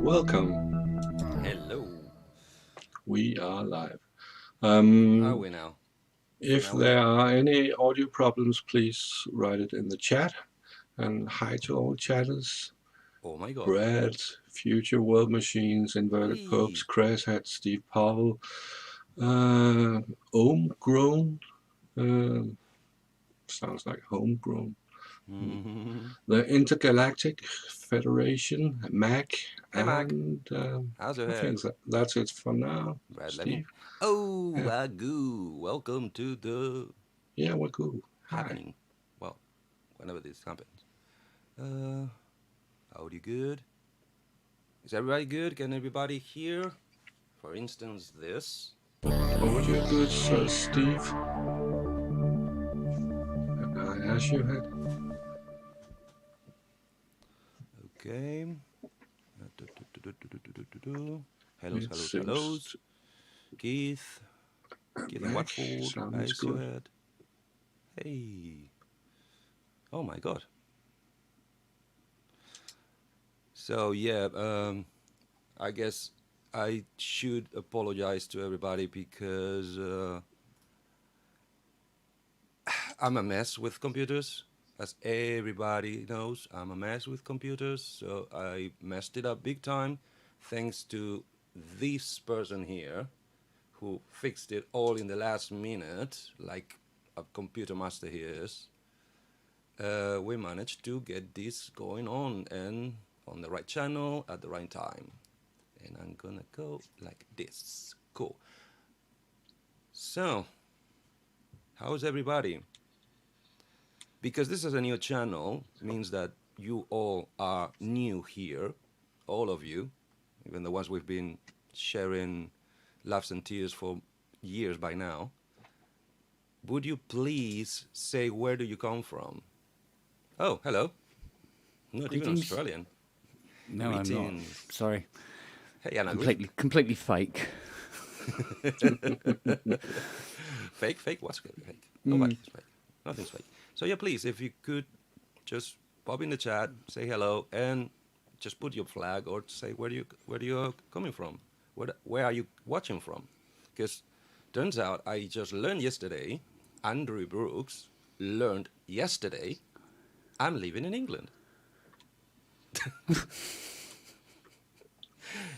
Welcome. Hello. We are live. Are Um, we now? if Now we there are. are any audio problems, please write it in the chat. And hi to all chatters. Oh my god. Brad, Future World Machines, Inverted Popes, Hey. Crashhead, Steve Powell, uh, Homegrown, uh, sounds like homegrown. The Intergalactic Federation, Mac, Hey Mac. and How's your I head? think that's it for now, Brad Lemmy. Steve. Oh, Yeah, Wagyu. Welcome to the yeah, we're cool. Hi. happening. Well, whenever this happens. Uh, howdy good? Is everybody good? Can everybody hear? For instance, this. Audio good, Steve. As you had. Okay. Hellos, It hellos, seems hellos. Keith. Keith in Mac Watford. sounds Eyes your good. head. Hey. Oh my god. So yeah, I guess I should apologize to everybody because I'm a mess with computers. As everybody knows, I'm a mess with computers. So I messed it up big time, thanks to this person here who fixed it all in the last minute, like a computer master he is. We managed to get this going on and on the right channel at the right time. And I'm gonna go like this. Cool. So, how's everybody? Because this is a new channel, means that you all are new here, all of you, even the ones we've been sharing laughs and tears for years by now. Would you please say where do you come from? Oh, hello. Not even Greetings. Australian. No, I'm not. Greetings. Sorry. Hey, Anna, good. Completely fake. Fake, fake. What's fake? Mm. Nobody's fake. Nothing's fake. So yeah, please, if you could just pop in the chat, say hello, and just put your flag or say where do you are coming from, where are you watching from? Because turns out I just learned yesterday. Andrew Brooks learned yesterday. I'm living in England.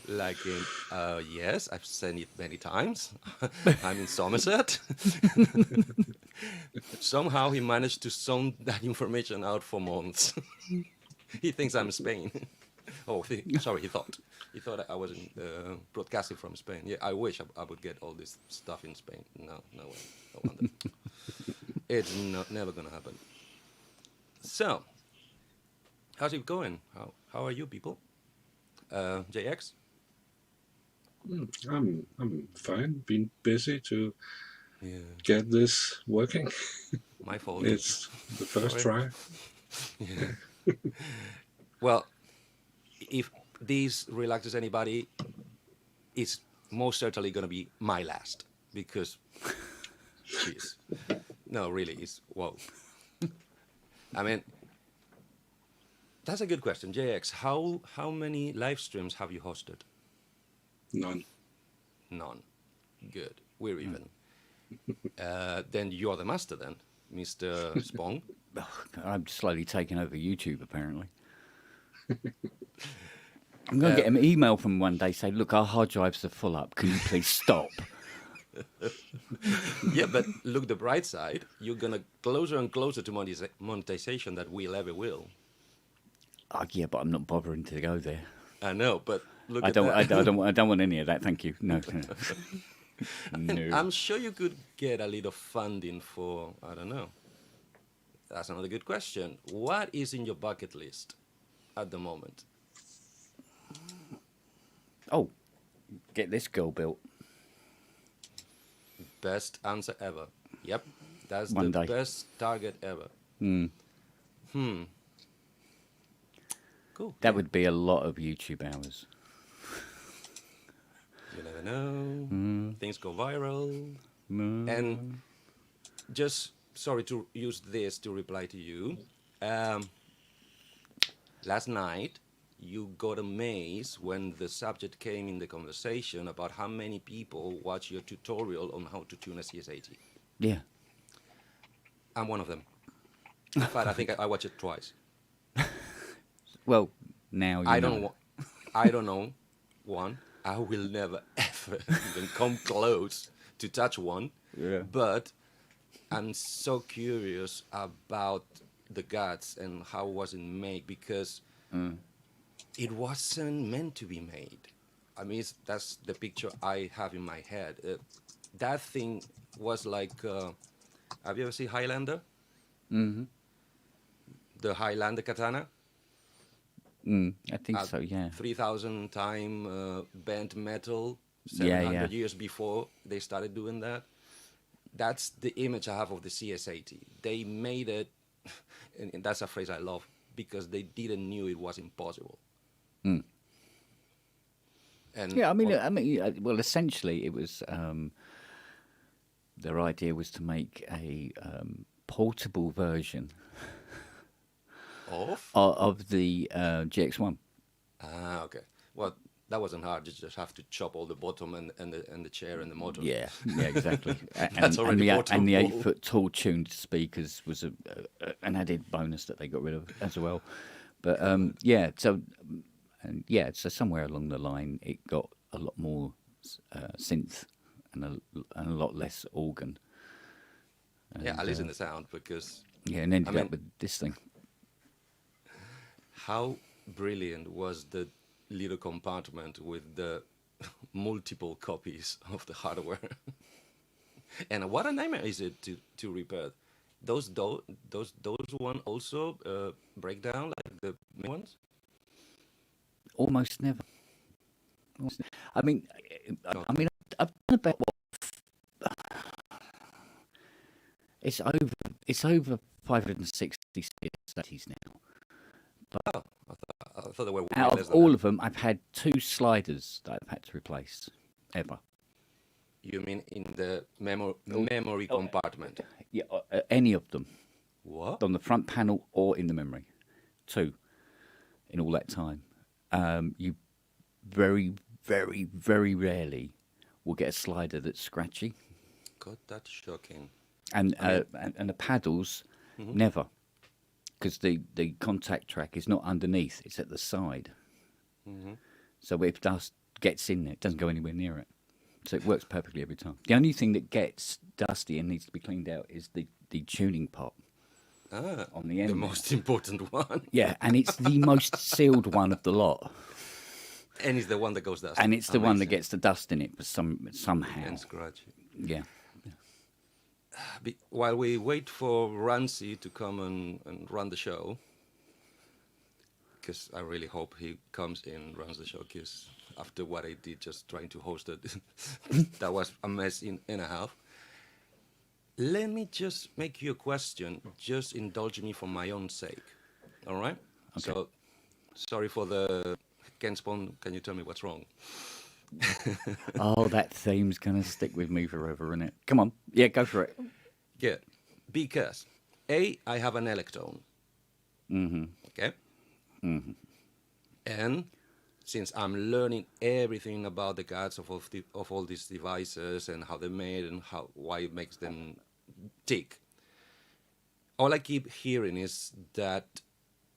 Like in, yes, I've said it many times. I'm in Somerset. Somehow he managed to sound that information out for months. He thinks I'm Spain. Sorry, he thought. He thought I was broadcasting from Spain. Yeah, I wish I would get all this stuff in Spain. No, no way. No wonder. It's never going to happen. So, how's it going? How are you people? JX? I'm fine. Been busy to Yeah, get this working. my fault. It's the first Sorry. try. Yeah. Well, if this relaxes anybody, it's most certainly going to be my last because, jeez, no, really, it's whoa. I mean, that's a good question, JX. How many live streams have you hosted? None. None. Good. We're even. Then you're the master, then, Mr. Spong. I'm slowly taking over YouTube, apparently. I'm going to get an email from one day say, look, our hard drives are full up. Can you please stop? Yeah, but look the bright side. You're gonna closer and closer to monetization that we'll ever will. Oh, yeah, but I'm not bothering to go there. I know, but look I at don't, I, that. don't, I don't want any of that. Thank you. No. And No. I'm sure you could get a little funding for, I don't know. That's another good question. What is in your bucket list at the moment? Oh, get this girl built Best answer ever. Yep, that's the one day. best target ever. Mm. Cool. That Yeah. would be a lot of YouTube hours. You never know. Things go viral. And just sorry to use this to reply to you. Last night, you got amazed when the subject came in the conversation about how many people watch your tutorial on how to tune a CS80. Yeah. I'm one of them. In fact, I think I watched it twice. Well, now you I know. don't wa- I don't know one. I will never ever even come close to touch one. Yeah. But I'm so curious about the guts and how was it made, because it wasn't meant to be made. I mean, that's the picture I have in my head. That thing was like, have you ever seen Highlander? Mm-hmm. The Highlander katana? I think so. Yeah. 3,000 time bent metal, Yeah. 700 Yeah. years before they started doing that. That's the image I have of the CS80. They made it, and that's a phrase I love, because they didn't knew it was impossible. And Yeah. Well, essentially, it was their idea was to make a portable version off. of the GX1. Ah, okay. Well, that wasn't hard. You just have to chop all the bottom and the chair and the motor. Yeah, yeah, exactly. That's already and the portable. 8-foot tall tuned speakers was an added bonus that they got rid of as well. But yeah, so so somewhere along the line it got a lot more synth and a lot less organ. Yeah, I listen to sound because Yeah, and ended I mean, up with this thing. how brilliant was the little compartment with the multiple copies of the hardware? And what a nightmare is it to repair? Those one also break down like the main ones? Almost never. I mean, No. I mean, I've done about what it's over 560 cities now. Oh, I thought they were way Out less of than all that. of them, I've had 2 sliders that I've had to replace ever. You mean in the memory compartment? Yeah, any of them What? on the front panel or in the memory. 2 in all that time. You very, very, very rarely will get a slider that's scratchy, God, that's shocking. and I mean, and the paddles never, because the contact track is not underneath; it's at the side. So if dust gets in there, it doesn't go anywhere near it. So it works perfectly every time. The only thing that gets dusty and needs to be cleaned out is the tuning pot on the end. the there. most important one. Yeah, and it's the most sealed one of the lot, And it's the one that goes dust. and it's the one that Amazing. gets the dust in it for somehow. And scratchy. Yeah. While we wait for Ranzee to come and run the show, because I really hope he comes in, runs the show, because after what I did just trying to host it, that was a mess in and a half. Let me just make you a question. Just indulge me for my own sake. All right? Okay. So, sorry for the... Ken Spawn, can you tell me what's wrong? Oh, that theme's gonna stick with me forever, isn't it? Come on, yeah, go for it. Good. Because, A, I have an electron. Okay? And since I'm learning everything about the guts of all these devices and how they're made and why it makes them tick, all I keep hearing is that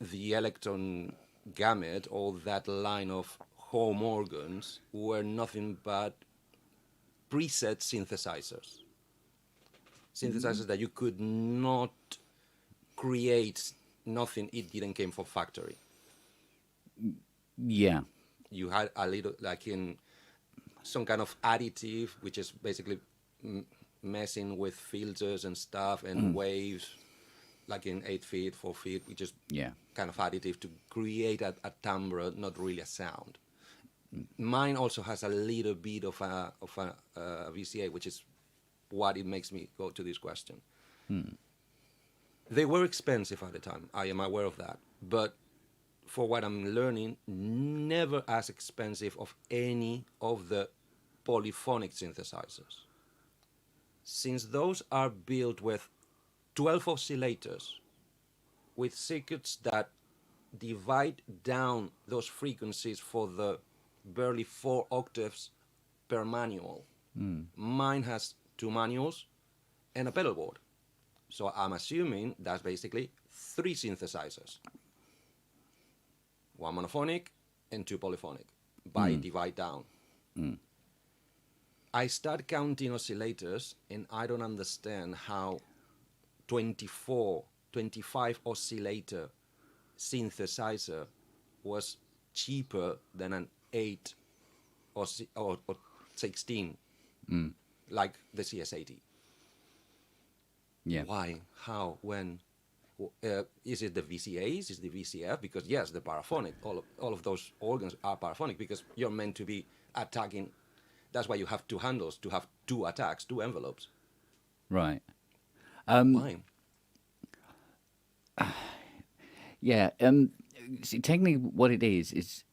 the electron gamut, all that line of home organs, were nothing but preset synthesizers. Synthesizers that you could not create nothing, it didn't came from factory. Yeah, You had a little, like in some kind of additive, which is basically messing with filters and stuff and waves, like in 8 feet, 4 feet, which is yeah, kind of additive to create a timbre, not really a sound. Mine also has a little bit of a VCA, which is what it makes me go to this question. They were expensive at the time. I am aware of that. But for what I'm learning, never as expensive of any of the polyphonic synthesizers. Since those are built with 12 oscillators, with circuits that divide down those frequencies for the barely 4 octaves per manual. Mine has 2 manuals and a pedal board. So I'm assuming that's basically 3 synthesizers. 1 monophonic and 2 polyphonic by divide down. I start counting oscillators and I don't understand how 25 oscillator synthesizer was cheaper than an 8 or 16, like the CS80. Yeah. Why? How? When? Is it the VCAs? Is the VCF? Because yes, the paraphonic. All of those organs are paraphonic because you're meant to be attacking. That's why you have 2 handles to have 2 attacks, 2 envelopes. Right. Why? Yeah. See, technically, what it is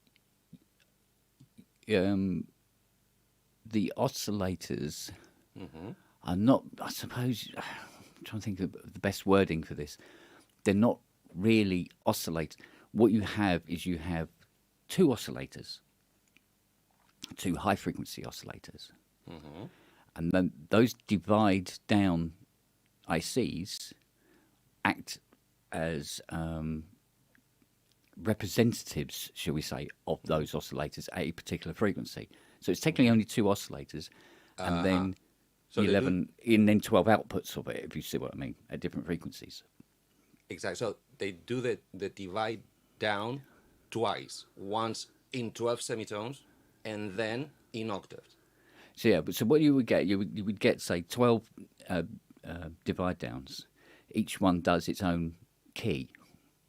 the oscillators are not. I suppose I'm trying to think of the best wording for this. They're not really oscillators. What you have is you have 2 oscillators, 2 high frequency oscillators, and then those divide down ICs act as representatives, shall we say, of those oscillators at a particular frequency. So it's technically only 2 oscillators, and then So they do- 11, and then 12 outputs of it, if you see what I mean, at different frequencies. Exactly. So they do the divide down twice. Once in 12 semitones and then in octaves. So yeah, so what you would get, you would get, say, 12 divide downs. Each one does its own key.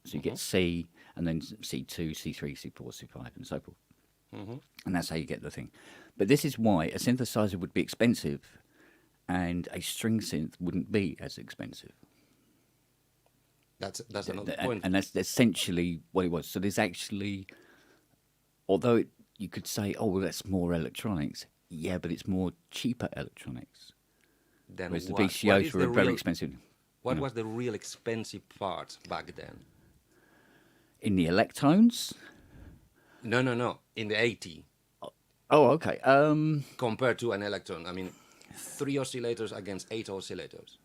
So you get C, and then C2, C3, C4, C5, and so forth. And that's how you get the thing. But this is why a synthesizer would be expensive and a string synth wouldn't be as expensive. That's another point. And that's essentially what it was. So there's actually, although you could say, oh, well, that's more electronics. Yeah, but it's more cheaper electronics. Then Whereas the what VCOs is were the very real- expensive. What was the real expensive part back then? In the electones? No. In the 80 Oh, okay. compared to an electron. I mean, 3 oscillators against 8 oscillators.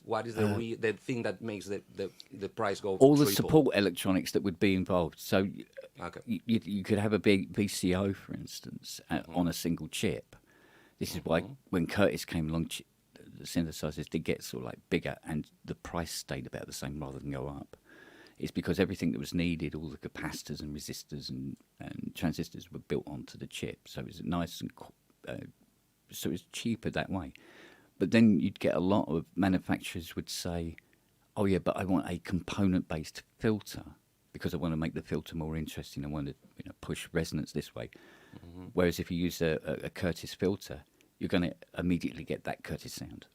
What is the thing that makes the price go All the triple? support electronics that would be involved. So Okay. you could have a big VCO, for instance, on a single chip. This is why when Curtis came along, the synthesizers did get sort of like bigger, and the price stayed about the same rather than go up. It's because everything that was needed, all the capacitors and resistors and transistors, were built onto the chip. So it was nice and so it's cheaper that way. But then you'd get a lot of manufacturers would say, "Oh yeah, but I want a component-based filter because I want to make the filter more interesting. I want to push resonance this way." Whereas if you use a Curtis filter, you're going to immediately get that Curtis sound.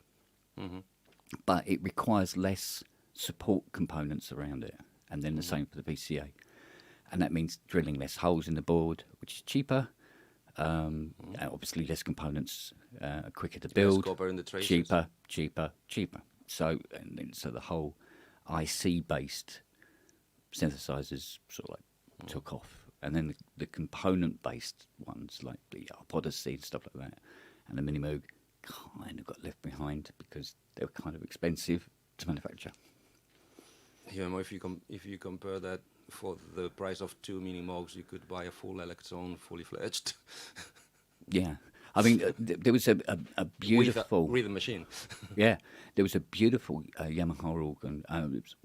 But it requires less support components around it, and then the same for the VCA. And that means drilling less holes in the board, which is cheaper. Obviously, less components, quicker to build, copper in the traces. cheaper. So the whole IC-based synthesizers sort of like took off, and then the component-based ones like the Odyssey and stuff like that, and the Minimoog kind of got left behind because they were kind of expensive to manufacture. Yeah, if you compare that, for the price of 2 Minimogs, you could buy a full electron, fully fledged, Yeah, I mean, there was a beautiful with a rhythm machine. Yeah, there was a beautiful Yamaha organ. It was,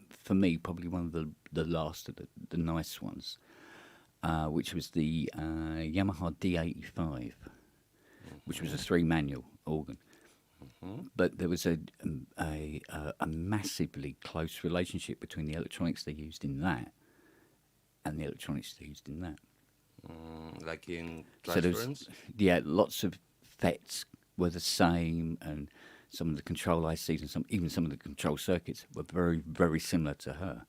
for me, probably one of the last of the nice ones, which was the Yamaha D85, which was a 3-manual organ. But there was a massively close relationship between the electronics they used in that and the electronics they used in that. Like in So there was, transference. lots of FETs were the same, and some of the control ICs and even some of the control circuits were very, very similar to her.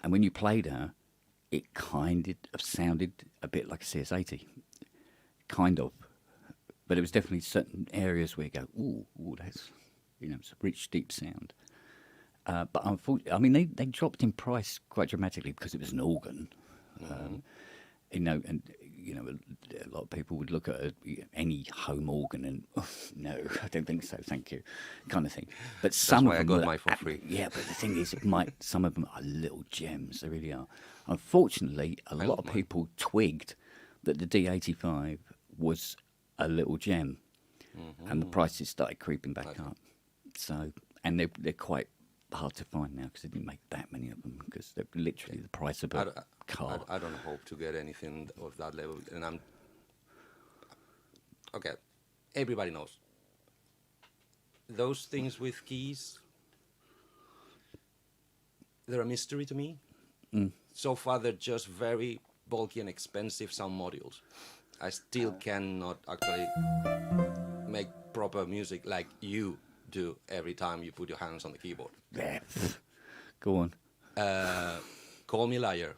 And when you played her, it kind of sounded a bit like a CS80, kind of. But there was definitely certain areas where you go, ooh, that's it's a rich, deep sound. But unfortunately, I mean, they dropped in price quite dramatically because it was an organ. You know, and you know, a lot of people would look at any home organ and oh, no, I don't think so, thank you, kind of thing. But some why of I them got were, mine for free. yeah. But the thing is, some of them are little gems. They really are. Unfortunately, a I lot love of mine. people twigged that the D85 was a little gem, and the prices started creeping back up. So, and they're quite hard to find now because they didn't make that many of them because they're literally the price of I, a d- car. I don't hope to get anything of that level, and I'm okay. Everybody knows those things with keys. They're a mystery to me. So far, they're just very bulky and expensive sound modules. I still cannot actually make proper music like you do every time you put your hands on the keyboard. Yeah. Go on. Call me liar,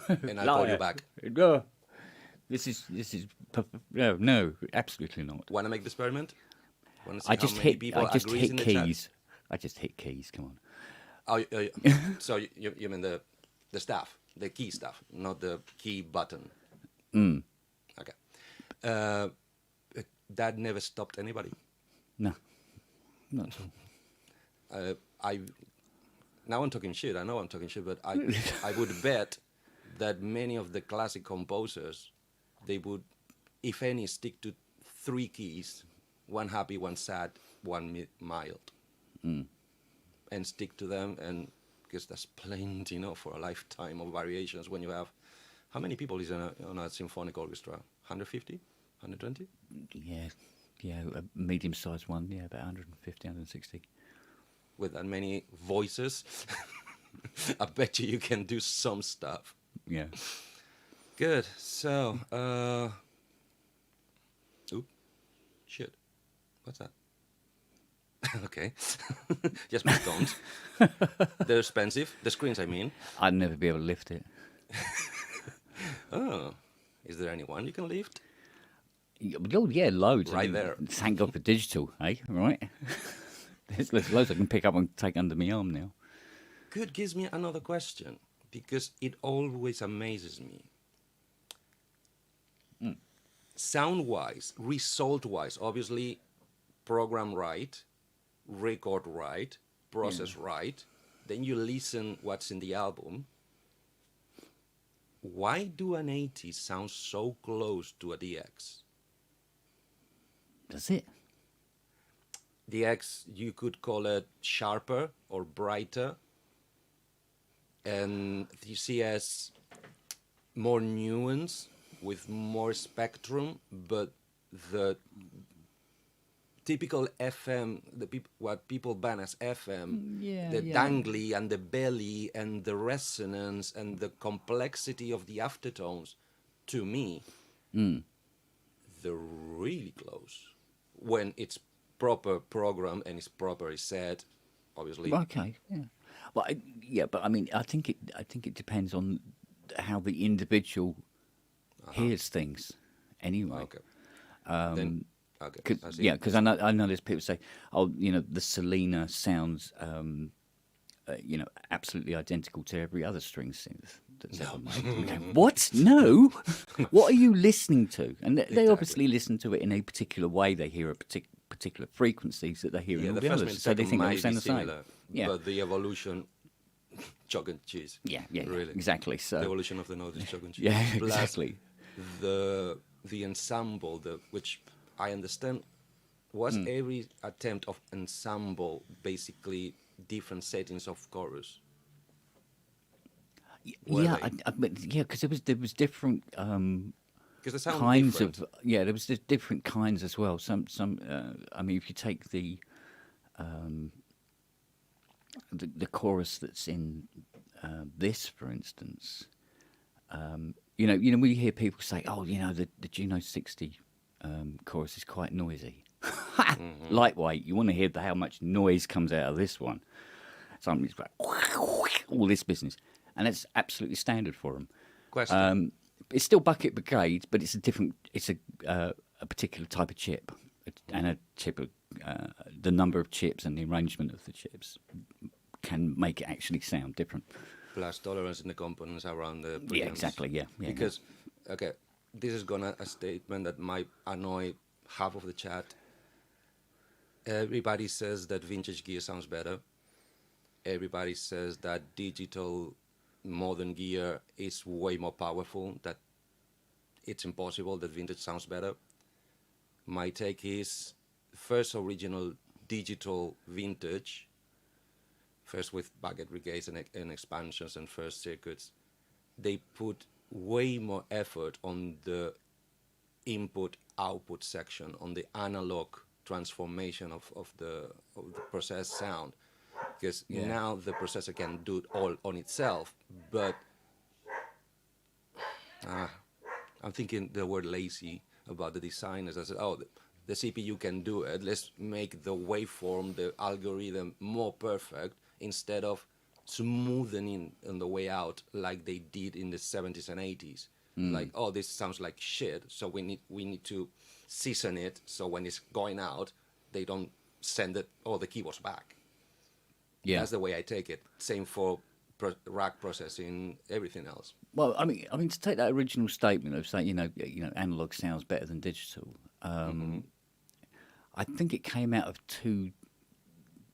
and I'll call you Liar. back. No. No, absolutely not. Want to make the experiment? Want to see I how just many hit people I just agrees hit in the chat? keys. I just hit keys. Come on. Oh, so you mean the stuff, the key stuff, not the key button? Okay. Uh, that never stopped anybody. No, not at all. I now I'm talking shit. I know I'm talking shit, but I would bet that many of the classic composers, they would, if any, stick to three keys: one happy, one sad, one mild, and stick to them. And because that's plenty, for a lifetime of variations. When you have, how many people is on a symphonic orchestra? 150, 120? Yeah, a medium-sized one. Yeah, about 150, 160. With that many voices, I bet you can do some stuff. Yeah. Good. So, oop, shit. What's that? Okay. Just please don't. They're expensive. The screens, I mean. I'd never be able to lift it. Oh, is there anyone you can lift? Oh, yeah, loads. Right there. Thank God for digital, eh? Right? There's loads I can pick up and take under my arm now. Good gives me another question because it always amazes me. Sound-wise, result-wise, obviously, program right, record right, process right, then you listen what's in the album. Why do an 80 sound so close to a DX? Does it? DX, you could call it sharper or brighter, and TCS more nuance with more spectrum, but the typical FM, what people ban as FM, the dangly and the belly and the resonance and the complexity of the aftertones, to me, they're really close when it's proper program and it's properly set, obviously. Okay, yeah. Well, but I mean, I think it depends on how the individual hears things. Anyway. Okay. Then, okay. Because I know there's people say, oh, the Selena sounds, absolutely identical to every other string synth that's ever made. We go, what? No. What are you listening to? And they obviously listen to it in a particular way. They hear a particular frequencies that they hear in all the others, so they think they all sound the same. Yeah. But the evolution, chalk and cheese. Yeah, really, exactly. So the evolution of the note is chalk and cheese. yeah, Plus exactly. The ensemble, which I understand was every attempt of ensemble basically different settings of chorus. Because there was different Because the sound kinds different. of there was different kinds as well. Some I mean, if you take the chorus that's in this, for instance, we hear people say, oh, the Juno 60 chorus is quite noisy. Lightweight. You want to hear how much noise comes out of this one. Somebody's like all this business, and it's absolutely standard for them. Question. It's still Bucket Brigade, but it's a different. It's a particular type of chip, and a chip. The number of chips and the arrangement of the chips can make it actually sound different. Plus tolerance in the components around the Yeah, preamps. exactly. Yeah, yeah. Because, okay, this is gonna a statement that might annoy half of the chat. Everybody says that vintage gear sounds better. Everybody says that digital modern gear is way more powerful, that it's impossible that vintage sounds better. My take is first original digital vintage, first with bucket brigades and expansions and first circuits, they put way more effort on the input output section, on the analog transformation of the processed sound, because Yeah. now the processor can do it all on itself, but I'm thinking the word lazy about the designers. I said, oh, the CPU can do it. Let's make the waveform, the algorithm more perfect instead of smoothening on the way out like they did in the 70s and 80s. Like, oh, this sounds like shit, so we need to season it so when it's going out, they don't send it all the keyboards back. Yeah. That's the way I take it. Same for rack processing, everything else. Well, I mean, to take that original statement of saying, analog sounds better than digital. I think it came out of two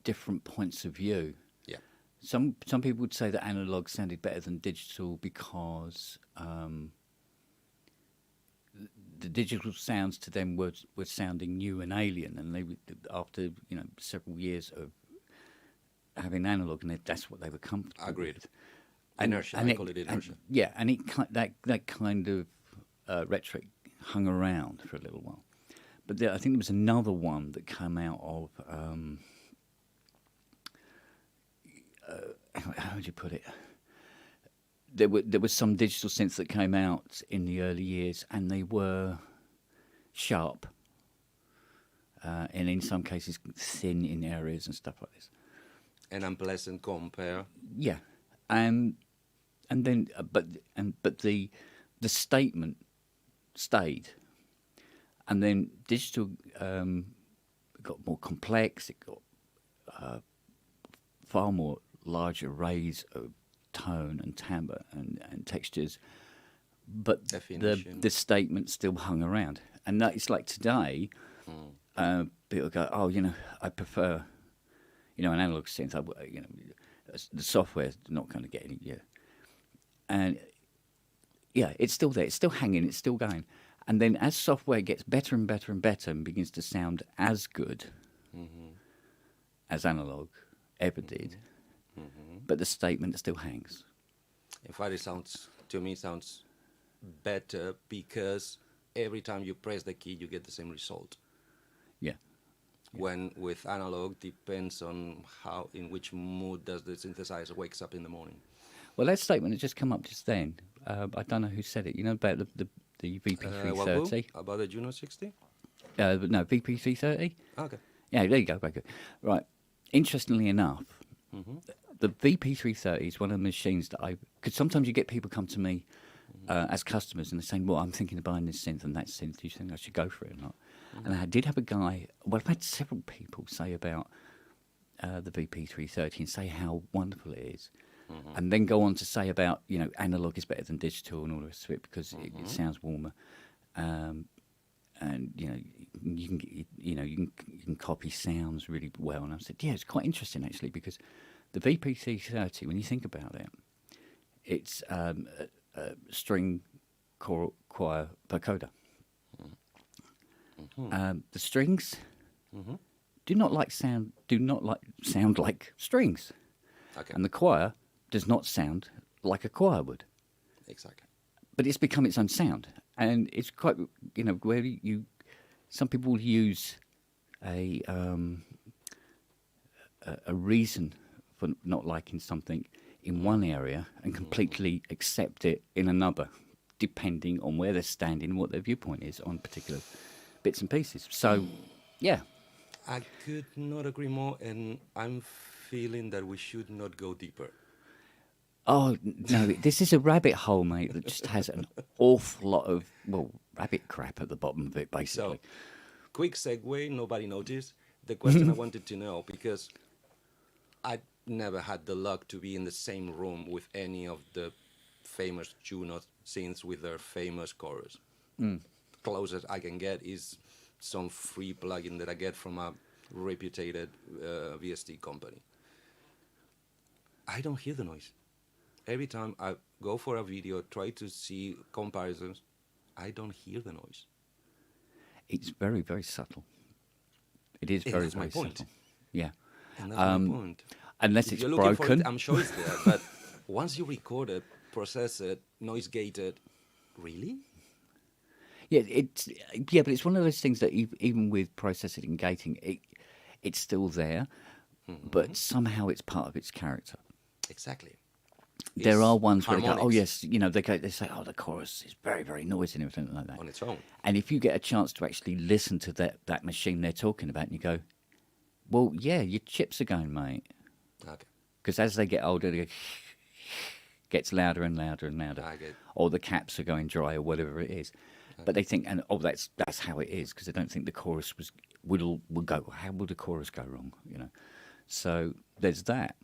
different points of view. Yeah. Some people would say that analog sounded better than digital because the digital sounds to them were sounding new and alien, and they after several years of having analog, and that's what they were comfortable Agreed. with. Inertia, I call it inertia. And that kind of rhetoric hung around for a little while. But I think there was another one that came out of how would you put it? There was some digital synths that came out in the early years, and they were sharp, and in some cases thin in areas and stuff like this. An unpleasant compare. Yeah, and then but the statement stayed, and then digital got more complex. It got far more large arrays of tone and timbre and textures, but Definition. the statement still hung around. And that it's like today, people go, oh, I prefer, an analog synth. The software's not going to get any, and it's still there. It's still hanging. It's still going. And then as software gets better and better and better and begins to sound as good as analog ever did, but the statement still hangs. In fact, to me, it sounds better because every time you press the key, you get the same result. Yeah. When with analog, depends on in which mood does the synthesizer wakes up in the morning. Well, that statement had just come up just then. I don't know who said it. You know about the VP330? About the Juno 60? No, VP330? Okay. Yeah, there you go. Very good. Right. Interestingly enough, the VP330 is one of the machines that because sometimes you get people come to me as customers and they're saying, well, I'm thinking of buying this synth and that synth. Do you think I should go for it or not? And I did have a guy, well, I've had several people say about the VP330 and say how wonderful it is. And then go on to say about, analog is better than digital and all the rest of it because it sounds warmer. And, you can copy sounds really well. And I said, yeah, it's quite interesting actually because the VP330, when you think about it, it's a string choir vocoder. The strings do not sound like strings, Okay. and the choir does not sound like a choir would. Exactly. But it's become its own sound, and it's quite where some people will use a reason for not liking something in one area and completely accept it in another, depending on where they're standing and what their viewpoint is on particular bits and pieces. So, yeah. I could not agree more, and I'm feeling that we should not go deeper. Oh, no, this is a rabbit hole, mate, that just has an awful lot of, rabbit crap at the bottom of it, basically. So, quick segue, nobody noticed. The question I wanted to know, because never had the luck to be in the same room with any of the famous Juno scenes with their famous chorus. Closest I can get is some free plugin that I get from a reputed VST company. I don't hear the noise. Every time I go for a video, try to see comparisons, I don't hear the noise. It's very, very subtle. It is And very, that's my very point. subtle. Yeah. And that's my point. Unless If it's you're looking for it, broken. I'm sure it's there. But once you record it, process it, noise gate it, really? Yeah, but it's one of those things that even with processing and gating, it's still there, but somehow it's part of its character. Exactly. There It's are ones where they go, oh harmonics yes, they say, oh, the chorus is very, very noisy and everything like that. on its own. And if you get a chance to actually listen to that machine they're talking about, and you go, well, yeah, your chips are going, mate. Okay. Because as they get older, they gets louder and louder and louder, I get. or the caps are going dry, or whatever it is. But they think, and that's how it is, because they don't think the chorus will go. How will the chorus go wrong? So there's that.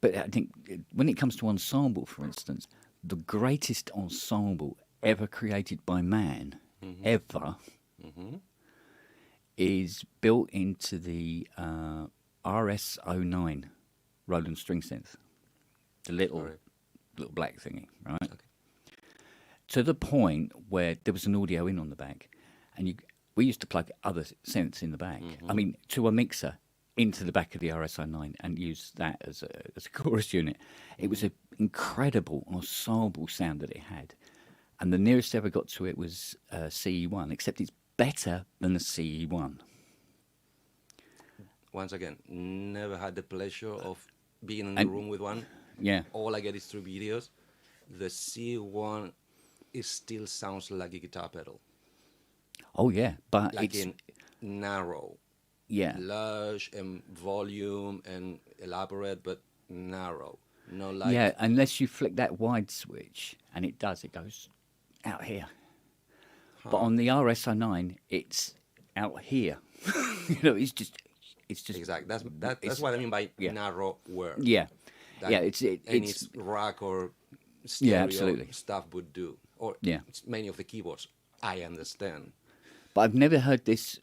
But I think when it comes to ensemble, for instance, the greatest ensemble ever created by man, ever, is built into the RS-09 Roland string synth, the little black thingy, right? Okay. To the point where there was an audio in on the back, and we used to plug other synths in the back. I mean, to a mixer into the back of the RSI9 and use that as a chorus unit. It was an incredible ensemble sound that it had, and the nearest I ever got to it was CE1, except it's better than the CE1. Once again, never had the pleasure of being in the room with one. Yeah. All I get is through videos. The C1 still sounds like a guitar pedal. Oh yeah, but Like it's in narrow. yeah. Lush and volume and elaborate, but narrow. No like. Yeah, unless you flick that wide switch, and it does, it goes out here. But on the RSI9, it's out here. It's just Exactly. That's it's- what I mean by yeah. narrow word. yeah, That yeah. It's any rack or stereo absolutely. stuff would do. Or Yeah. many of the keyboards. I understand. But I've never heard this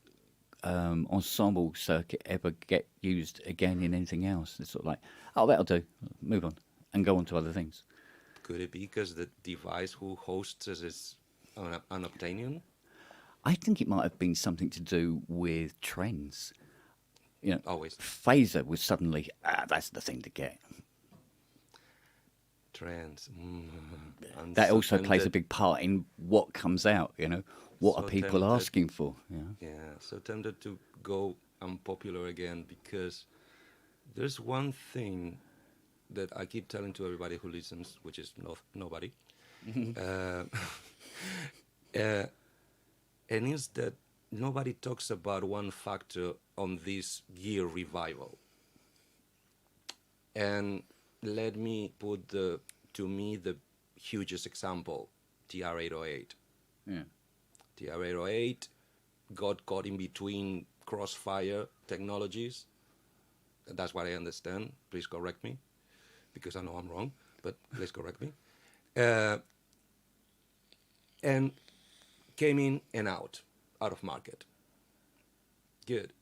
ensemble circuit ever get used again in anything else. It's sort of like, oh, that'll do. Move on and go on to other things. Could it be because the device who hosts it is unobtainium? I think it might have been something to do with trends. Always. Phaser was suddenly, that's the thing to get. Trends. I'm That so also plays a tempted. big part in what comes out, What So are people tempted. asking for? Yeah, so tempted to go unpopular again because there's one thing that I keep telling to everybody who listens, which is nobody, uh, and is that nobody talks about one factor on this gear revival. And let me put to me the hugest example, TR-808. Yeah. TR-808 got caught in between crossfire technologies. That's what I understand. Please correct me, because I know I'm wrong, but please correct me. And came in and out of market. Good.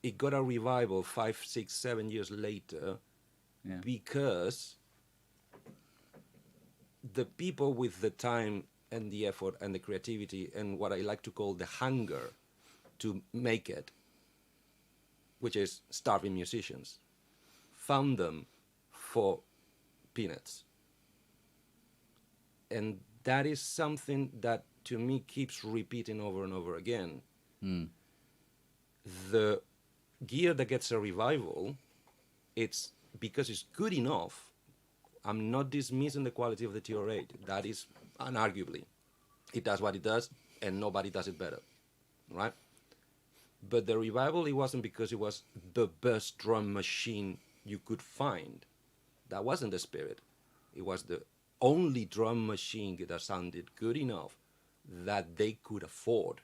It got a revival 5, 6, 7 years later Yeah. because the people with the time and the effort and the creativity and what I like to call the hunger to make it, which is starving musicians, found them for peanuts. And that is something that to me keeps repeating over and over again. The gear that gets a revival, it's because it's good enough. I'm not dismissing the quality of the TR-8. That is unarguably. It does what it does, and nobody does it better, right? But the revival, it wasn't because it was the best drum machine you could find. That wasn't the spirit. It was the only drum machine that sounded good enough that they could afford.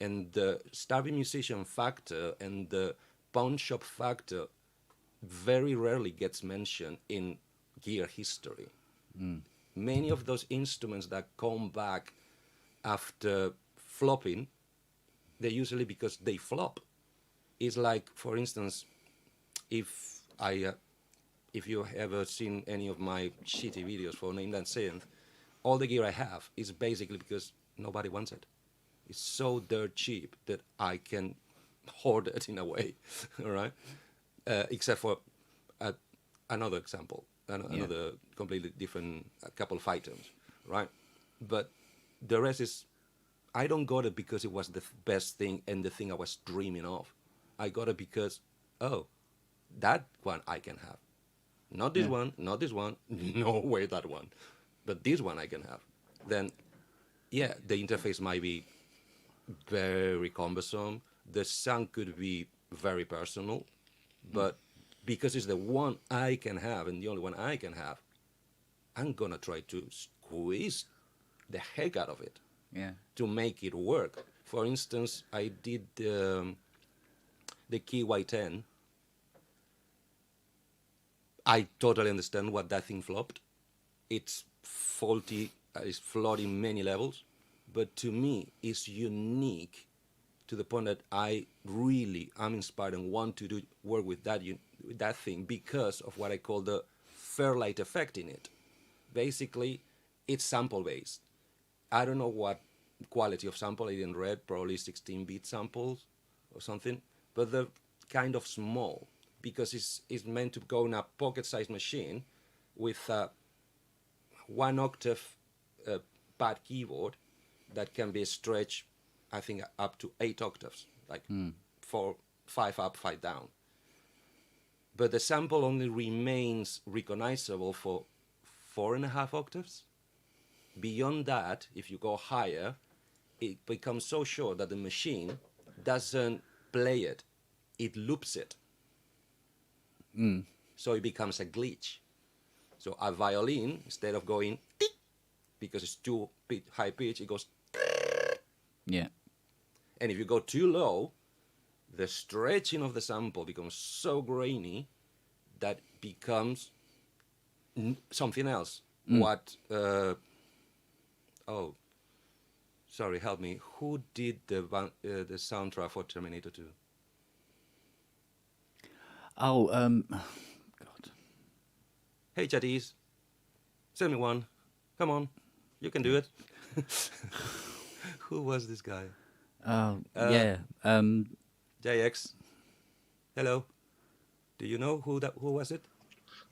And the starving musician factor and the pawn shop factor very rarely gets mentioned in gear history. Many of those instruments that come back after flopping, they're usually because they flop. It's like, for instance, if if you ever seen any of my shitty videos for Name That Synth, all the gear I have is basically because nobody wants it. It's so dirt cheap that I can hoard it in a way, all right? Except for uh, another example, another completely different couple of items, right? But the rest is, I don't got it because it was the best thing and the thing I was dreaming of. I got it because, oh, that one I can have. Not this one, not this one, no way that one. But this one I can have. Then, yeah, the interface might be very cumbersome. The sound could be very personal. But because it's the one I can have and the only one I can have, I'm going to try to squeeze the heck out of it Yeah. to make it work. For instance, I did the Key Y10. I totally understand what that thing flopped. It's faulty, it's flawed in many levels, but to me, it's unique to the point that I really am inspired and want to do work with that thing because of what I call the Fairlight effect in it. Basically, it's sample based. I don't know what quality of sample I didn't read, probably 16-bit samples or something, but they're kind of small because it's meant to go in a pocket-sized machine with a 1 octave pad keyboard that can be stretched, I think, up to 8 octaves, like 5 up, 5 down. But the sample only remains recognizable for 4.5 octaves. Beyond that, if you go higher, it becomes so short that the machine doesn't play it, it loops it. So it becomes a glitch. So a violin, instead of going tick, because it's too high pitch, it goes. Yeah. And if you go too low, the stretching of the sample becomes so grainy that becomes something else. What? Oh, sorry, help me. Who did the soundtrack for Terminator 2? Oh, God. Hey, chatties, send me one. Come on, you can do it. Who was this guy? Oh, yeah. JX. Hello. Do you know who was it?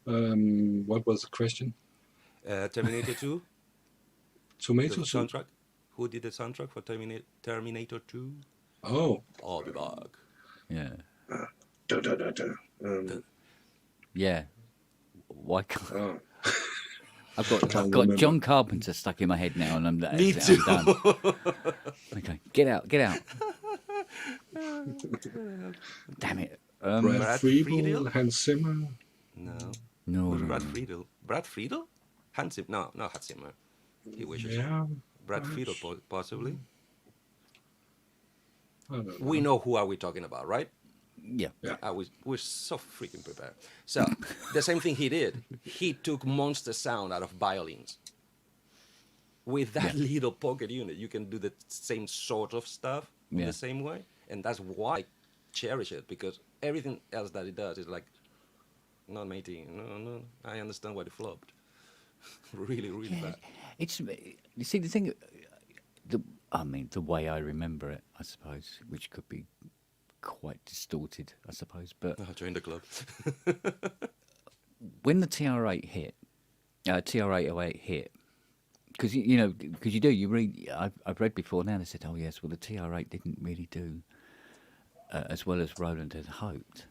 What was the question? Terminator 2. The Tomato soup. soundtrack. Who did the soundtrack for Terminator 2? Oh. I'll be back. Yeah. Da, da, da, da. Yeah. Why can't... Oh. I've got remember. John Carpenter stuck in my head now, and Me too. I'm done. Okay, get out. Damn it. Brad Brad Friedel, Friedel? Hans Zimmer. No. Who's Brad Friedel? Brad Friedel? Hans Zimmer? No, not Hans Zimmer. He wishes. Yeah. Brad Friedel, possibly. I don't know. We know who are we talking about, right? Yeah. We're so freaking prepared. So the same thing he did. He took monster sound out of violins. With that little pocket unit, you can do the same sort of stuff in the same way, and that's why I cherish it, because everything else that it does is like, not matey. No. I understand why it flopped. really bad. It's, you see, the thing, the way I remember it, I suppose, which could be quite distorted, I suppose, but Join the club. when the TR8 hit, TR808 hit, because you read, I've read before now, they said, oh yes, well the TR8 didn't really do as well as Roland had hoped.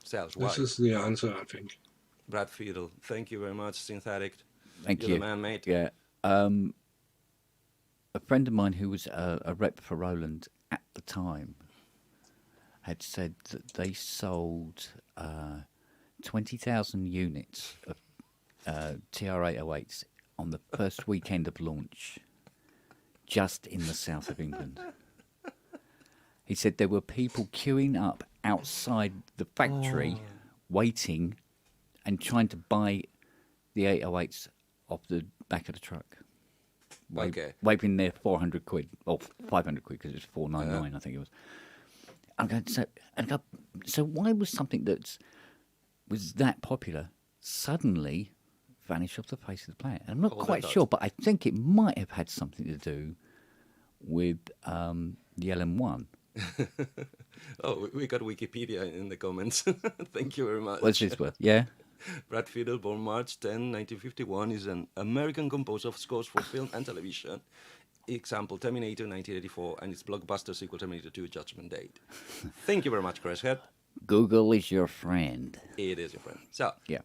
Sales, This why? is the answer, I think. Brad Fiedel, thank you very much, Synthetic. Thank You're you. the man, mate. Yeah. A friend of mine who was a rep for Roland at the time had said that they sold 20,000 units of TR-808s on the first weekend of launch, just in the south of England. He said there were people queuing up outside the factory waiting and trying to buy the 808s off the back of the truck. Okay. Waving their 400 quid, or 500 quid, because it was 499, I think it was. I'm going, so why was something that was that popular suddenly vanish off the face of the planet? I'm not Hold that quite thought. sure, but I think it might have had something to do with the LM1. Oh, we got Wikipedia in the comments. Thank you very much. What's this worth? Yeah? Brad Fiedel, born March 10, 1951, is an American composer of scores for film and television. Example, Terminator 1984 and its blockbuster sequel Terminator 2 Judgment Day. Thank you very much, Chris Head. Google is your friend. It is your friend. So, Yeah.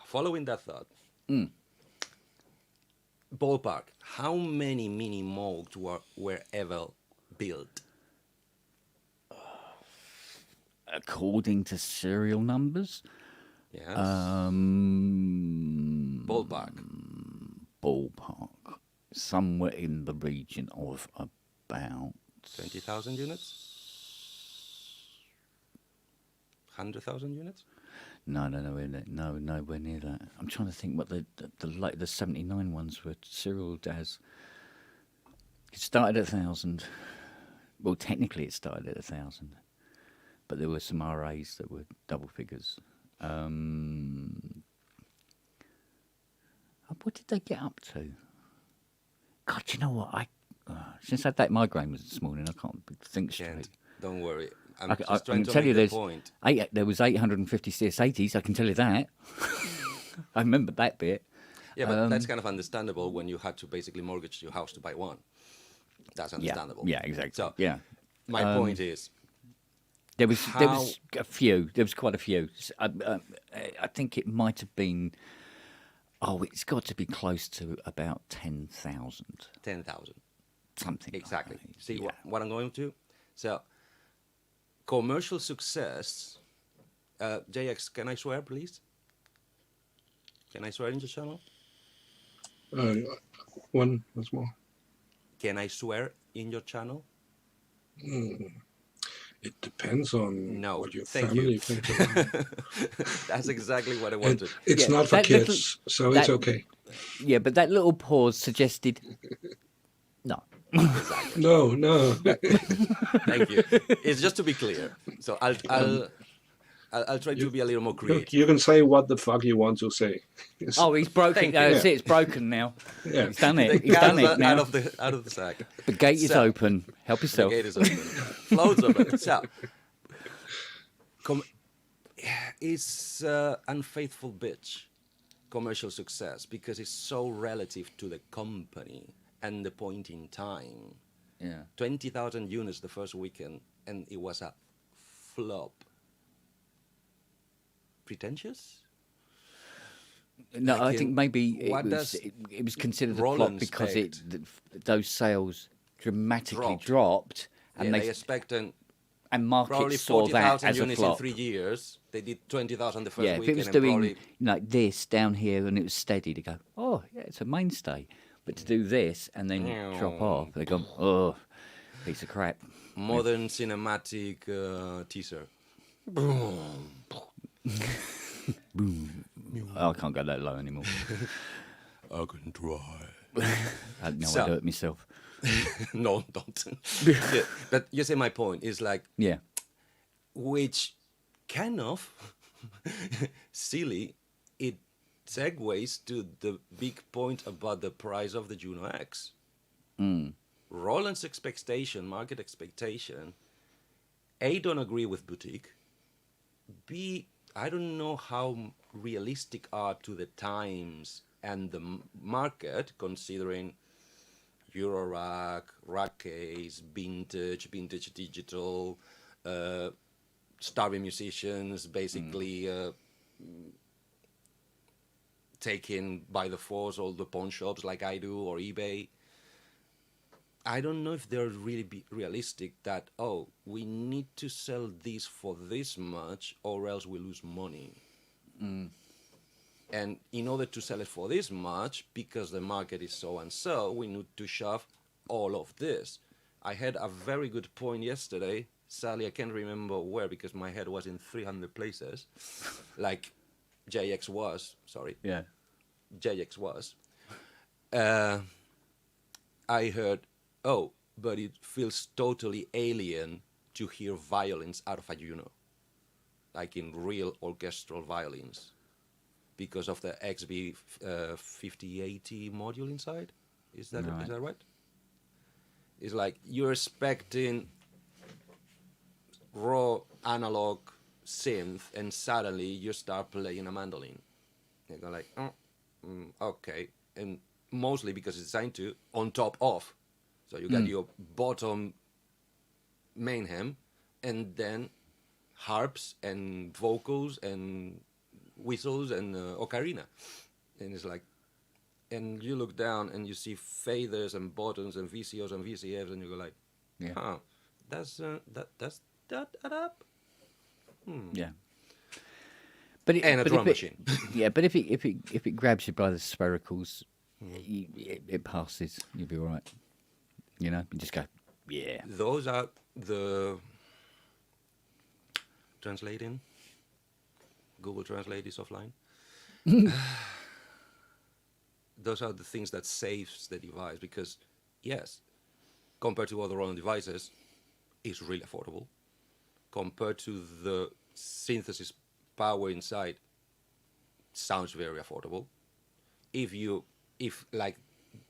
following that thought, ballpark, how many mini Moogs were ever built? According to serial numbers, Yes. Ballpark. ballpark, somewhere in the region of about 20,000 units? 100,000 units? nowhere near that. I'm trying to think what the 79 ones were serialed as. It started at 1,000. Well, technically it started at 1,000, but there were some RAs that were double figures. What did they get up to? God, you know what? Since I had that migraine this morning, I can't think straight. Can't. Don't worry. I'm I just can trying to tell you make the there's point. there was 850 CS80s. I can tell you that. I remember that bit. Yeah, but that's kind of understandable when you had to basically mortgage your house to buy one. That's understandable. Yeah, exactly. So, yeah, my point is, there was how- a few. There was quite a few. I think it might have been. Oh, it's got to be close to about 10,000. 10,000. Something Exactly. Like that. See Yeah. what I'm going to? So, commercial success. JX, can I swear, please? Can I swear in the channel? One once more. Can I swear in your channel? It depends on No, what your thank family you. thinks about it. That's exactly what I wanted. It's Yeah, not for that kids, so it's that- okay. Yeah, but that little pause suggested no. Exactly. No. Thank you. It's just to be clear. So I'll try to be a little more creative. You can say what the fuck you want to say. It's- Oh, he's broken. Thank you. That's it. It's broken now. Yeah. He's done it. The He's done cat's it now. out of the sack. The gate is So- open. Help The yourself. gate is open. Floats open. So, it's unfaithful bitch commercial success because it's so relative to the company and the point in time. Yeah. 20,000 units the first weekend, and it was a flop. Pretentious? No, Like I in- think maybe what it does was considered a flop Roland because expect? those sales dramatically Dropped. dropped, and Yeah, they expect and probably markets saw that 40,000 as a units in flop. 3 years. They did 20,000 the first Yeah, if it weekend was and doing probably like this down here and it was steady, to go, oh yeah, it's a mainstay. But to do this and then drop off, they go, oh, piece of crap. modern cinematic teaser. Oh, I can't go that low anymore. I can try. No, So- I do it myself. No, don't. Yeah, but you see, my point is like, Yeah. which kind of silly, it segues to the big point about the price of the Juno X. Roland's expectation, market expectation, A, don't agree with boutique. B, I don't know how realistic are to the times and the market, considering Eurorack, rack case, vintage digital, starving musicians, basically taken by the force all the pawn shops like I do or eBay. I don't know if they're really realistic that, oh, we need to sell this for this much or else we lose money. And in order to sell it for this much, because the market is so and so, we need to shove all of this. I had a very good point yesterday Sadly, I can't remember where because my head was in 300 places, like JX was. Sorry, Yeah. JX was. Uh, I heard, oh, but it feels totally alien to hear violins out of a Juno, like in real orchestral violins, because of the XB 5080 module inside. Is Right. that right? It's like you're expecting raw analog synth, and suddenly you start playing a mandolin. You go like, oh, okay, and mostly because it's designed to on top of. So you got your bottom mayhem, and then harps and vocals and whistles and ocarina, and it's like, and you look down and you see faders and buttons and VCOs and VCFs, and you go like, Yeah. huh, that's that add up, Yeah. But and a but if drum it machine. yeah, but if it grabs you by the spiracles, it passes. You'll be all right. You know, you just go, yeah. Those are the translating. Google Translate is offline. Those are the things that saves the device because, yes, compared to other own devices, it's really affordable. Compared to the synthesis power inside, sounds very affordable. If like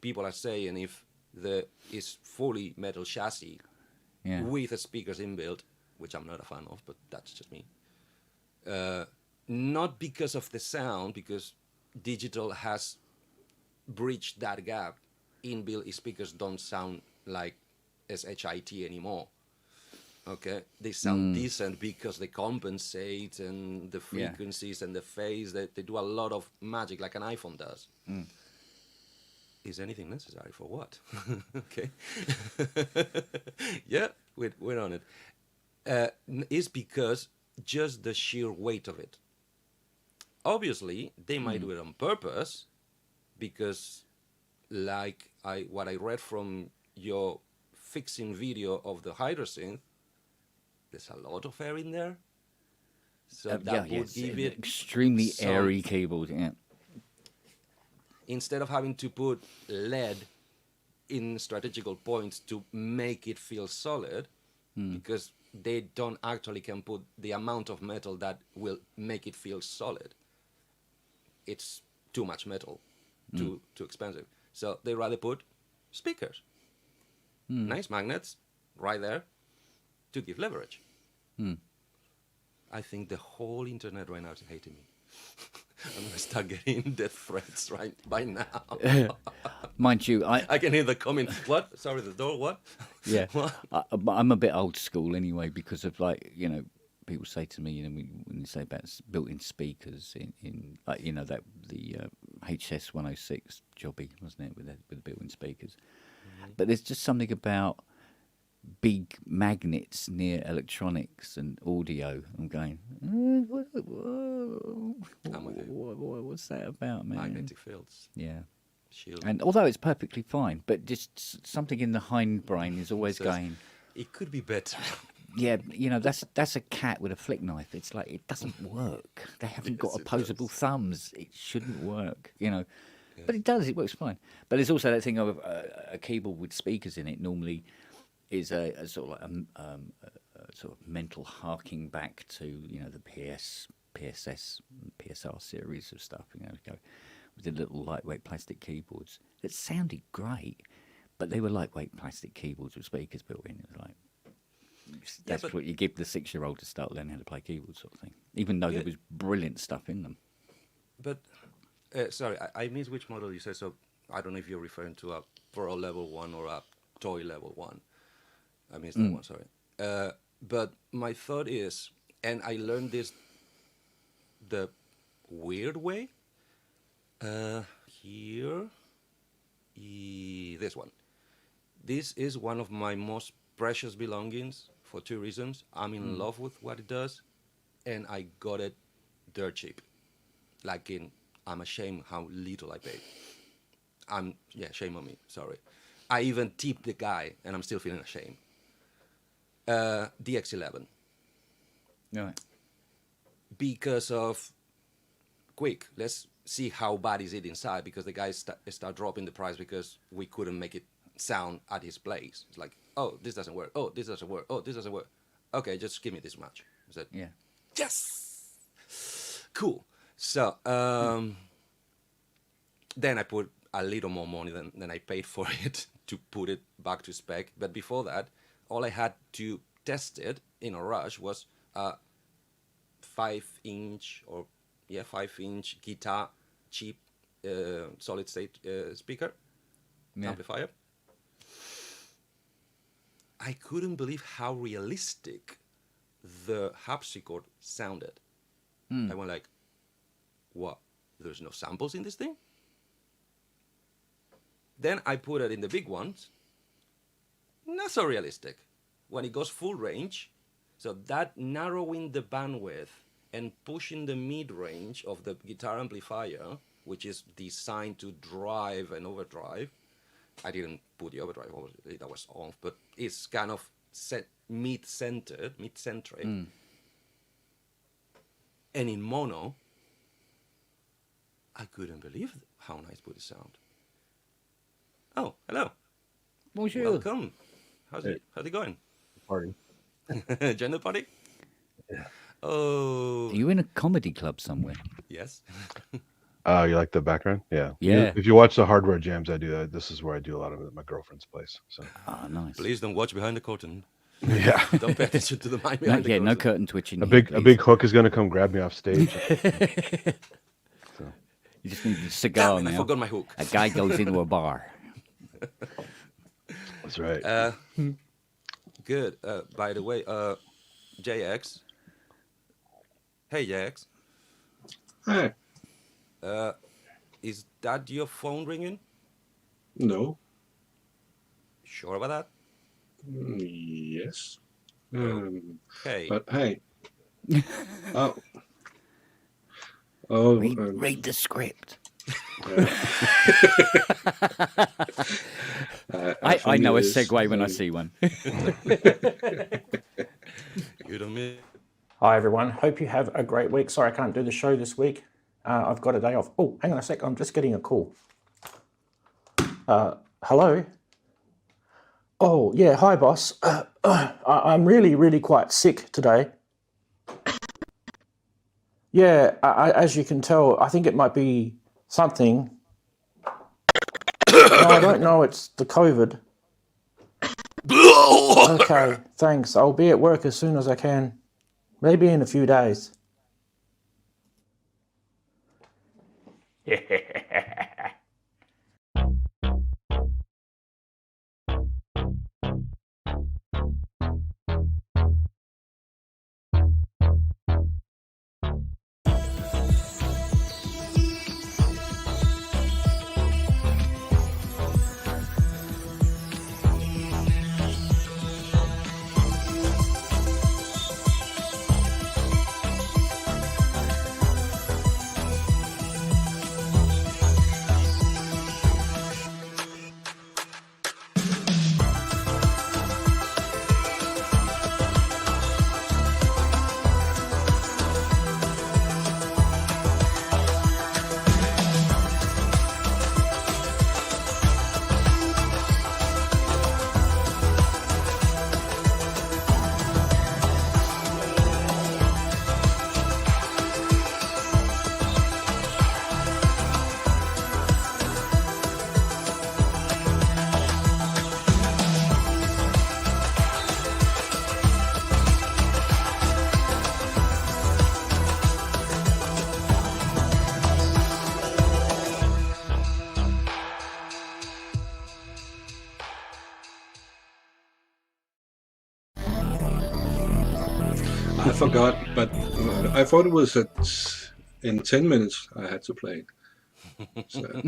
people are saying, if the is fully metal chassis Yeah. with a speakers inbuilt, which I'm not a fan of, but that's just me. Not because of the sound, because digital has breached that gap. Inbuilt speakers don't sound like SHIT anymore. Okay, they sound decent because they compensate and the Yeah. frequencies and the phase. They do a lot of magic like an iPhone does. Is anything necessary for what? Okay, yeah, we're on it. Is because just the sheer weight of it. Obviously, they might do it on purpose because, like what I read from your fixing video of the hydrosynth, there's a lot of air in there, so Yeah, that would yes. give An it extremely some. airy keyboard. Yeah. Instead of having to put lead in strategical points to make it feel solid, because they don't actually can put the amount of metal that will make it feel solid. It's too much metal, too expensive. So they rather put speakers, nice magnets, right there, to give leverage. I think the whole internet right now is hating me. I'm gonna start getting death threats right by now. Mind you, I can hear the comment. What? Sorry, the door. What? yeah, What? but I'm a bit old school anyway because of like people say to me when they say about built-in speakers in like that the HS 106 jobby wasn't it with the built-in speakers, but there's just something about big magnets near electronics and audio. I'm going, I'm with you. what's that about, man? Magnetic fields, Yeah. shield. And although it's perfectly fine, but just something in the hindbrain is always Says, going, it could be better. yeah, that's a cat with a flick knife. It's like it doesn't work. They haven't got Yes, it opposable does. thumbs. It shouldn't work. But it does. It works fine. But there's also that thing of a keyboard with speakers in it. Normally, is a sort of like a sort of mental harking back to the PSS, PSR series of stuff. Go with the little lightweight plastic keyboards that sounded great, but they were lightweight plastic keyboards with speakers built in. It was like that's but- what you give the 6-year-old to start learning how to play keyboards, sort of thing. Even though Yeah. there was brilliant stuff in them. But sorry, I missed which model you said. So I don't know if you're referring to a Pro level 1 or a Toy level 1. I missed that one. Sorry. But my thought is, and I learned this the weird way. Here, this one. This is one of my most precious belongings for 2 reasons. I'm in love with what it does, and I got it dirt cheap. Like I'm ashamed how little I paid. Shame on me. Sorry. I even tipped the guy, and I'm still feeling ashamed. DX11 Right. because of quick. Let's see how bad is it inside because the guys start dropping the price because we couldn't make it sound at his place. It's like, oh, this doesn't work. Oh, this doesn't work. Oh, this doesn't work. Okay, just give me this much. I said, Yeah. yes, cool. So then I put a little more money than I paid for it to put it back to spec. But before that, all I had to test it in a rush was a 5-inch or 5-inch guitar cheap solid state speaker amplifier. I couldn't believe how realistic the harpsichord sounded. I went like, what? There's no samples in this thing? Then I put it in the big ones. Not so realistic. When it goes full range, so that narrowing the bandwidth and pushing the mid-range of the guitar amplifier, which is designed to drive and overdrive. I didn't put the overdrive, obviously, that was off, but it's kind of set mid-centered, mid-centric. And in mono, I couldn't believe how nice would it sound. Oh, hello. Bonjour. Welcome. How's it going? Party. Gender party? Yeah. Oh. Are you in a comedy club somewhere? Yes. You like the background? Yeah. Yeah. If you watch the hardware jams I do, this is where I do a lot of it at my girlfriend's place. So Ah, nice. Please don't watch behind the curtain. yeah, Don't pay attention to the mic No, behind the yeah, curtain. no curtain twitching. a here, big please. hook is going to come grab me off stage. So You just need a Damn cigar it, I now. forgot my hook. A guy goes into a bar. that's right. Good. By the way, JX. Hey, JX. Hi. Is that your phone ringing? No. Sure about that? Yes. Okay. But hey. Oh. Oh. Read the script. I know a segue when I see one. You don't mean. Hi everyone, hope you have a great week. Sorry I can't do the show this week. I've got a day off. Oh, hang on a sec, I'm just getting a call. Hello? Oh, yeah, hi boss. I'm really quite sick today. Yeah, as you can tell, I think it might be something. No, I don't know, it's the COVID. Okay, thanks. I'll be at work as soon as I can. Maybe in a few days. I forgot, but I thought it was in 10 minutes I had to play it. So,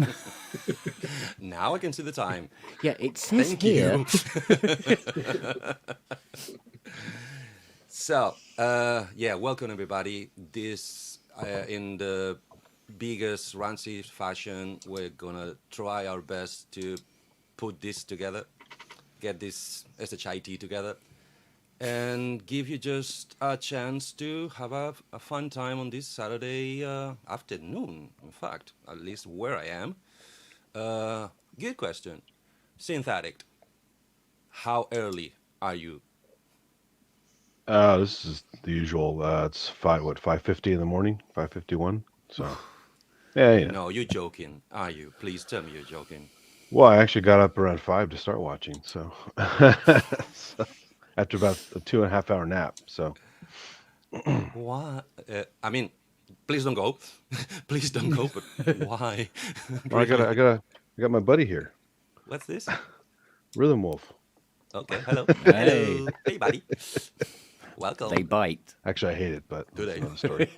Now I can see the time. Yeah, it says Thank here. you. So, yeah, welcome everybody. This, in the biggest Ranzee fashion, we're gonna try our best to put this together, get this SHIT together. and give you just a chance to have a fun time on this Saturday afternoon. In fact, at least where I am. Good question. Synthetic. How early are you? This is the usual. It's 5:50 in the morning, 5:51. So yeah, No, you're joking, are you? Please tell me you're joking. Well, I actually got up around 5 to start watching. So, so after about a 2.5 hour nap. So Why? I mean, please don't go. Please don't go. But why? well, Really? I got my buddy here, What's this? Rhythm Wolf. Okay. Hello. Hey, Hello. Hey, buddy. they Welcome. bite. Actually, I hate it, but that's Today. another story.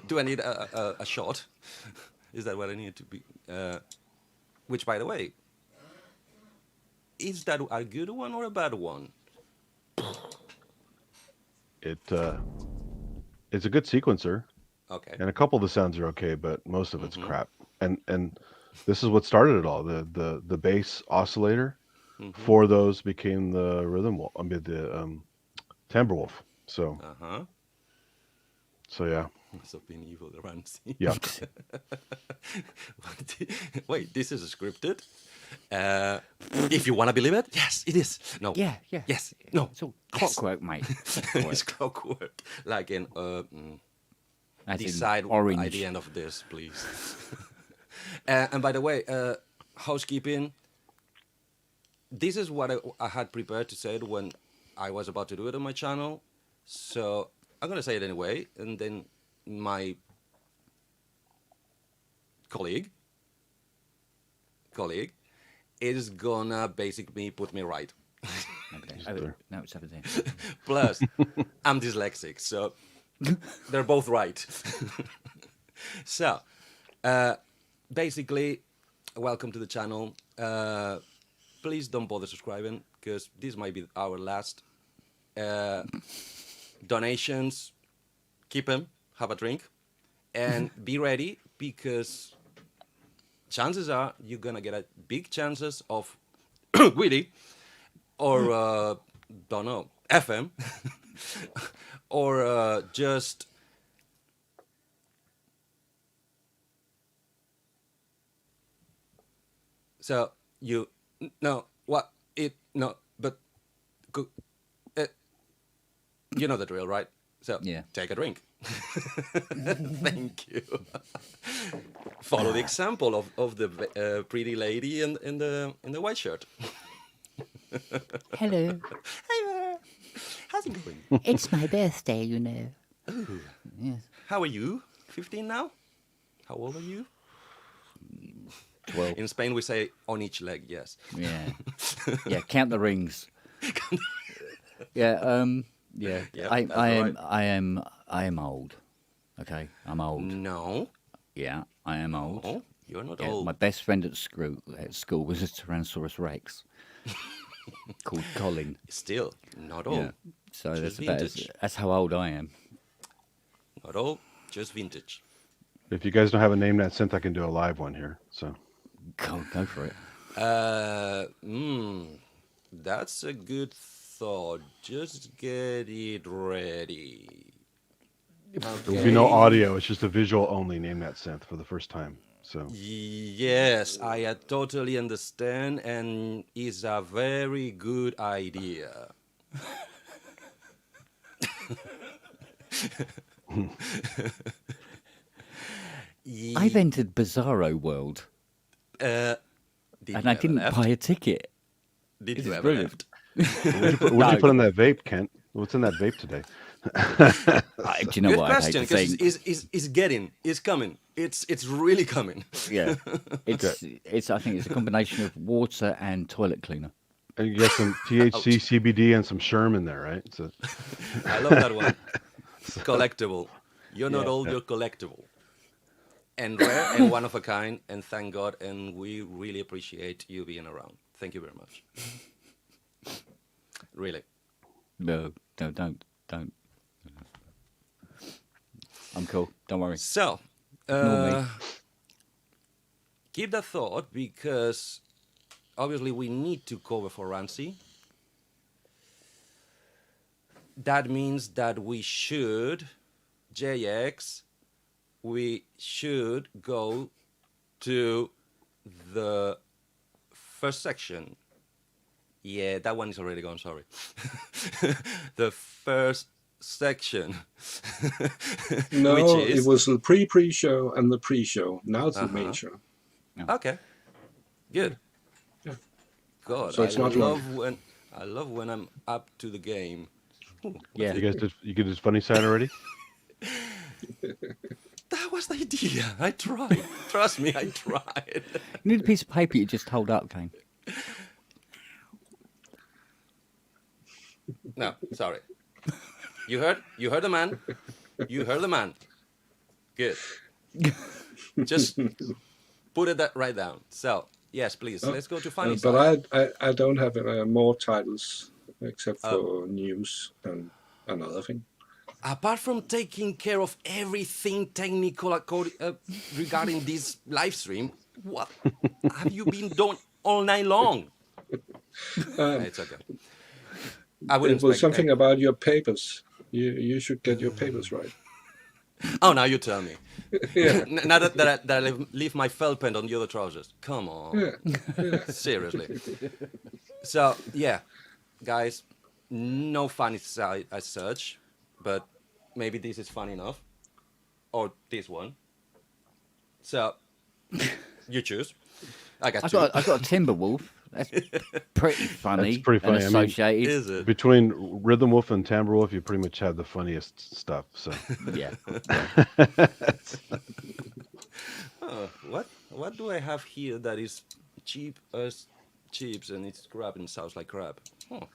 Do I need a shot? Is that what I need to be? Which, by the way, is that a good one or a bad one? It it's a good sequencer, Okay. and a couple of the sounds are okay, but most of it's crap. And this is what started it all. The bass oscillator for those became the Rhythm Wolf. I mean the Timber Wolf. So Uh huh. yeah, So being evil, Ranzee. yuck. Wait, this is scripted. If you want to believe it, yes, it is. No. Yeah, yeah. Yes. No. It's all Yes. clockwork, mate. It's clockwork. Like in As in decide orange. at the end of this, please. And by the way, housekeeping. This is what I had prepared to say when I was about to do it on my channel. So I'm gonna say it anyway, and then my colleague is gonna basically put me right. Okay. there. No, it's over there. Plus, I'm dyslexic, so they're both right. So, basically, welcome to the channel. Please don't bother subscribing because this might be our last. Donations, keep them, have a drink, and be ready because chances are you're gonna get a big chances of Witty or don't know FM or just so you no what it no but uh, you know the drill, right? So Yeah. take a drink. Thank you. Follow the example of the pretty lady in the white shirt. Hello. Hey there. How's it going? It's my birthday, you know. Yes. How are you? 15 now? How old are you? 12. In Spain we say on each leg, yes. Yeah. Yeah, count the rings. Yeah, yeah. Yep, I, that's I right. am I am old. Okay, I'm old. No. Yeah, I am old. No, you're not Yeah, old. my best friend at school was a Tyrannosaurus Rex called Colin. Still, not Yeah. old. So Just that's that's how old I am. Not old, just vintage. If you guys don't have a name that synth, I can do a live one here. So Go for it. That's a good thought. Just get it ready. there will be no audio. It's just a visual only. Name that synth for the first time. So Yes, I totally understand, and it's a very good idea. I've entered Bizarro World Did and you I ever didn't left? buy a ticket. Did This you is ever brilliant. left? what'd you put in that vape, Kent? What's in that vape today? Do you know Good what I'd hate question, to say? because it's coming. It's really coming. Yeah, it's. I think it's a combination of water and toilet cleaner. And you got some THC, CBD, and some Sherm in there, right? So I love that one. Collectible. You're not Yeah. old, you're collectible. And rare and one of a kind, and thank God, and we really appreciate you being around. Thank you very much. Really. No, don't. I'm cool. Don't worry. So, Ignore me. keep that thought because obviously we need to cover for Ranzee. that means that we should, JX, we should go to the first section. Yeah, that one is already gone, sorry. The first section. No, Which it is... was the pre-show and the pre-show. Now it's the main show. Okay, good. Yeah. God, So I it's not long. love when I'm up to the game. Ooh, Yeah. You guys get his funny side already? that was the idea. I tried. Trust me, I tried. You need a piece of paper you just hold up, Kane. No, sorry. You heard the man. You heard the man. Good. Just put it right down. So yes, please. Let's go to funny side. But I don't have more titles except for news and another thing. Apart from taking care of everything technical regarding this live stream, what have you been doing all night long? It's okay. I wouldn't It was expect something about your papers. You should get your papers right. Oh, now you tell me. Yeah. Now that I leave my felt pen on the other trousers. Come on. Yeah. Seriously. So, yeah, guys, no funny side as such, but maybe this is funny enough. Or this one. So, you choose. I got two. I got a Timberwolf. That's pretty funny. That's pretty funny. And I mean, associated. Is it? Between Rhythm Wolf and Timber Wolf, you pretty much have the funniest stuff. So Yeah. What do I have here that is cheap as chips and it's crab and sounds like crab? Oh,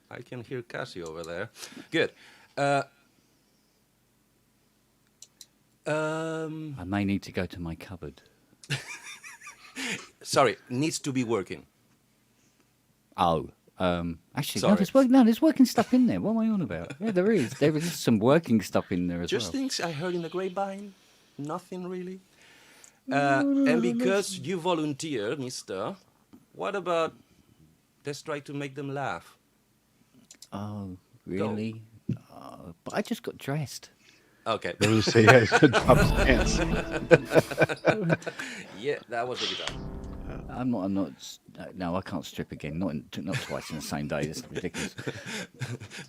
I can hear Cassie over there. Good. I may need to go to my cupboard. Sorry, needs to be working. Oh, actually, Sorry. there's working stuff in there. What am I on about? Yeah, there is. There is some working stuff in there as Just well. things I heard in the grapevine. Nothing really. And because you volunteer, mister, what about let's try to make them laugh? Oh, really? But I just got dressed. Okay. I was say yeah, he's gonna drop his pants. Yeah, that was a guitar. I'm not. No, I can't strip again. Not twice in the same day. That's ridiculous.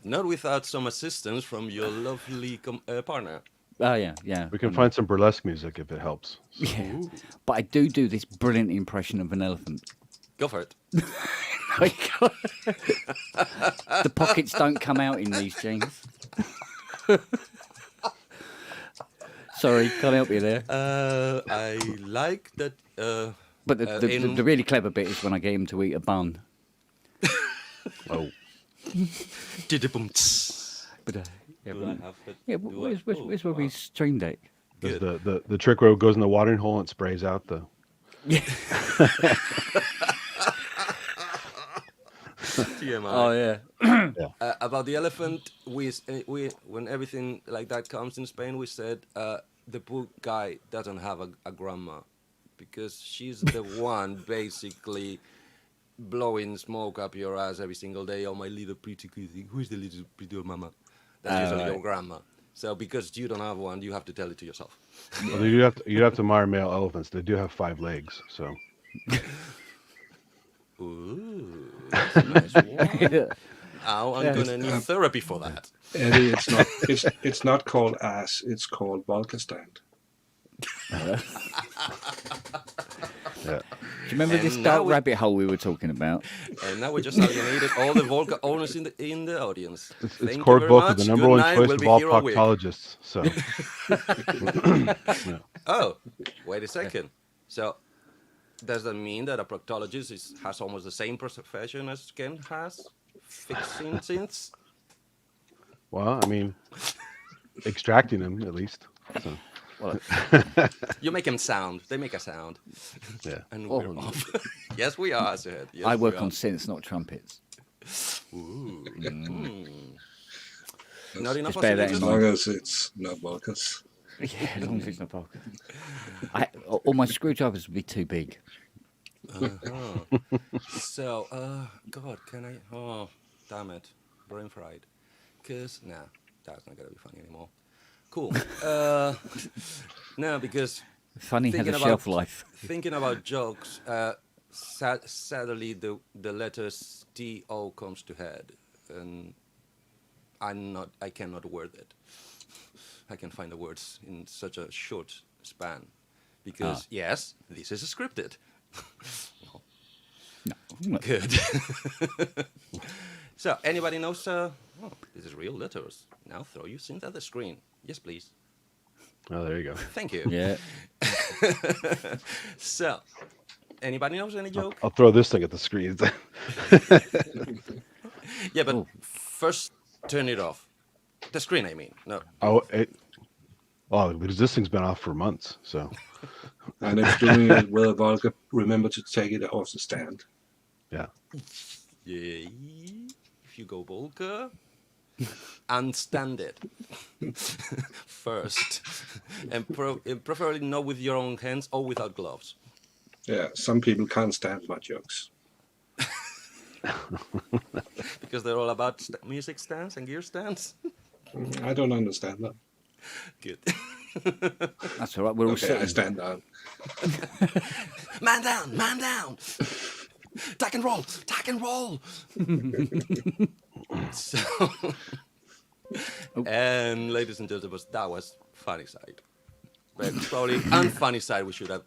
Not without some assistance from your lovely partner. Oh yeah. We can find some burlesque music if it helps. So. Yeah. But I do this brilliant impression of an elephant. Go for it. The pockets don't come out in these jeans. Sorry, can't help you there. I like that. But the really clever bit is when I get him to eat a bun. Oh, But yeah, Do I have it? yeah. Do Where's I? Robbie's stream deck? there's the trick where it goes in the watering hole and sprays out the. TMI. Oh yeah. About the elephant, we when everything like that comes in Spain, we said the poor guy doesn't have a grandma because she's the one basically blowing smoke up your ass every single day. Oh, my little pretty kitty. Who's the little pretty mama? That's usually your grandma. So because you don't have one, you have to tell it to yourself. Well, you have to admire male elephants. They do have 5 legs, so. Ooh, that's a nice one. Now I'm gonna need therapy for that. Eddie, it's not called ass. It's called Volcastand. Yeah. Do you remember And this now dark rabbit hole we were talking about? And now we just alienated all the Volca owners in the audience. It's Thank you Cord very Volca, much. the number Good one night. choice We'll of be all here all week. proctologists. So. Oh, wait a second. So, does that mean that a proctologist has almost the same profession as Ken has? Fixing things? Well, I mean, extracting them at least. So, Well, You make them sound. They make a sound. yeah. And Oh. we're off. Yes, we are, Sir. Yes, I work we on are. synths, not trumpets. Ooh. Not enough Just bear that in As oscillators? long as it's not Volcas. Yeah, as long as it's not broken. All my screwdrivers would be too big. So, God, can I? Oh, damn it. Brain fried. Because, nah, that's not going to be funny anymore. Cool. No, because Funny has a thinking shelf about life. thinking about jokes, sadly the letters TO comes to head, and I cannot word it. I can find the words in such a short span, because yes, this is scripted. No. Good. So, anybody knows? This is real letters. Now throw your things at the screen. Yes, please. Oh, there you go. Thank you. Yeah. So, anybody knows any joke? I'll throw this thing at the screen. Yeah, but Oh. first turn it off. The screen, I mean. No. Because this thing's been off for months. So And if doing it well, Volker, remember to take it off the stand. yeah. Yeah. If you go Volker, unstand it first, and preferably not with your own hands or without gloves. Yeah, some people can't stand my jokes. Because they're all about music stands and gear stands. I don't understand that. Good. That's all right. We're all Okay, I sitting. stand down. Man down, man down. Tack and roll, tack and roll. So, and ladies and gentlemen, that was funny side. But probably unfunny side, we should have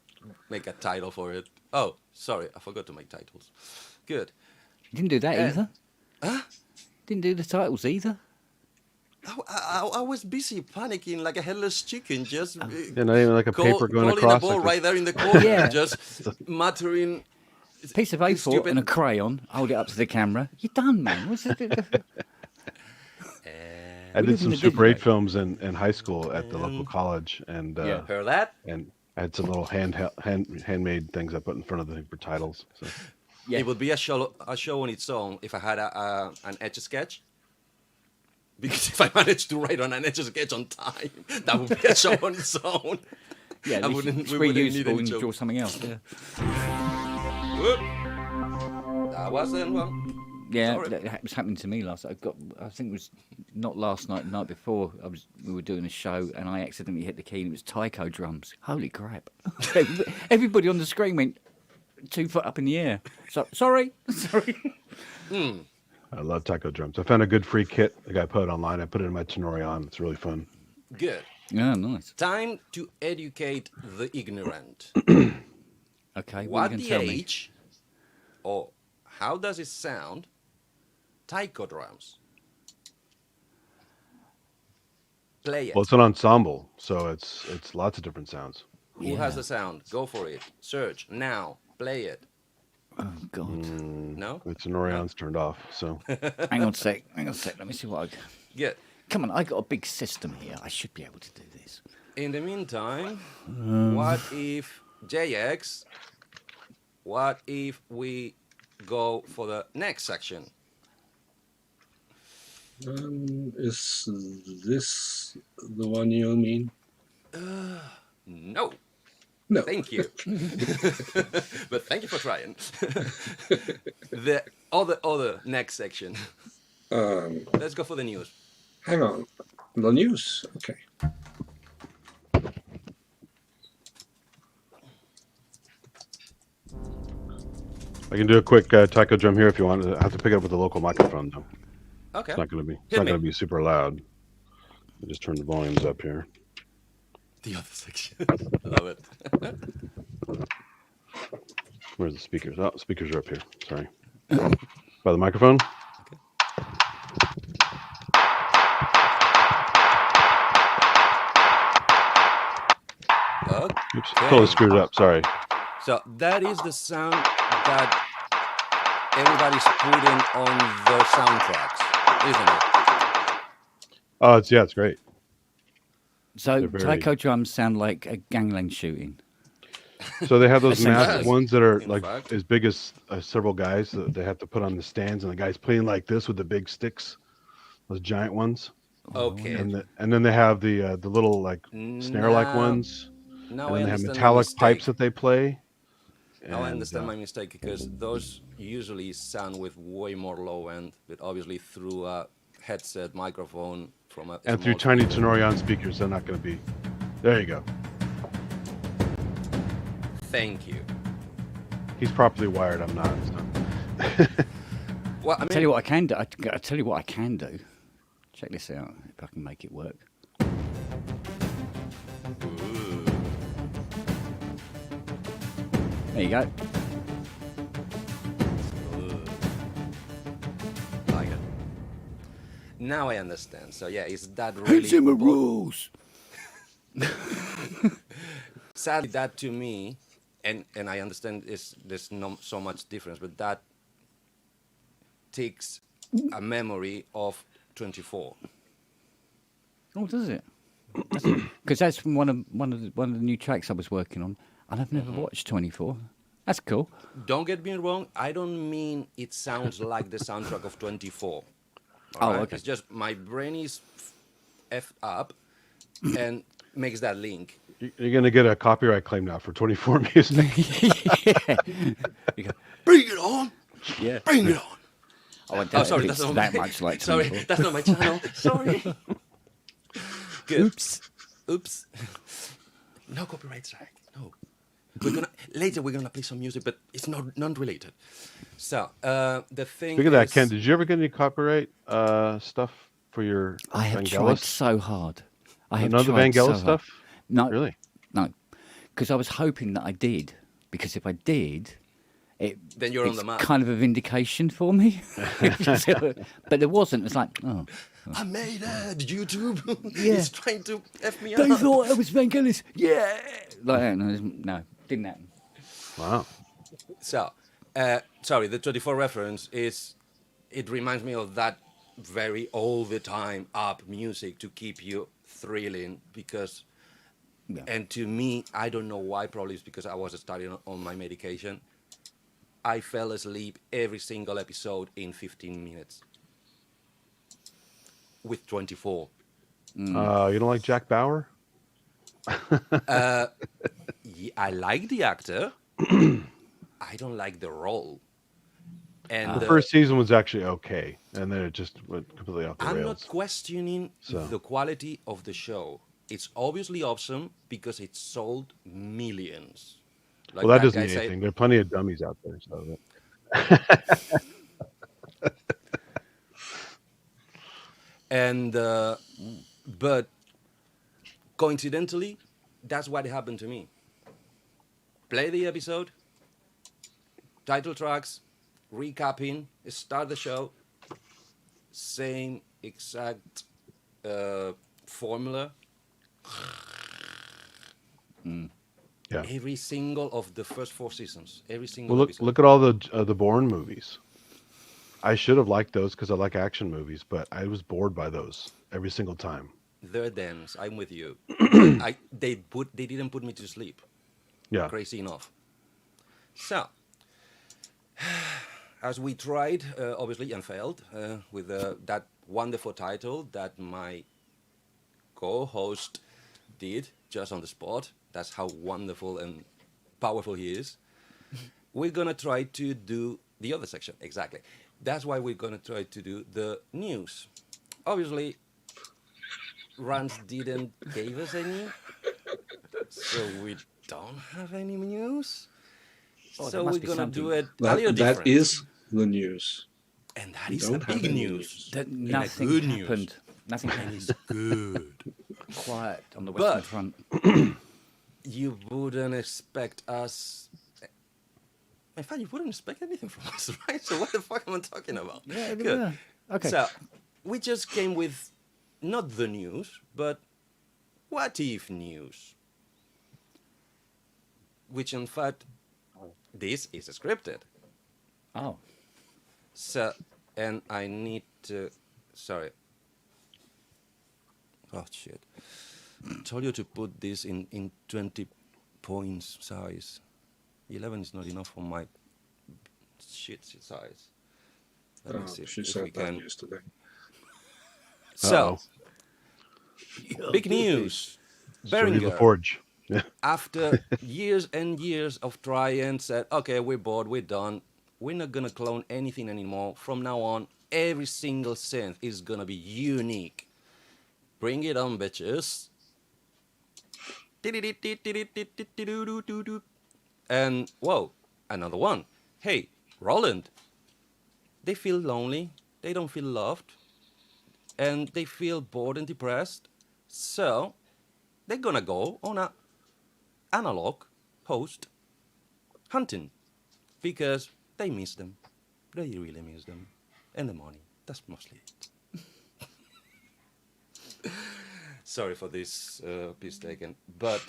make a title for it. Oh, sorry, I forgot to make titles. Good. You didn't do that Yeah. either. Huh? Didn't do the titles either. I was busy panicking like a headless chicken, just Yeah, not even like a paper going calling across. a ball like right there in the corner, Yeah. just muttering. Piece of A4 Stupid. and a crayon. Hold it up to the camera. You're done, man. What's it? I We did live in some the Super 8 digital films in high school at the local college, and Yeah. Heard that? and I had some little handmade things I put in front of the thing for titles. So Yeah. It would be a show on its own if I had an etch a sketch. Because if I managed to write on an etch a sketch on time, that would be a show on its own. Yeah, I we wouldn't- should we wouldn't need reusable any and joke. draw something else. Yeah. Whoop. That wasn't one. Yeah, Sorry. that was happening to me last. I think it was not last night, the night before. We were doing a show, and I accidentally hit the key, and it was taiko drums. Holy crap! Everybody on the screen went 2 foot up in the air. So sorry. I love taco drums. I found a good free kit. The guy put it online. I put it in my Tenori on. It's really fun. Good. Yeah, nice. Time to educate the ignorant. Okay, What you the can tell me? age, or how does it sound? Taiko drums. Play it. Well, it's an ensemble, so it's lots of different sounds. Who has the sound? Go for it. Search now. Play it. Oh God! No? The Tenorion's turned off, so Hang on a sec. Let me see what I. Good. Come on, I got a big system here. I should be able to do this. In the meantime, what if JX? What if we go for the next section? Is this the one you mean? No. No. Thank you. But thank you for trying. The other next section. Let's go for the news. Hang on. The news. Okay. I can do a quick taiko drum here if you want. I have to pick it up with a local microphone though. Okay. It's not going to be. It's Hit not me. going to be super loud. I just turn the volumes up here. The other section. Love it. Where's the speakers? Oh, speakers are up here. Sorry. By the microphone. Okay. Oops, totally screwed it up. Sorry. So that is the sound that everybody's putting on their soundtracks, isn't it? Oh, it's great. So They're very- taiko drums sound like a gangland shooting. So they have those Essentially. massive ones that are In like fact. as big as several guys that they have to put on the stands, and the guys playing like this with the big sticks, those giant ones, Okay. and then they have the little like snare-like Now- ones, Now and I then they have understand my metallic pipes mistake. that they play. Now I And, understand my mistake because those usually sound with way more low end, but obviously through a headset microphone from a And through small tiny speaker. Tenorian speakers, they're not going to be. There you go. Thank you. He's properly wired. I'm not. So. Well, I Tell mean, you what I can do. I tell you what I can do. Check this out. If I can make it work. There you go. like it. Now I understand. So yeah, is that really rules. sadly that to me, and I understand there's not so much difference, but that takes a memory of 24. Oh, does it? Because that's from one of the new tracks I was working on, and I've never watched 24. That's cool. Don't get me wrong, I don't mean it sounds like the soundtrack of 24. Oh, alright? okay. It's just my brain is effed up and makes that link. You're going to get a copyright claim now for 24 music. Yeah. You go, Bring it on! yeah. Bring it on! Oh, I doubt Oh, sorry, if that's it's not that my, much like sorry, 24. that's not my channel. Sorry. Good. Oops. No copyright strike. No. We're gonna play some music, but it's not non-related. So the thing. Speaking of that, is, Ken, did you ever get any copyright stuff for your I have tried Vangelis? so hard. I have None of the tried so Vangelis hard. stuff? No, Really? no, because I was hoping that I did. Because if I did, Then you're on it's the map. kind of a vindication for me. But there wasn't. It's like, oh, I made it. YouTube Yeah. is trying to f me they up. thought I was Vangelis. Yeah, like no, didn't happen. Wow. So, sorry, the 24 reference is. It reminds me of that very all the time up music to keep you thrilling because. Yeah. And to me, I don't know why. Probably it's because I was starting on my medication. I fell asleep every single episode in 15 minutes. With 24. You don't like Jack Bauer? Yeah, I like the actor. I don't like the role. And The first season was actually okay, and then it just went completely off the I'm rails. not questioning So. the quality of the show. It's obviously awesome because it sold millions. Like Well, that doesn't guy mean said, anything. There are plenty of dummies out there. So. and but coincidentally, that's what happened to me. Play the episode, title tracks, recapping, start the show, same exact formula. Yeah. Every single of the first 4 seasons, every single Well, episode. look at all the Bourne movies. I should have liked those because I like action movies, but I was bored by those every single time. They're dense. I'm with you. They didn't put me to sleep. Yeah. Crazy enough. So, as we tried, obviously, and failed with that wonderful title that my co-host did just on the spot. That's how wonderful and powerful he is. We're gonna try to do the other section, exactly. That's why we're gonna try to do the news. Obviously, Ranz didn't give us any, so we don't have any news. Oh, there So must we're be gonna something. do it a little That different. is the news. And that We is don't the have big any news. That In a nothing good happened. news. Nothing And happened. it's good. Quiet on the Western But- Front. You wouldn't expect us. In fact, you wouldn't expect anything from us, right? So what the fuck am I talking about? Yeah, Good. yeah. Okay. So we just came with not the news, but what if news? Which in fact, this is scripted. Oh, So, and I need to. Sorry. Oh shit! I told you to put this in 20 points size. 11 is not enough for my shit size. Let me see She if said we that can. yesterday. So, Uh-oh. big news. Shorty Beringer, LaForge. Yeah. after years and years of trying, said, "Okay, we're bored, we're done. we're not gonna clone anything anymore. From now on, every single synth is gonna be unique. Bring it on, bitches. And whoa, another one. Hey, Roland. They feel lonely. They don't feel loved. And they feel bored and depressed. So they're gonna go on a analog host hunting because they miss them. They really miss them. And the money. That's mostly it. Sorry for this piece taken, but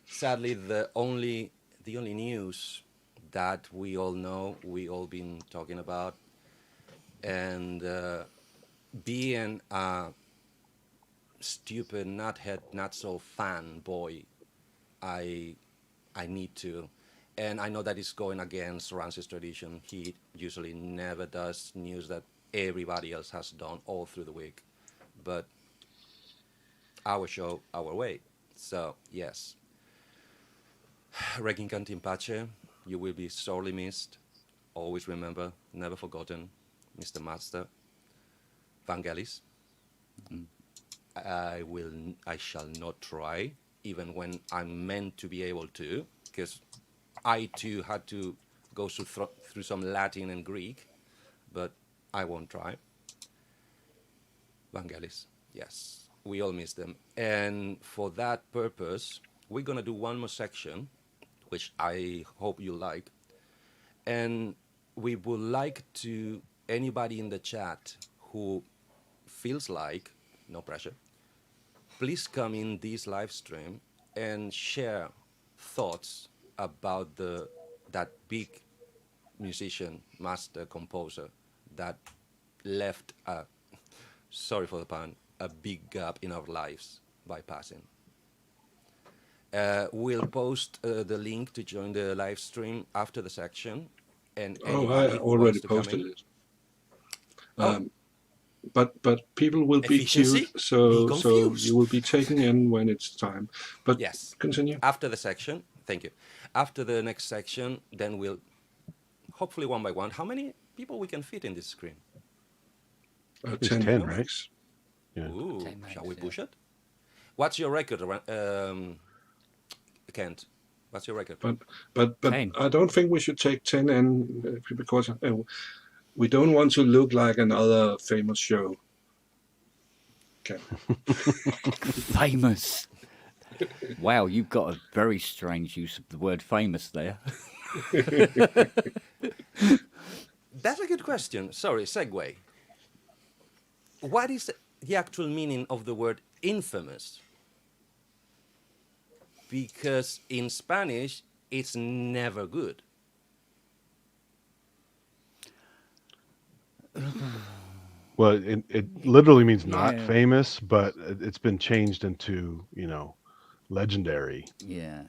sadly the only news that we all know, we all been talking about, and being a stupid nuthead, not so fanboy, I need to, and I know that it's going against Ranzee's tradition. He usually never does news that everybody else has done all through the week, but our show, our way. So, yes. Wrecking Canteen Pache, you will be sorely missed. Always remember, never forgotten, Mr. Master. Vangelis. I shall not try, even when I'm meant to be able to, because I too had to go through some Latin and Greek, but I won't try. Vangelis, yes. We all miss them. And for that purpose, we're going to do one more section, which I hope you like. And we would like to, anybody in the chat who feels like, no pressure, please come in this live stream and share thoughts about that big musician, master, composer that left a, sorry for the pun, a big gap in our lives by passing. We'll post the link to join the live stream after the section, and anybody I who already wants to come posted in. it. But people will be Efficiency? queued, so Be confused. you will be taken in when it's time. But Yes. continue. After the section, thank you. After the next section, then we'll, hopefully one by one, how many people we can fit in this screen? It's 10 10, max. right? Yeah. Ooh, 10 max, shall we yeah. push it? What's your record, Kent? What's your record? But 10. I don't think we should take 10 in because we don't want to look like another famous show. Okay. Famous. Wow, you've got a very strange use of the word famous there. That's a good question. Sorry, segue. What is the actual meaning of the word infamous? Because in Spanish, it's never good. Well, it literally means not Yeah. famous, but it's been changed into, legendary, Yeah.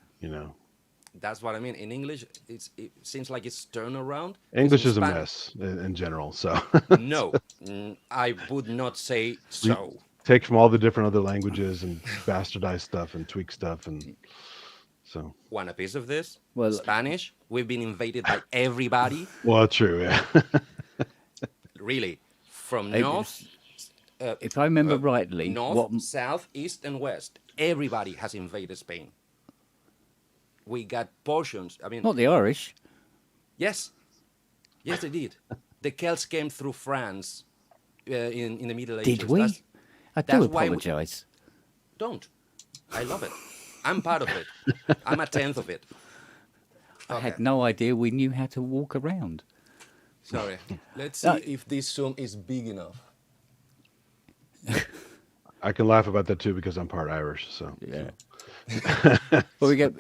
That's what I mean. In English, it seems like it's turned around. 'Cause English in is a Spanish- mess in general. So No, I would not say so. take from all the different other languages and bastardize stuff and tweak stuff. And so, Want a piece of this? Well- Spanish, we've been invaded by everybody. well, true. Yeah. Really. From It north, was- if I remember rightly, north, south, east, and west, everybody has invaded Spain. We got portions. I mean, not the Irish. yes, they did. The Celts came through France in the Middle Ages. Did we? I do that's why we- apologise. Don't. I love it. I'm part of it. I'm a tenth of it. I had no idea we knew how to walk around. Sorry. Let's see if this Zoom is big enough. I can laugh about that too because I'm part Irish. So Yeah. Well, we get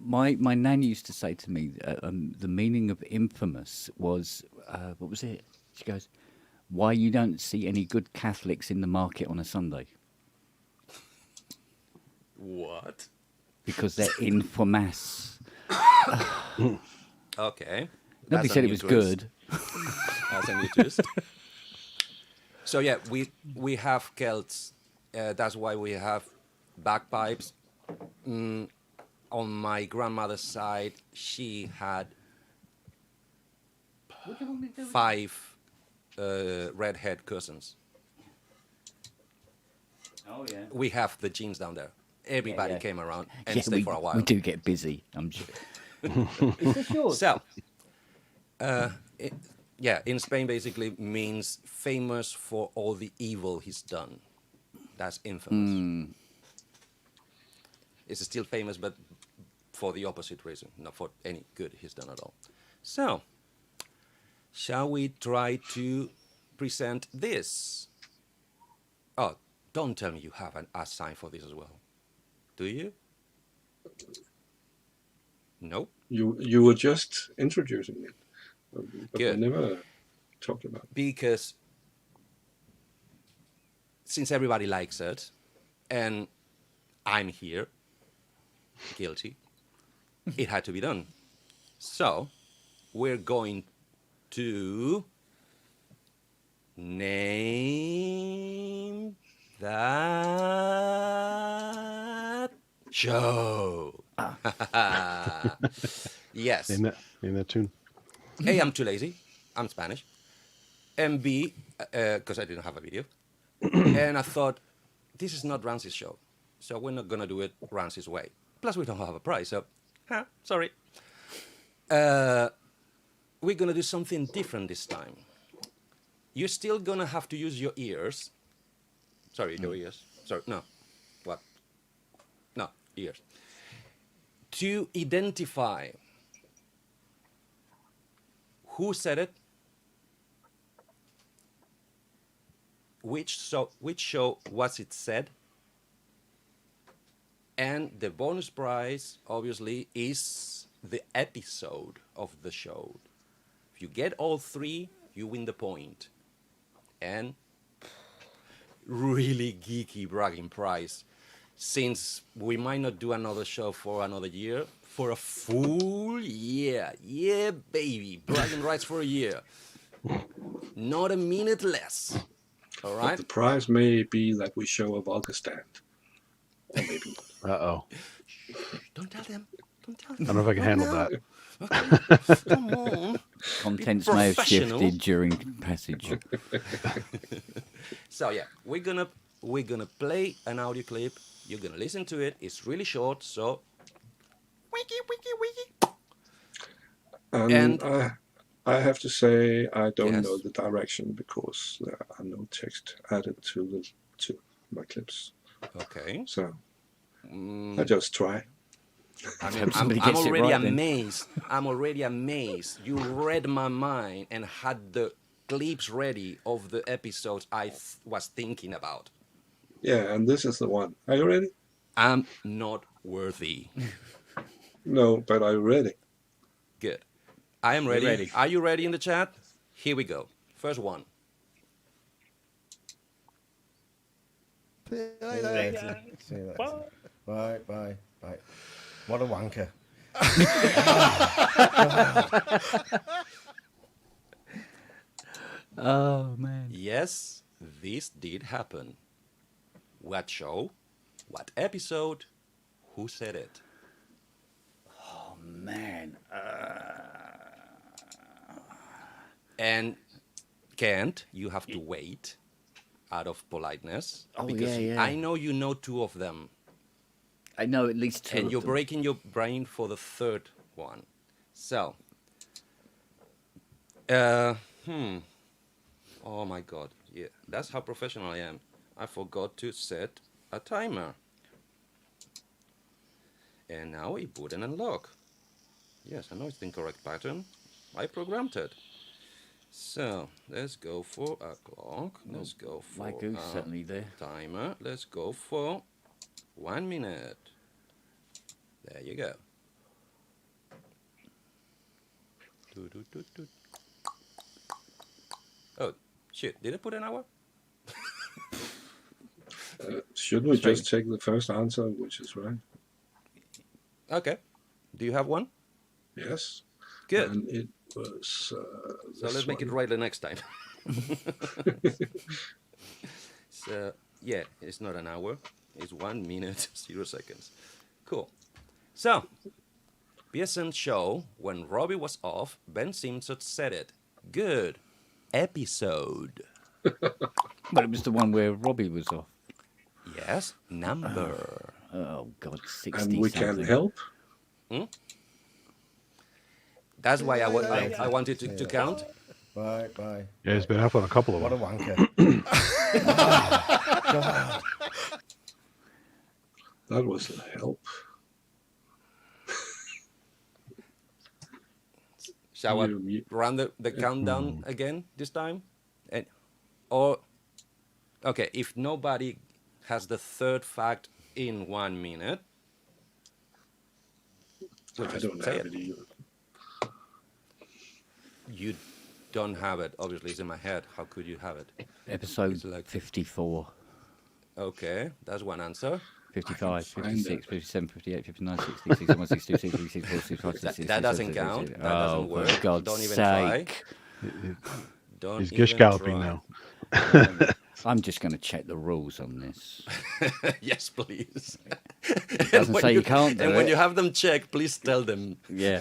my nan used to say to me, the meaning of infamous was what was it? She goes, "Why you don't see any good Catholics in the market on a Sunday? What? Because they're infamous." Okay. Nobody That's a said it new was twist. good. That's a new twist. So yeah, we have Celts. That's why we have bagpipes. On my grandmother's side, she had 5 redhead cousins. Oh yeah. We have the genes down there. Everybody yeah. came around and Yeah, stayed for a while. we do get busy. I'm sure. Is this yours? So, it, yeah, in Spain basically means famous for all the evil he's done. That's infamous. It's still famous, but for the opposite reason, not for any good he's done at all. So, shall we try to present this? Oh, don't tell me you have a sign for this as well. Do you? Nope. You were just introducing it, but we Good. never talked about it. Because since everybody likes it, and I'm here, guilty, it had to be done. So, we're going to name that show. Yes. Name that tune. A, I'm too lazy. I'm Spanish. And B, because I didn't have a video. And I thought, this is not Ranzee's show. So we're not going to do it Ranzee's way. Plus, we don't have a prize. So, sorry. We're going to do something different this time. You're still going to have to use your ears. Sorry, your ears. Sorry, no. What? No, ears. To identify who said it, which show was it said, and the bonus prize, obviously, is the episode of the show. If you get all 3, you win the point. And really geeky bragging prize. Since we might not do another show for another year, for a full year. Yeah, baby. Bragging rights for a year. Not a minute less. All But right? the prize may be that we show a Volga stand. Or maybe not. Uh-oh. Don't tell them. Don't tell I them. don't know if I can handle that. Come on. Contents may have professional. shifted during passage. So yeah, we're gonna play an audio clip. You're gonna listen to it. It's really short, so wiki. And I have to say I don't Yes. know the direction because there are no text added to my clips. Okay. So I just try. I mean, Hope somebody I'm gets it already right then. amazed. I'm already amazed. You read my mind and had the clips ready of the episodes I was thinking about. Yeah, and this is the one. Are you ready? I'm not worthy. No, but are you ready? Good. I am ready. ready. Are you ready in the chat? Here we go. First one. See you later. Bye. What a wanker. Oh man. Yes, this did happen. What show? What episode? Who said it? Oh man. And Kent, you have to wait out of politeness. Oh, because yeah. I know you know 2 of them. I know at least 2 And of you're them. breaking your brain for the 3rd one. So, oh my God, yeah, that's how professional I am. I forgot to set a timer. And now it wouldn't unlock. Yes, I know it's the incorrect pattern. I programmed it. So, let's go for a clock. Let's go for My goose a certainly there. timer. Let's go for 1 minute. There you go. Oh, shit. Did I put an hour? Should we just take the first answer, which is right? Okay. Do you have one? Yes. Good. And it was. So let's make it right the next time. So, yeah, it's not an hour. It's 1 minute, 0 seconds. Cool. So, PSN show, when Robbie was off, Ben Simpson said it. Good. Episode. But it was the one where Robbie was off. Yes. Number. Oh God, 60 And we can something. help. That's why I wanted to count. Bye, bye. Yeah, he's been off on a couple of What a them. wanker. That was a help. Shall I You- run the countdown again this time? Okay, if nobody has the third fact in 1 minute, we'll I just don't say have it. it either. You don't have it. Obviously, it's in my head. How could you have it? Episode It's like- 54, Okay, that's one answer. 55, find 56, it. 57, 58, 59, 60, 61, 62, 63, 64, 65, 66, That doesn't 67, count. 68. That doesn't Oh, work. for God's Don't even sake. Don't He's gish even galloping try. now. I'm just going to check the rules on this. Yes, please. It doesn't say you can't do And when it. you have them checked, please tell them. Yeah.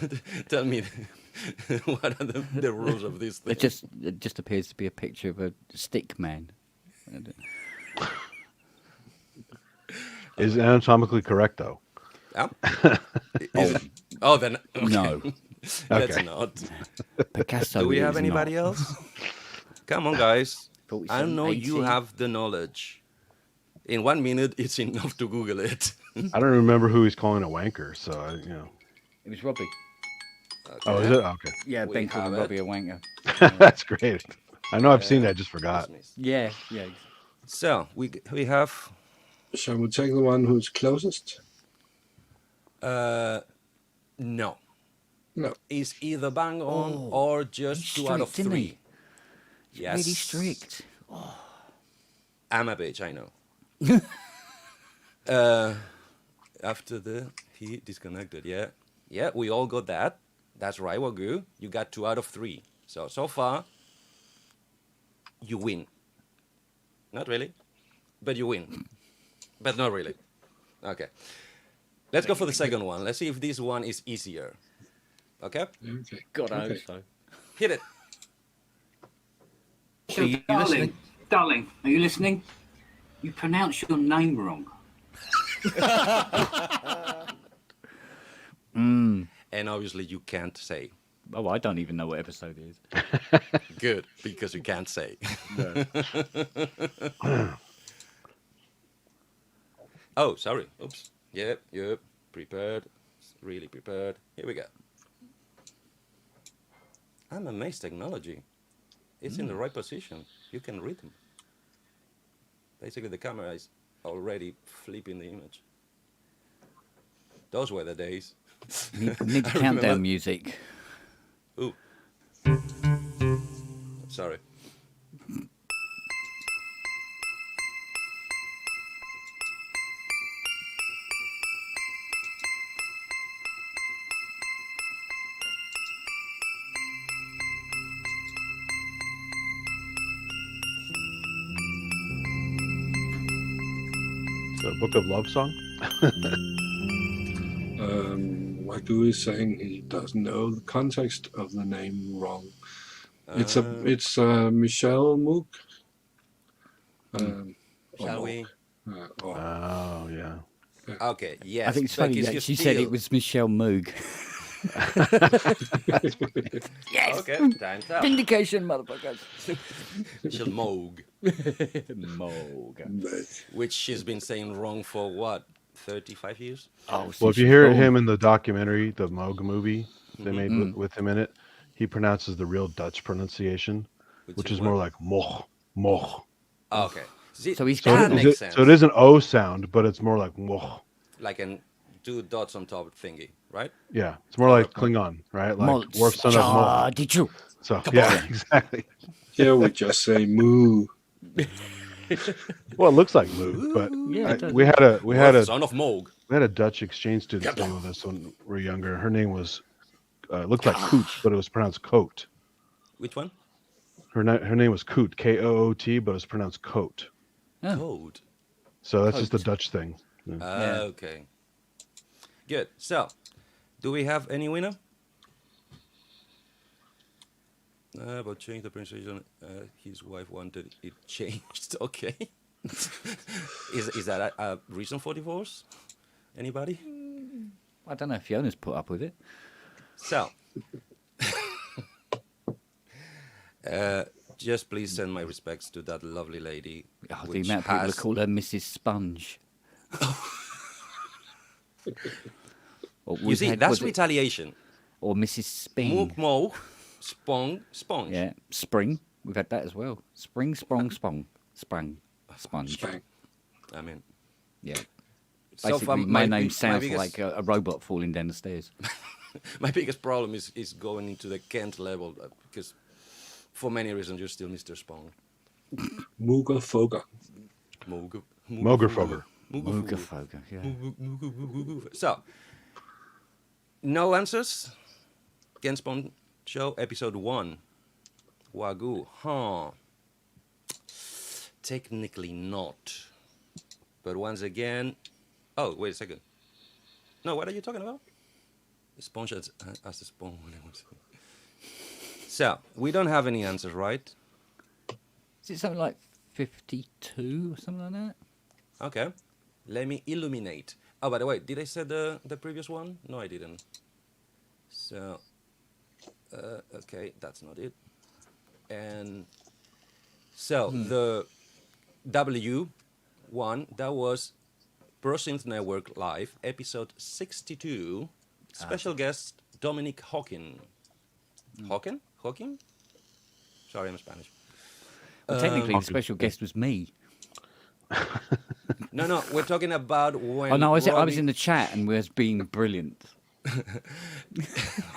Tell me what are the rules of this thing. It just appears to be a picture of a stick man. Is anatomically correct though? Yeah. Is it? Oh, then okay. No. Let's Okay. not. Picasso. Do we have is anybody not. else? Come on, guys. 47, I know you 80. have the knowledge. In 1 minute, it's enough to Google it. I don't remember who he's calling a wanker, so you know. It was Robbie. Oh, is it? Okay. Yeah, We Ben called have it. Robbie a wanker. That's great. I know I've seen that, I just forgot. Yeah, yeah. So we have Shall we take the one who's closest? no. No. It's either bang on Oh, or just he's 2 out of strict, isn't 3. he? Yes. Really strict. I'm a bitch, I know. After he disconnected, yeah. Yeah, we all got that. That's right, Wagyu. You got 2 out of 3. So far, you win. Not really, but you win. But not really. Okay. Let's go for the second one. Let's see if this one is easier. Okay? Okay. God, I hope Okay. so. Hit it. So, Are you listening? darling, are you listening? You pronounce your name wrong. And obviously you can't say. Oh, I don't even know what episode it is. Good, because you can't say. Oh, sorry. Oops. Yep. Prepared. Really prepared. Here we go. I'm amazed technology. It's in the right position. You can read them. Basically, the camera is already flipping the image. Those were the days. Need I countdown remember- music. Ooh. Sorry. It's a Book of Love song. Wagyu is saying he doesn't know the context of the name wrong. It's Michelle Moog. Shall we? Or, Oh yeah. Okay, yes. I think it's but funny is that you she said still- it was Michelle Moog. Yes! Okay, time's up. Vindication, motherfuckers. She'll Moog, Moog. which she's been saying wrong for what, 35 years? Oh, Well, if you hear him in the documentary, the Moog movie they made with him in it, he pronounces the real Dutch pronunciation, which is what? more like moch, moch. Oh, okay. See, So he's that got- makes sense. So it is an O sound, but it's more like moch. Like an 2 dots on top thingy, right? Yeah, it's more like Klingon, right? Like Worf son of Moch. Did you? So yeah, exactly. here we just say moo. Well, it looks like Moog, but Yeah, it does. we had a Son of Moog. Dutch exchange student stay with us when we were younger. Her name was looked like Coot, but it was pronounced Coat. Which one? Her name was Coot, Koot, but it was pronounced Coat. Oh. Code. So that's just a Dutch thing. Yeah. Okay. Good. So, do we have any winner? But change the pronunciation. His wife wanted it changed. Okay. Is that a reason for divorce? Anybody? I don't know if Fiona's put up with it. So, just please send my respects to that lovely lady. Oh, the which amount of people has that call her Mrs. Sponge. Or you we've see, had- that's was it- retaliation. Or Mrs. Sping. Mook mo, sponge. Yeah, Spring. We've had that as well. Spring, Sprong, Spong. Sprung. Sponge. Bang. I mean, Yeah. so Basically, far, my name my sounds biggest- like a robot falling down the stairs. my biggest problem is going into the Kent level because for many reasons you're still Mr. Spong. Mooger Foger. Mogerfoger. Mooga Foga, yeah. So, no answers. Ken Spong Show, episode 1. Wagyu, huh? Technically not. But once again... Oh, wait a second. No, what are you talking about? The sponge as the spawn. So, we don't have any answers, right? Is it something like 52 or something like that? Okay. Let me illuminate. Oh, by the way, did I say the previous one? No, I didn't. So, okay, that's not it. And so the W1, that was ProSynth Network Live, episode 62. Special guest Dominic Hawking. Hawking? Hawking? Sorry, I'm Spanish. Well, technically, the special guest was me. No, we're talking about when. Oh, no, I was Robbie- in the chat and was being brilliant.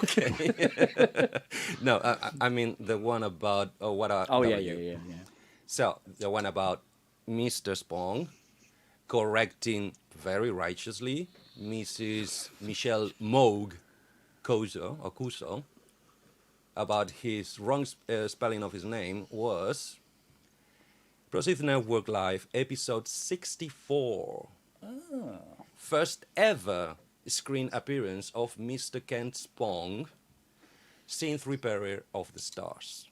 Okay. No, I mean the one about what are. Oh, W. yeah. So the one about Mr. Spong correcting very righteously Mrs. Michelle Moog Cuso about his wrong spelling of his name was Proceed Network Live episode 64. First ever screen appearance of Mr. Kent Spong, synth repairer of the stars.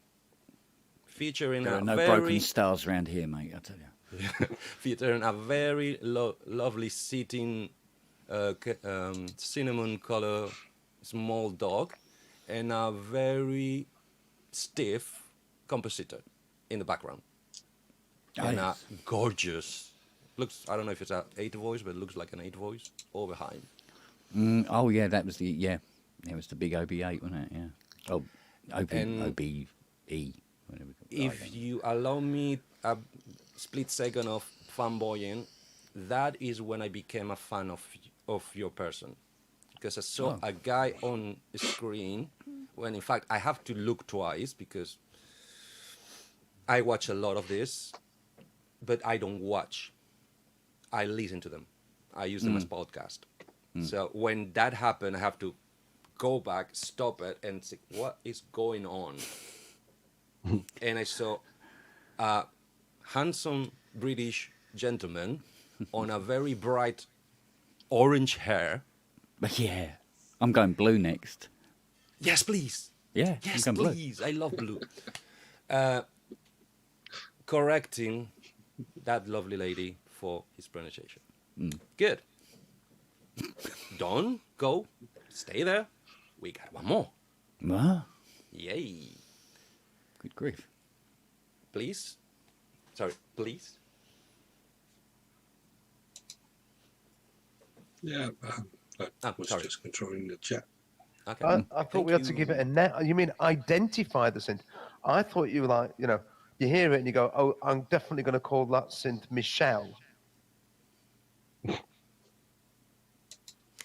Featuring There a are no very broken stars around here, mate, I tell you. featuring a very lovely sitting cinnamon color small dog and a very stiff compositor in the background. And a gorgeous, I don't know if it's an 8 voice, but it looks like an 8 voice all behind. Oh, yeah, that was it was the big OB8, wasn't it? Yeah. Oh, And- OBE, whatever. If you allow me a split second of fanboying, that is when I became a fan of your person. Because I saw a guy on the screen when in fact I have to look twice because I watch a lot of this, but I don't watch. I listen to them. I use them as podcast. So when that happened, I have to go back, stop it, and say, what is going on? And I saw a handsome British gentleman on a very bright orange hair. But yeah, I'm going blue next. Yes, please. Yeah, Yes, I'm going please. I love blue. Correcting that lovely lady for his pronunciation. Good. Don't go. Stay there. We got one more. blue. Ah, Yay. good grief. Please. Sorry, please. Yeah, I was sorry. just controlling the chat. Okay. I thought Thank we had to give it a net. You mean identify the synth? I thought you were like, you hear it and you go, oh, I'm definitely going to call that synth Michelle.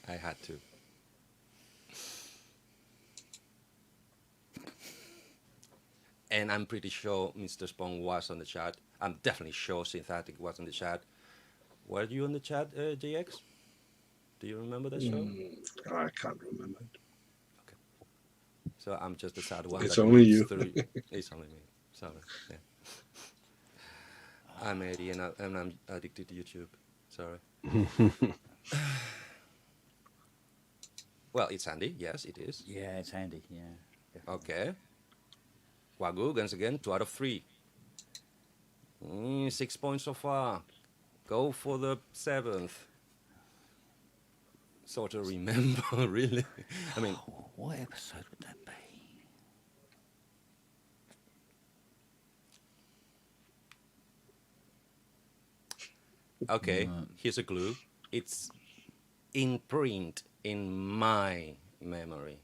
I had to. And I'm pretty sure Mr. Spong was on the chat. I'm definitely sure Synthetic was on the chat. Were you on the chat, JX? Do you remember that show? I can't remember. So I'm just the sad one. It's that only reads you. through- It's only me. Sorry. Yeah. I'm 80 and I'm addicted to YouTube. Sorry. Well, it's handy. Yes, it is. Yeah, it's handy. Yeah. Okay. Wagyu, once again, 2 out of 3. 6 points so far. Go for the 7th. Sort of remember, really. I mean, What episode would that be? okay, here's a clue. It's imprint in my memory.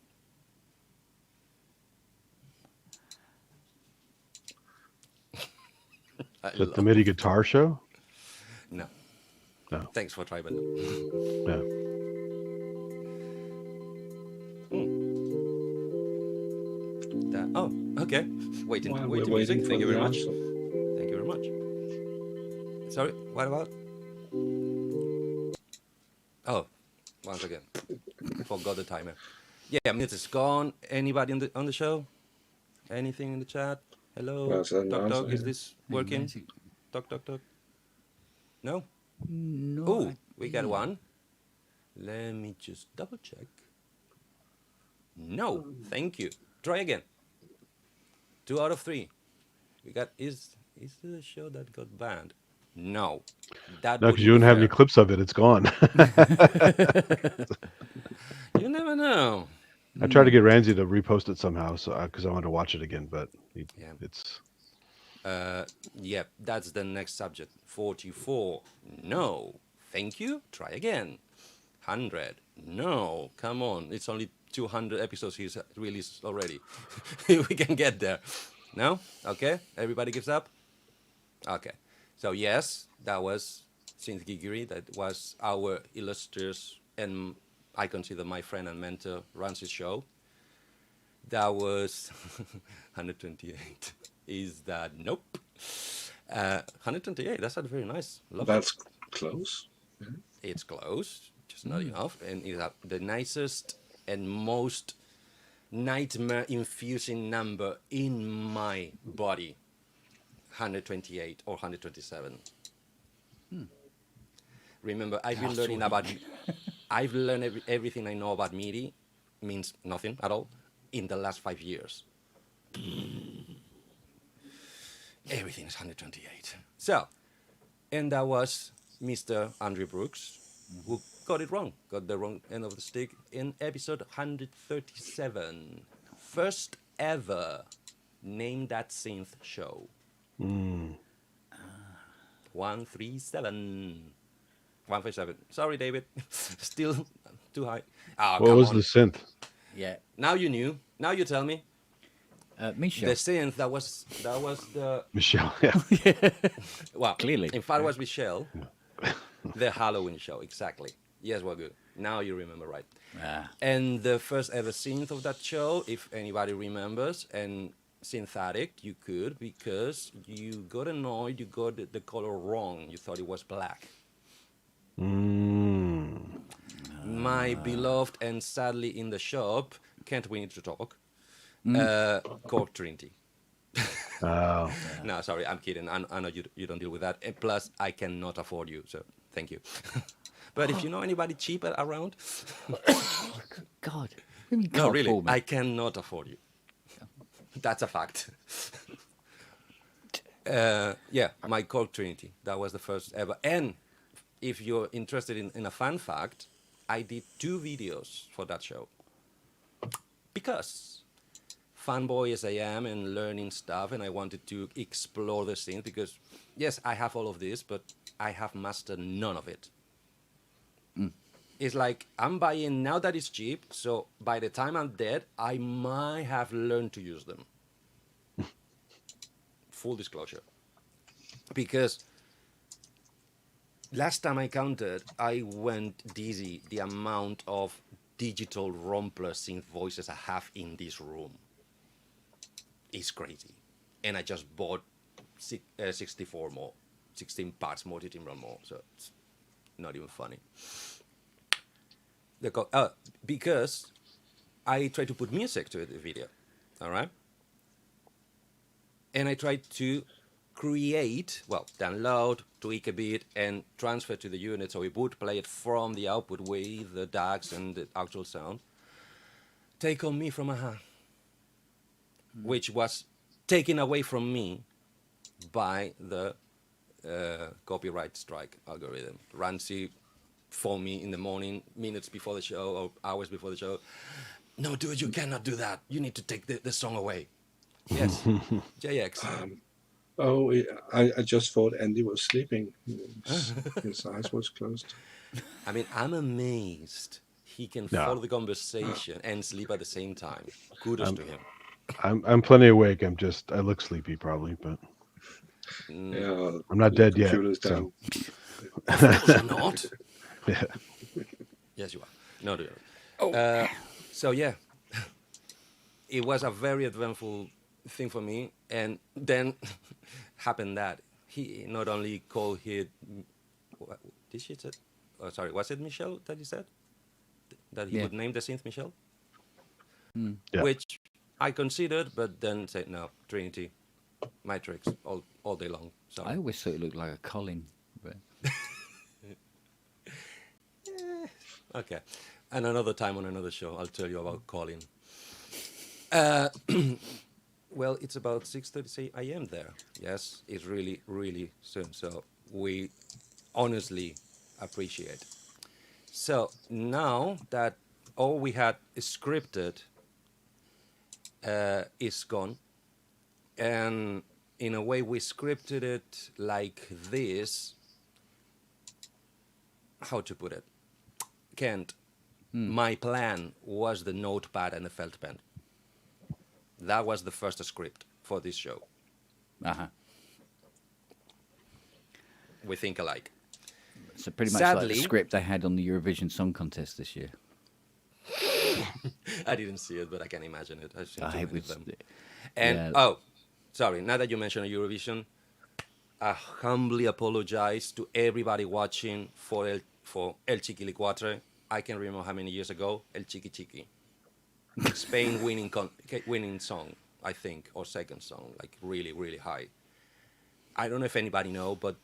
Is that the MIDI guitar show? No. No. Thanks for trying. Yeah. Oh, okay. Waiting While music. we're waiting Thank you for very the much. answer. Thank you very much. Sorry, what about? Oh, once again, forgot the timer. Yeah, minutes is gone. Anybody on the show? Anything in the chat? Hello, There's an talk answer talk. Is here. this working? Ranzee. Talk talk. No. No. Oh, we got one. Let me just double check. No, thank you. Try again. 2 out of 3. We got is it a show that got banned? No, that No, wouldn't because you be don't have any fair. clips of it. It's gone. You never know. I tried to get Ranzee to repost it somehow, so because I wanted to watch it again, but Yeah. it's Yeah, that's the next subject. 44. No, thank you. Try again. 100. No, come on. It's only 200 episodes he's released already. We can get there. No? Okay. Everybody gives up? Okay. So, yes, that was Synth Giggery. That was our illustrious and I consider my friend and mentor Ranzee show. That was 128. Is that nope? 128. That's not very nice. Love That's it. close. It's close, just not enough, and it's the nicest and most nightmare-infusing number in my body. 128 or 127. Remember, I've been learning about. I've learned everything I know about MIDI, means nothing at all, in the last 5 years. Everything is 128. So, and that was Mr. Andrew Brooks, who got it wrong, got the wrong end of the stick in episode 137. First ever Name That Synth show. 137. 157. Sorry, David. Still too high. Oh, what come was on. the synth? Yeah. Now you knew. Now you tell me. Michelle. The synth that was the Michelle. Yeah. well Clearly. in fact it was Michelle. The Halloween show, exactly. Yes, well, good. Now you remember right. And the first ever synth of that show, if anybody remembers, and synthetic, you could, because you got annoyed, you got the color wrong. You thought it was black. My beloved and sadly in the shop, Kent, we need to talk. Cork Trinity. Oh. No, sorry, I'm kidding. I know you don't deal with that. And plus, I cannot afford you, so thank you. But if you know anybody cheaper around, God. You mean no, can't really, afford me? I cannot afford you. That's a fact. Yeah, my Cork Trinity. That was the first ever. And if you're interested in a fun fact, I did 2 videos for that show. Because fanboy as I am and learning stuff, and I wanted to explore the scene because, yes, I have all of this, but I have mastered none of it. It's like I'm buying now that it's cheap, so by the time I'm dead, I might have learned to use them. Full disclosure. Because last time I counted, I went dizzy the amount of digital Rompler synth voices I have in this room. It's crazy. And I just bought 64 more, 16 parts more to Timbral more, so it's not even funny. Because I tried to put music to the video, all right? And I tried to create, well, download, tweak a bit, and transfer to the unit so it would play it from the output with the DACs and the actual sound. Take on me from a hand, which was taken away from me by the copyright strike algorithm. Ranzee phoned me in the morning, minutes before the show or hours before the show. No, dude, you cannot do that. You need to take the song away. Yes, JX. Oh, I just thought Andy was sleeping. His eyes was closed. I mean, I'm amazed he can No. follow the conversation and sleep at the same time. Kudos to him. I'm plenty awake. I look sleepy probably, but Yeah, I'm not the dead yet. computer's So down. Of course you're not. yeah. Yes, you are. No, you are. So yeah, it was a very eventful thing for me, and then happened that he not only called did she say? Oh, sorry, was it Michelle that he said that he Yeah. would name the synth Michelle? Yeah. Which I considered, but then said no, Trinity, Matrix, all day long. So I always thought it looked like a Colin. But okay, and another time on another show, I'll tell you about Colin. Well, it's about 6:30 a.m. there. Yes, it's really, really soon. So we honestly appreciate. So now that all we had scripted is gone, and in a way we scripted it like this. How to put it? Kent, my plan was the notepad and the felt pen. That was the first script for this show. uh-huh. We think alike. So pretty much like Sadly- the script they had on the Eurovision Song Contest this year. I didn't see it, but I can imagine it. I've seen too It many was, of them. And yeah. oh, sorry. Now that you mentioned Eurovision, I humbly apologize to everybody watching for El Chiquilicuatre. I can remember how many years ago El Chiqui Chiqui, Spain winning song, I think, or second song, like really, really high. I don't know if anybody know, but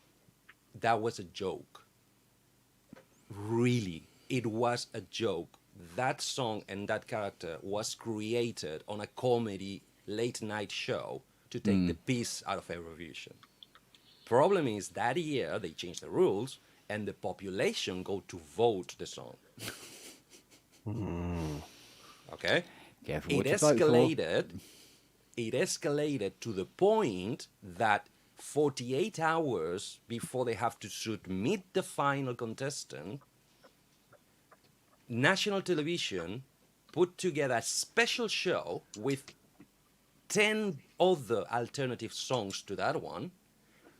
that was a joke. Really, it was a joke. That song and that character was created on a comedy late night show to take the piss out of Eurovision. Problem is that year they changed the rules and the population go to vote the song. Okay? Careful It what you vote for. escalated to the point that 48 hours before they have to submit the final contestant, national television put together a special show with 10 other alternative songs to that one,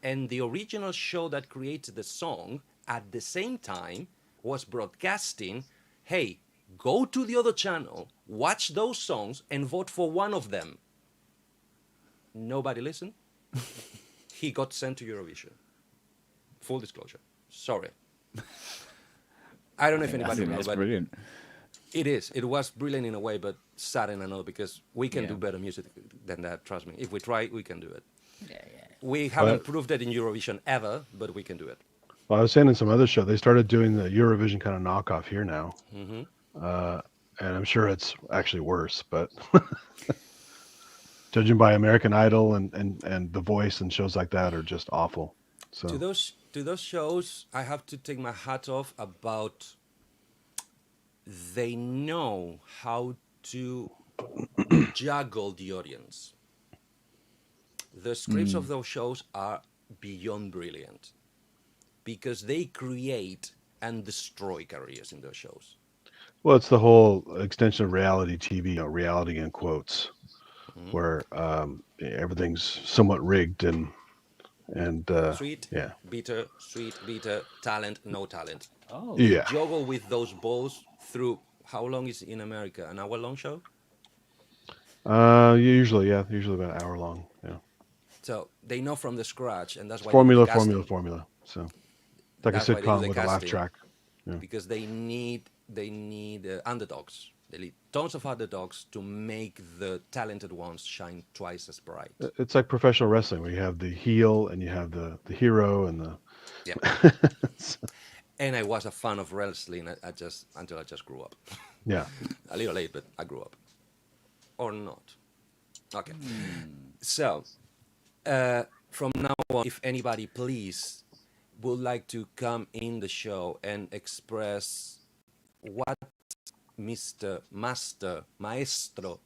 and the original show that created the song at the same time was broadcasting, hey, go to the other channel, watch those songs, and vote for one of them. Nobody listened. He got sent to Eurovision. Full disclosure. Sorry. I don't know if I anybody think knows, that's but brilliant. it is. It was brilliant in a way, but sad in another, because we can Yeah. do better music than that. Trust me. If we try, we can do it. Yeah. We haven't proved it in Eurovision ever, but we can do it. Well, I was saying in some other show, they started doing the Eurovision kind of knockoff here now. And I'm sure it's actually worse, but judging by American Idol and The Voice and shows like that are just awful. So To those shows, I have to take my hat off about they know how to juggle the audience. The scripts of those shows are beyond brilliant because they create and destroy careers in those shows. well, it's the whole extension of reality TV, reality in quotes, where everything's somewhat rigged and Sweet, yeah. bitter, sweet, bitter, talent, no talent. Oh. Yeah. Juggle with those balls through, how long is it in America? An hour-long show? Usually about an hour long. Yeah. So they know from the scratch, and that's why Formula. they do the casting. So it's like That's a why they do sitcom the with a laugh casting. track. Because they need underdogs. They need tons of underdogs to make the talented ones shine twice as bright. It's like professional wrestling where you have the heel and you have the hero and the Yeah. And I was a fan of wrestling until I just grew up. yeah. A little late, but I grew up. Or not. Okay. So, from now on, if anybody please would like to come in the show and express what Mr. Master, Maestro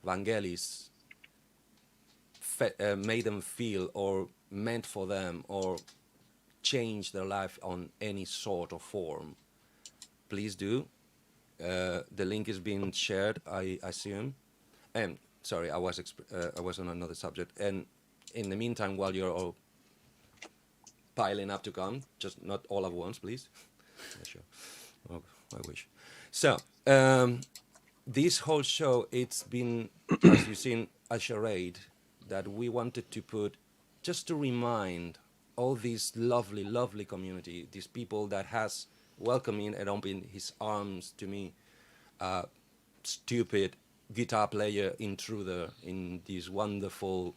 Vangelis made them feel or meant for them or changed their life on any sort of form, please do. The link is being shared, I assume. And sorry, I was on another subject. And in the meantime, while you're all piling up to come, just not all at once, please. Yeah, sure. Oh, I wish. So, this whole show, it's been, as you've seen, a charade that we wanted to put just to remind all this lovely, lovely community, these people that has welcomed and opened his arms to me, stupid guitar player intruder in these wonderful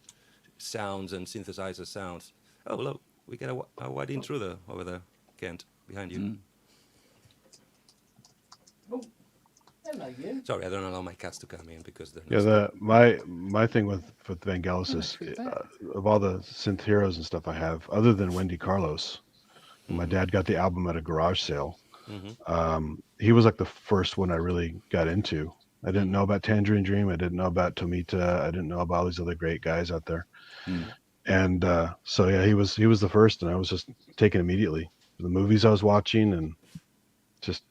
sounds and synthesizer sounds. Oh, look, we got a white intruder over there, Kent, behind you. Oh, hello, you. Sorry, I don't allow my cats to come in because they're Yeah, not. my thing with Vangelis is of all the synth heroes and stuff I have, other than Wendy Carlos, my dad got the album at a garage sale. He was like the first one I really got into. I didn't know about Tangerine Dream. I didn't know about Tomita. I didn't know about all these other great guys out there. And so yeah, he was the first, and I was just taken immediately. The movies I was watching, and just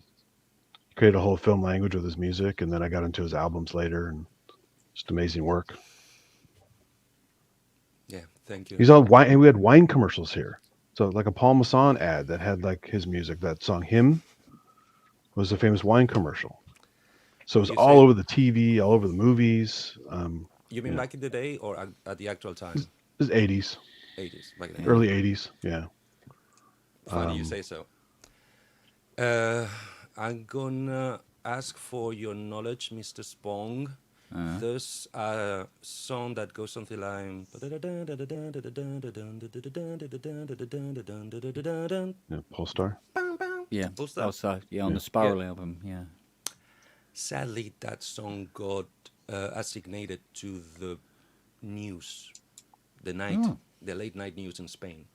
created a whole film language with his music. And then I got into his albums later, and just amazing work. Yeah, thank you. He's on wine, and we had wine commercials here. So like a Paul Masson ad that had like his music. That song "Him" was a famous wine commercial. So it was You all say over the TV, all over the movies. you mean Yeah, back in the day or at the actual time? it was 80s, 80s, back in the early 80s. Yeah. Funny you say so. I'm gonna ask for your knowledge, Mr. Spong. There's a song that goes something like Yeah, Polestar. Yeah. What's that? Also, yeah, on Yeah. the Spiral album. Yeah. Sadly, that song got assignated to the news, the late night news in Spain.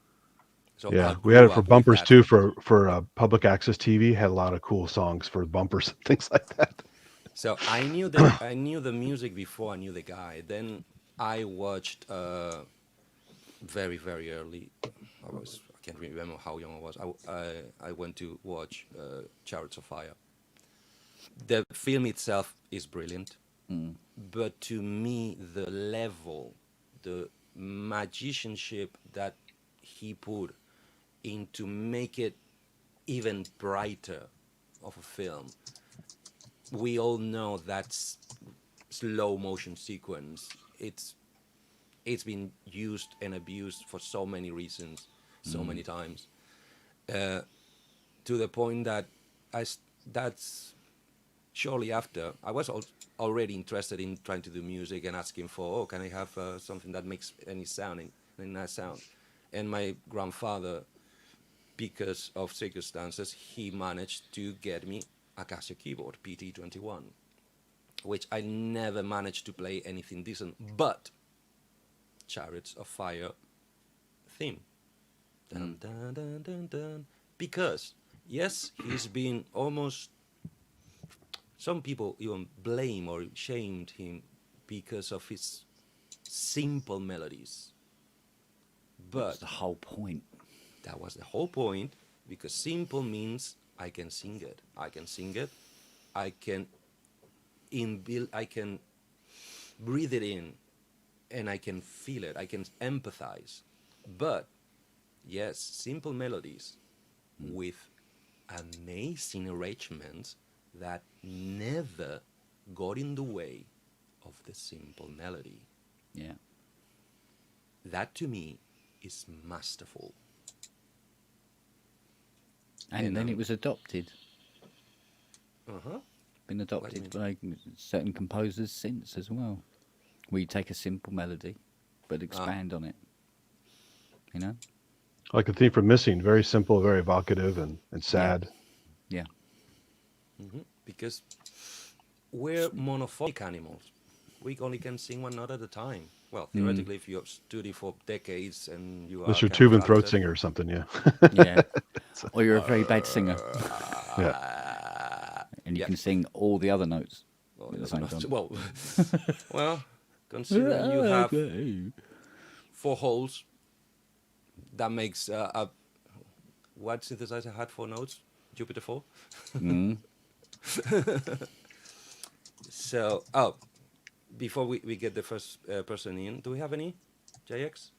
So I Yeah, we had grew it for up with bumpers that. too. For public access TV, had a lot of cool songs for bumpers and things like that. So I knew the music before I knew the guy. Then I watched very very early. I can't remember how young I was. I went to watch Chariots of Fire. The film itself is brilliant, but to me the level, the magicianship that he put into make it even brighter of a film. We all know that slow motion sequence. It's been used and abused for so many reasons, so many times, to the point that that's shortly after I was already interested in trying to do music and asking for, oh, can I have something that makes any nice sound? And my grandfather, because of circumstances, he managed to get me a Casio keyboard PT21, which I never managed to play anything decent but Chariots of Fire theme. Dun, dun, dun, dun, dun. Because, yes, he's been almost. Some people even blame or shamed him because of his simple melodies. But That's the whole point. that was the whole point, because simple means I can sing it. I can sing it. I can I can breathe it in, and I can feel it. I can empathize. But yes, simple melodies with amazing arrangements that never got in the way of the simple melody. Yeah. That to me is masterful. And then it was adopted. Uh-huh. Been adopted by certain composers since as well. Where you take a simple melody, but expand on it. You know? Like the theme from Missing, very simple, very evocative, and sad. Yeah. Because we're monophonic animals. We only can sing one note at a time. well, theoretically, if you have studied for decades and you Unless are you're kind of tube and throat talented, singer or something, yeah. Yeah. Or you're a very bad singer Yeah. and you yeah, can sing all the other notes well, at the that's same enough time. well, well, considering you have 4 holes, that makes a what synthesizer had 4 notes? Jupiter 4. Mm. So, before we get the first person in, do we have any? JX?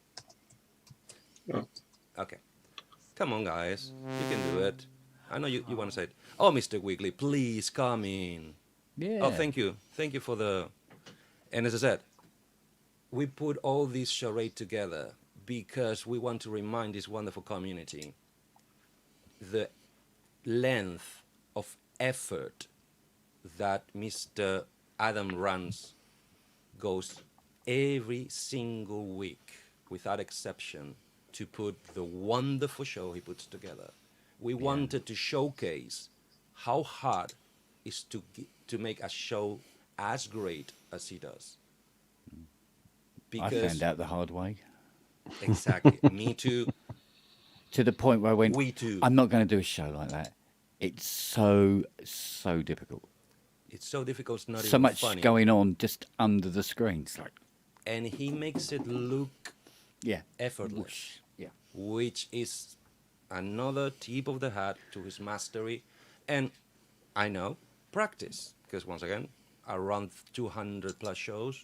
No. Okay. Come on, guys. You can do it. I know you want to say it. Oh, Mr. Wiggly, please come in. Yeah. Oh, thank you. Thank you for the. And as I said, we put all this charade together because we want to remind this wonderful community the length of effort that Mr. Adam Ranzee goes every single week, without exception, to put the wonderful show he puts together. We wanted to showcase how hard it is to make a show as great as he does. I found out the hard way. Exactly. Me too. To the point where I went, We too. I'm not going to do a show like that. It's so difficult. It's so difficult. It's not So even much funny. going on just under the screen. It's like, And he makes it look yeah, effortless, yeah. which is another tip of the hat to his mastery. And I know practice, because once again, around 200 plus shows,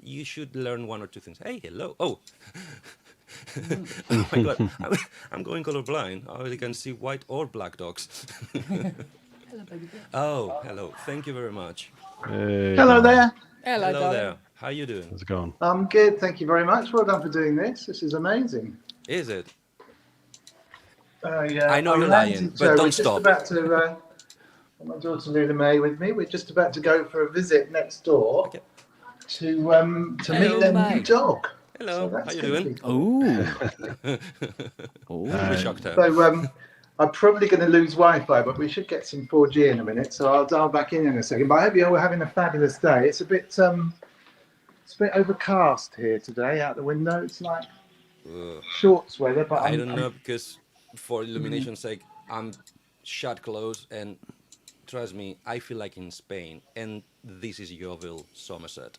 you should learn 1 or 2 things. Hey, hello. Oh, oh my God, I'm going colorblind. I only can see white or black dogs. Oh, hello. Thank you very much. Hey, Hello Tom. there. Hello there. How you doing? How's it going? I'm good. Thank you very much. Well done for doing this. This is amazing. Is it? I know I'm you're Ranzee, lying, but Joe. don't We're just stop. about to. My daughter Luna May with me. We're just about to go for a visit next door Okay. to Hello, meet their May. new dog. Hello. that's How you gonna doing? be cool. Oh. We shocked her. So I'm probably going to lose Wi-Fi, but we should get some 4G in a minute. So I'll dial back in a second. But I hope you're all having a fabulous day. It's a bit overcast here today out the window. It's like shorts weather, but I don't know, because for illumination's sake, I'm shut close, and trust me, I feel like in Spain, and this is Yeovil, Somerset.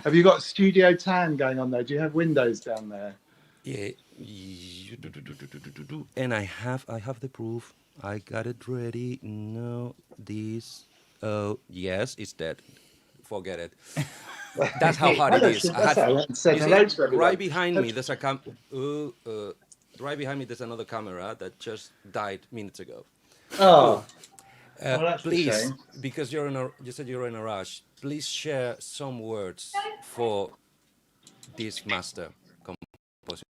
Have you got studio tan going on there? Do you have windows down there? Yeah, and I have the proof. I got it ready. No, this. Oh, yes, it's dead. Forget it. That's how hard it is. I had, Said you see, hello to everyone. right behind me, there's a right behind me, there's another camera that just died minutes ago. Oh, well, that's a Please, shame. because you said you're in a rush. Please share some words for this master compositor.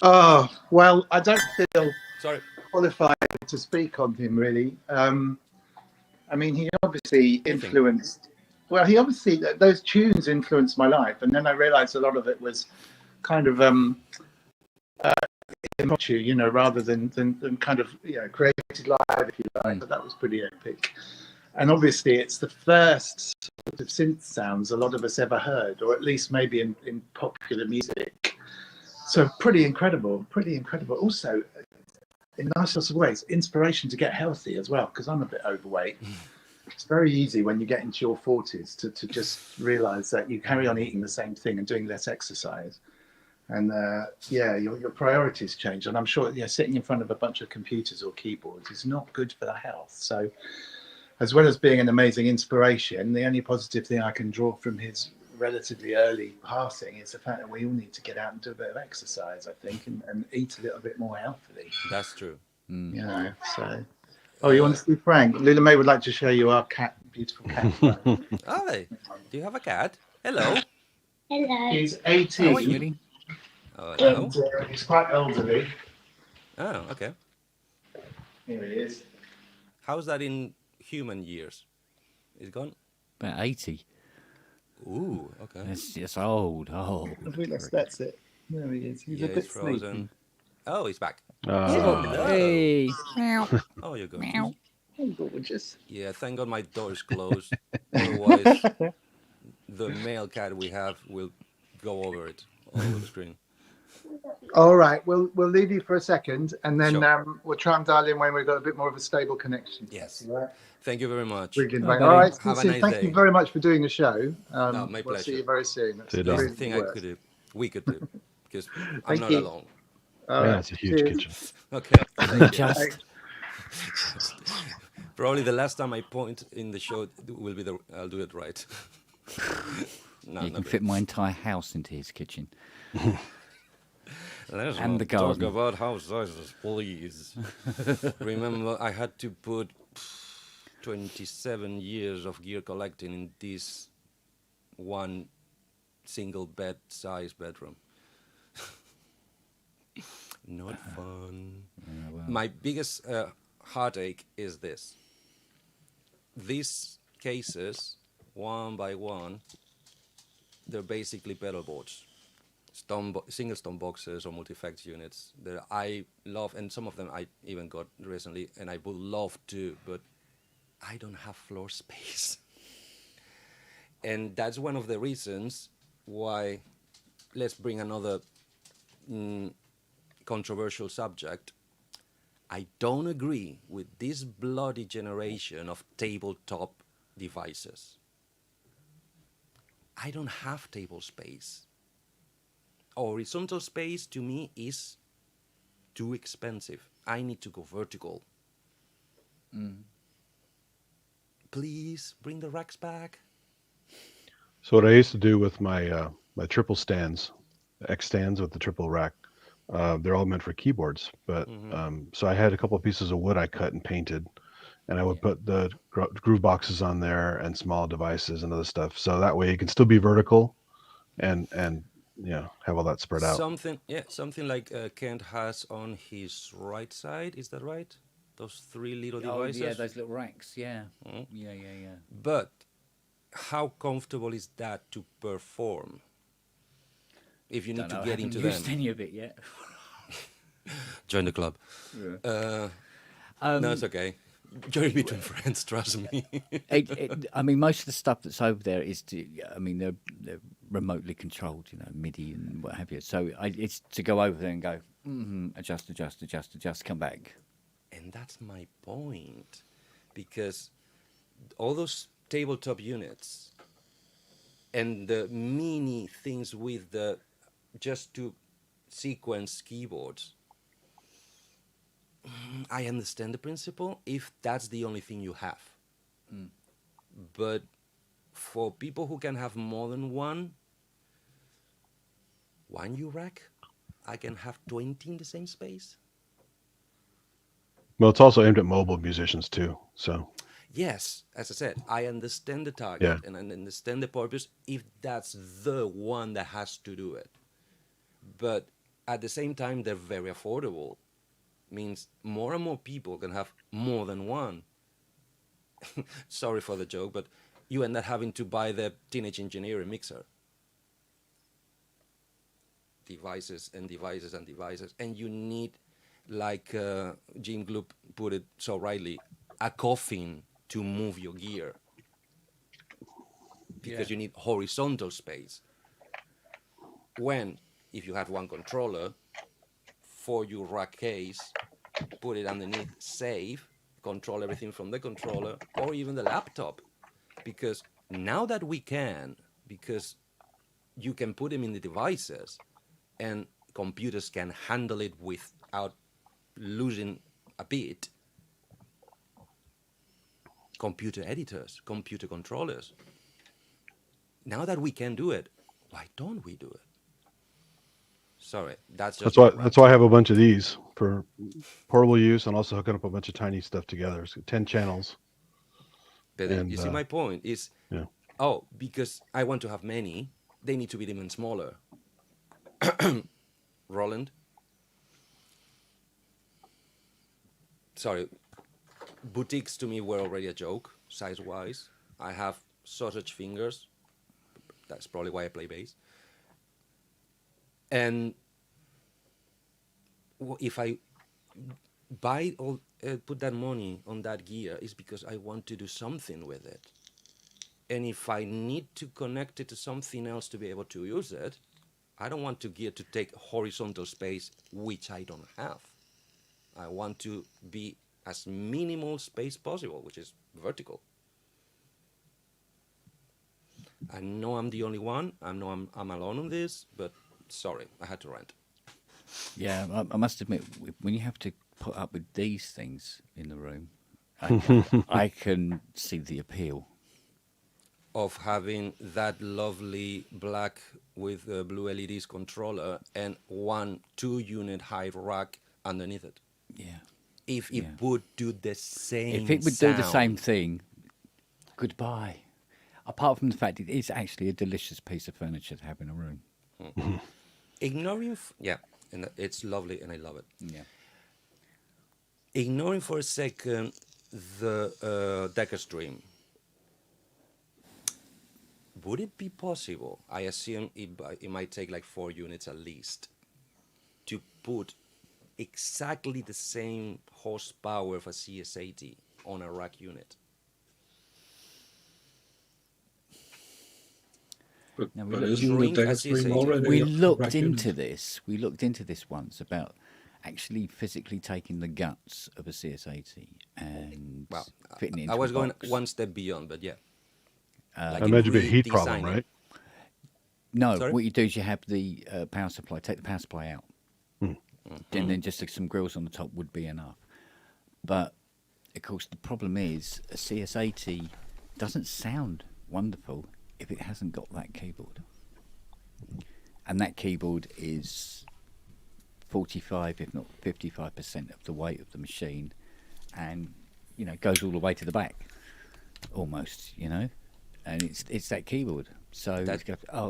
Oh, well, I don't feel Sorry. qualified to speak on him, really. I mean, he obviously influenced. Well, those tunes influenced my life, and then I realised a lot of it was kind of rather than kind of created live, if you like. But that was pretty epic. And obviously, it's the first sort of synth sounds a lot of us ever heard, or at least maybe in popular music. So pretty incredible. Also, in nice sorts of ways, inspiration to get healthy as well, because I'm a bit overweight. It's very easy when you get into your 40s to just realise that you carry on eating the same thing and doing less exercise. And your priorities change. And I'm sure sitting in front of a bunch of computers or keyboards is not good for the health. So as well as being an amazing inspiration, the only positive thing I can draw from his relatively early passing is the fact that we all need to get out and do a bit of exercise, I think, and eat a little bit more healthily. That's true. So. Oh, you want to see Frank? Lila May would like to show you our cat, beautiful cat. Oh, do you have a cat? Hello. Hello. He's 18. Oh, sweetie. Oh, hello. And, he's quite elderly. Oh, okay. Here he is. How's that in human years? Is gone? About 80. Ooh, okay. That's just old. That's it. There he is. He's a bit frozen. sleepy. Oh, he's back. Hey. Oh, you're good. Oh, gorgeous. Yeah, thank God my door is closed. Otherwise, the male cat we have will go over it all over the screen. All right, we'll leave you for a second, and then Sure. We'll try and dial in when we've got a bit more of a stable connection. Yes. All right. Thank you very much. Brilliant, Bye, mate. All buddy. right, see you Have a soon. nice Thank you day. very much for doing the show. No, my We'll see pleasure. you very soon. That's See you, Least Dom. thing work. we could do, because I'm Thank not you. alone. All Yeah, right. it's a huge Cheers. kitchen. Okay. Isn't it just? Thanks. Probably the last time I point in the show will be I'll do it right. No, You can not fit my entire house into his kitchen. Let's And not the talk garden. about house sizes, please. Remember, I had to put 27 years of gear collecting in this one single bed size bedroom. Not fun. My biggest heartache is this. These cases, one by one, they're basically pedal boards. Single stone boxes or multi-effects units that I love, and some of them I even got recently, and I would love to, but I don't have floor space. And that's one of the reasons why, let's bring another controversial subject. I don't agree with this bloody generation of tabletop devices. I don't have table space. Horizontal space to me is too expensive. I need to go vertical. Please bring the racks back. So what I used to do with my my triple stands, X stands with the triple rack, they're all meant for keyboards. But so I had a couple of pieces of wood I cut and painted, and I would put the groove boxes on there and small devices and other stuff. So that way you can still be vertical, and have all that spread out. Something like Kent has on his right side. Is that right? Those three little Oh, devices. yeah, those little racks. Yeah. Yeah. But how comfortable is that to perform? If you need to get into I haven't used them, any of it yet. join the club. Yeah. No, it's okay. Join between friends. Trust me. I mean, most of the stuff that's over there is, they're remotely controlled, MIDI and what have you. So it's to go over there and go, adjust, come back. And that's my point, because all those tabletop units and the mini things with the just to sequence keyboards, I understand the principle if that's the only thing you have. But for people who can have more than one you rack, I can have 20 in the same space. Well, it's also aimed at mobile musicians too. So Yes, as I said, I understand the target Yeah. and I understand the purpose if that's the one that has to do it. But at the same time, they're very affordable. Means more and more people can have more than one. Sorry for the joke, but you end up having to buy the Teenage Engineering mixer. Devices and devices and devices. And you need, like Jim Gloop put it so rightly, a coffin to move your gear. Because you need horizontal space. When, if you have one controller, for your rack case, put it underneath, save, control everything from the controller, or even the laptop. Because now that we can, because you can put them in the devices, and computers can handle it without losing a bit, computer editors, computer controllers, now that we can do it, why don't we do it? Sorry, that's just that's why I have a bunch of these for portable use, and also hooking up a bunch of tiny stuff together. So 10 channels. But And, you see, my point is, yeah. Because I want to have many, they need to be even smaller. Roland? Sorry, boutiques to me were already a joke, size-wise. I have sausage fingers. That's probably why I play bass. And if I buy or put that money on that gear, it's because I want to do something with it. And if I need to connect it to something else to be able to use it, I don't want to gear to take horizontal space, which I don't have. I want to be as minimal space possible, which is vertical. I know I'm the only one. I know I'm alone on this, but sorry, I had to rant. Yeah, I must admit, when you have to put up with these things in the room, I can see the appeal. Of having that lovely black with blue LEDs controller and 2-unit high rack underneath it. Yeah. If it would do the same If it would do the same sound. thing, goodbye. Apart from the fact it is actually a delicious piece of furniture to have in a room. Ignoring, and it's lovely and I love it. Yeah. Ignoring for a second the Decker's Dream. Would it be possible, I assume it might take like 4 units at least, to put exactly the same horsepower of a CS80 on a rack unit? But, Now, but we isn't the shrink a Decker's Dream CS80. already We a looked rack into unit? this. We looked into this once about actually physically taking the guts of a CS80 and Well, fitting it into I was a going box. one step beyond, but yeah. I imagine it'd be a heat problem, redesign it. right? No, Sorry? what you do is you have the power supply, take the power supply out, and then just some grills on the top would be enough. But, of course, the problem is a CS80 doesn't sound wonderful if it hasn't got that keyboard. And that keyboard is 45, if not 55% of the weight of the machine, and, goes all the way to the back, almost, and it's that keyboard. So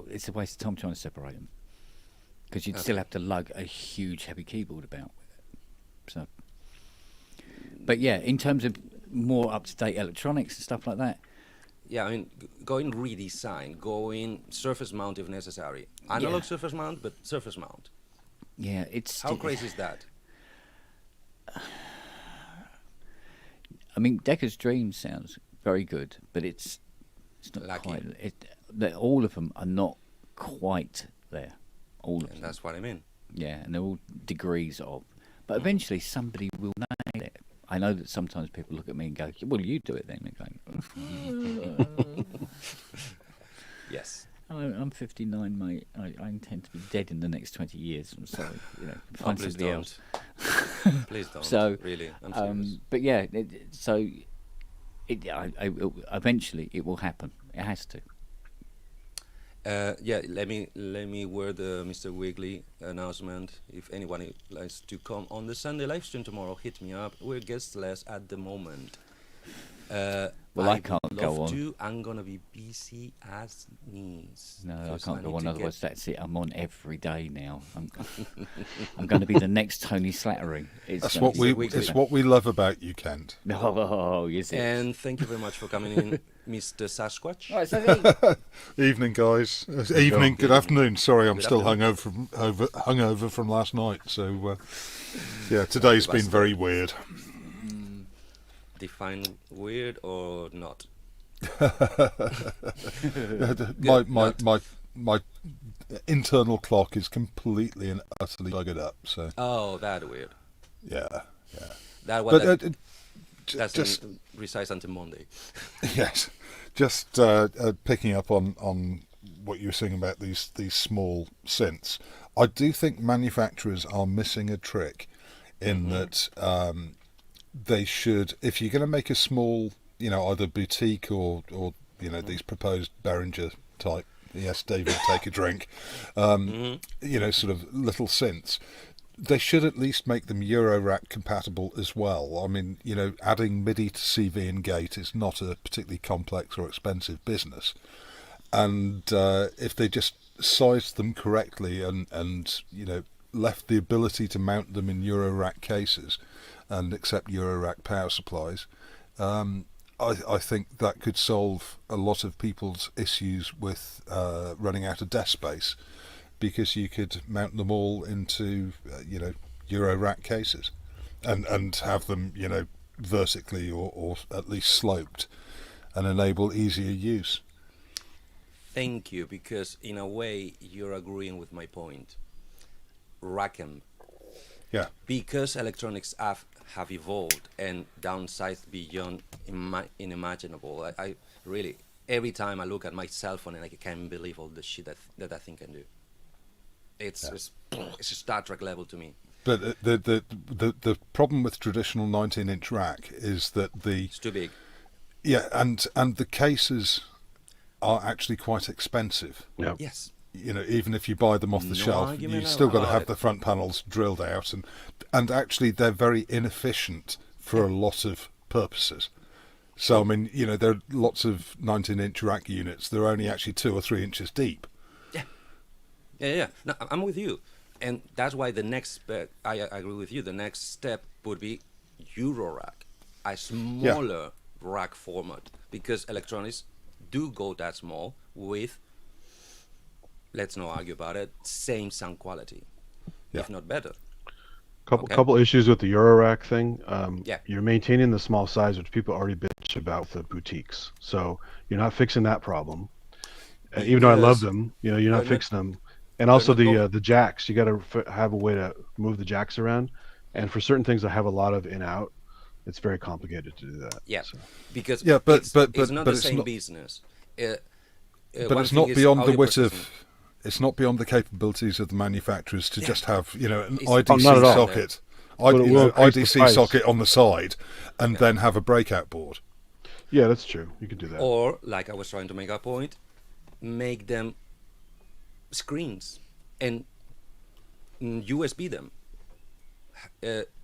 it's a waste of time trying to separate them, because you'd still have to lug a huge heavy keyboard about with it. So, but yeah, in terms of more up to date electronics and stuff like that, Yeah, I mean, going redesign, going surface mount if necessary. Analog surface mount, but surface mount. yeah, it's How crazy is that? I mean, Decker's Dream sounds very good, but it's not Lucky. quite. All of them are not quite there. All of And them. that's what I mean. Yeah, and they're all degrees of. But eventually somebody will nail it. I know that sometimes people look at me and go, well, you do it then. And go, Yes. I'm 59, mate. I intend to be dead in the next 20 years. I'm sorry. Find Please somebody don't. else. Please don't. So, really, I'm serious. but yeah, eventually it will happen. It has to. Let me word the Mr. Wiggly announcement. If anyone likes to come on the Sunday live stream tomorrow, hit me up. We're guestless at the moment. Well, I can't would go love on. to. I'm gonna be busy as knees. No, I 'cause can't go need on. to Otherwise, get- that's it. I'm on every day now. I'm going to be the next Tony Slattery. That's gonna what be we. so It's what we love about you, Kent. Oh, is it? And thank you very much for coming in, Mr. Sasquatch. Right, so Evening, guys. Evening. Good afternoon. Sorry, I'm Good still afternoon. hungover from last night. So, yeah, today's been very weird. Define weird or not? My internal clock is completely and utterly buggered up. So, Oh, that weird. yeah. That one. But That's just resides until Monday. yes, just picking up on what you were saying about these small synths. I do think manufacturers are missing a trick in that they should, if you're going to make a small, either boutique or these proposed Behringer type, yes, David, take a drink, sort of little synths, they should at least make them Eurorack compatible as well. I mean, adding MIDI to CV and gate is not a particularly complex or expensive business. And if they just sized them correctly and left the ability to mount them in Eurorack cases and accept Eurorack power supplies, I think that could solve a lot of people's issues with running out of desk space, because you could mount them all into Eurorack cases and have them vertically or at least sloped and enable easier use. thank you, because in a way you're agreeing with my point. Rackham, Yeah. because electronics have evolved and downsized beyond unimaginable. I really, every time I look at my cell phone and I can't believe all the shit that thing can do. It's it's a Star Trek level to me. But the problem with traditional 19-inch rack is that It's too big. and the cases are actually quite expensive. Yeah. Yes. You know, even if you buy them off the No shelf, argument you've still got to about have it. the front panels drilled out, and actually they're very inefficient for a lot of purposes. So I mean, you know, there are lots of 19-inch rack units. They're only actually 2 or 3 inches deep. Yeah. No, I'm with you, and that's why the next. I agree with you. The next step would be Eurorack, a smaller rack format, because electronics do go that small with. Let's not argue about it. Same sound quality, if not better. Couple issues with the Eurorack thing. Yeah. You're maintaining the small size, which people already bitch about with the boutiques. So you're not fixing that problem. Even though I love Because them, you know, you're not they're not- fixing them. And also not going- the jacks, you got to have a way to move the jacks around. And for certain things that have a lot of in out, it's very complicated to do that. Yeah, So, because Yeah, it's not the same not, business. but One it's thing not is beyond the audio wit processing. of. It's not beyond the capabilities of the manufacturers to just have, you know, an It's IDC not at all. socket, But it will increase the IDC price. socket on the side, and then have a breakout board. yeah, that's true. You could do that. Or, like I was trying to make a point, make them screens and USB them.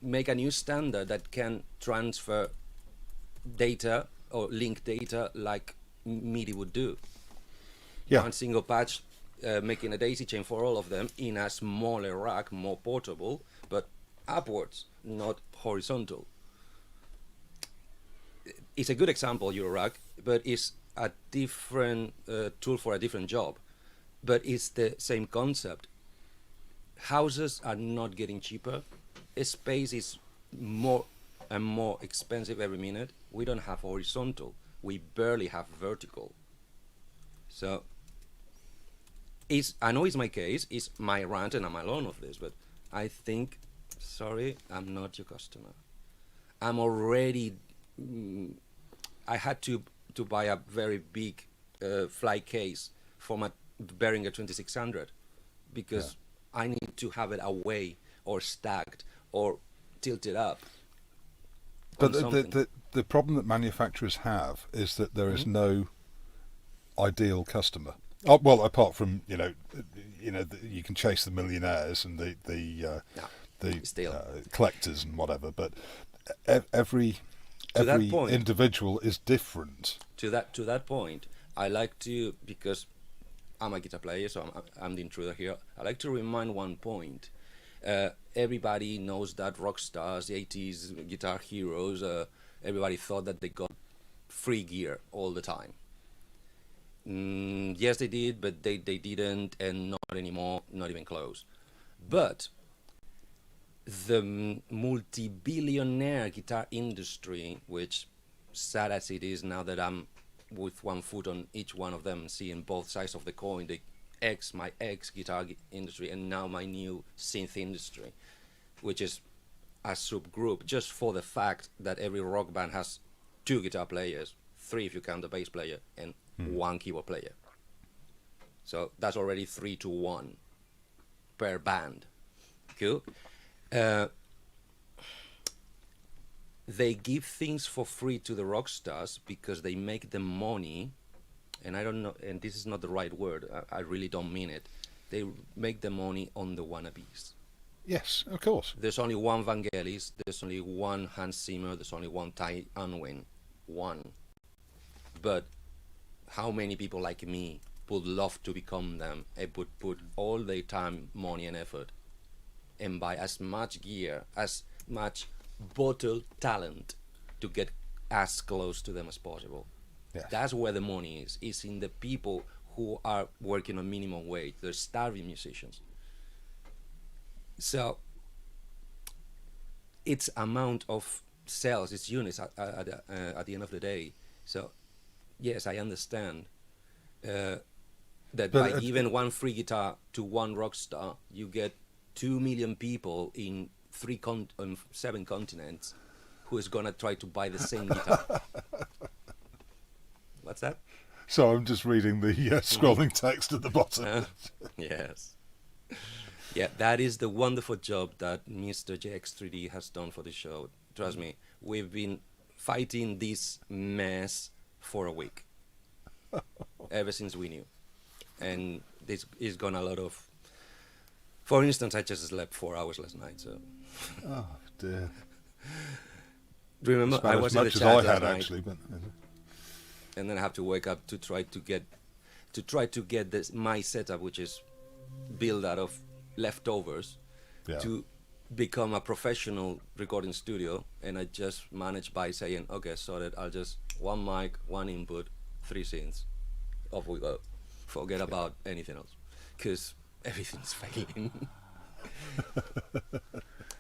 Make a new standard that can transfer data or link data like MIDI would do. Yeah. One single patch, making a daisy chain for all of them in a smaller rack, more portable, but upwards, not horizontal. It's a good example, Eurorack, but it's a different tool for a different job. But it's the same concept. Houses are not getting cheaper. Space is more and more expensive every minute. We don't have horizontal. We barely have vertical. So, I know it's my case, it's my rant, and I'm alone of this, but I think, sorry, I'm not your customer. I'm already, I had to buy a very big fly case for my Behringer 2600 because I need to have it away or stacked or tilted up. But on something. the problem that manufacturers have is that there is no ideal customer. Oh, well, apart from you can chase the millionaires and the Still. collectors and whatever, but every To that point. individual is different. To that point, I like to, because I'm a guitar player, so I'm the intruder here. I like to remind one point. Everybody knows that rock stars, the 80s guitar heroes, everybody thought that they got free gear all the time. Yes, they did, but they didn't, and not anymore, not even close. But the multi-billionaire guitar industry, which sad as it is now that I'm with one foot on each one of them, seeing both sides of the coin, my ex guitar industry, and now my new synth industry, which is a subgroup just for the fact that every rock band has 2 guitar players, 3 if you count the bass player, and 1 keyboard player. So that's already 3 to 1 per band. Cool. They give things for free to the rock stars because they make the money, and I don't know, and this is not the right word, I really don't mean it. They make the money on the wannabes. Yes, of course. There's only one Vangelis, there's only one Hans Zimmer, there's only one Ty Unwin. One. But how many people like me would love to become them and would put all their time, money, and effort and buy as much gear, as much bottled talent to get as close to them as possible? Yes. That's where the money is. It's in the people who are working on minimum wage. They're starving musicians. So it's amount of sales, it's units at the end of the day. So yes, I understand. that But by giving one free guitar to one rock star, you get 2 million people in 7 continents who is gonna try to buy the same guitar. What's that? so I'm just reading the scrolling text at the bottom. Yes. Yeah, that is the wonderful job that Mr. JX3D has done for the show. Trust me, we've been fighting this mess for a week, ever since we knew. And this is gone a lot of. For instance, I just slept 4 hours last night. So Oh dear. remember, It's I about was as in the much as chat I last had night, actually, but and then I have to wake up to try to get this my setup, which is built out of leftovers, yeah. to become a professional recording studio. And I just managed by saying, okay, sorted, I'll just one mic, one input, 3 scenes, off we go. Forget about anything else, because everything's failing.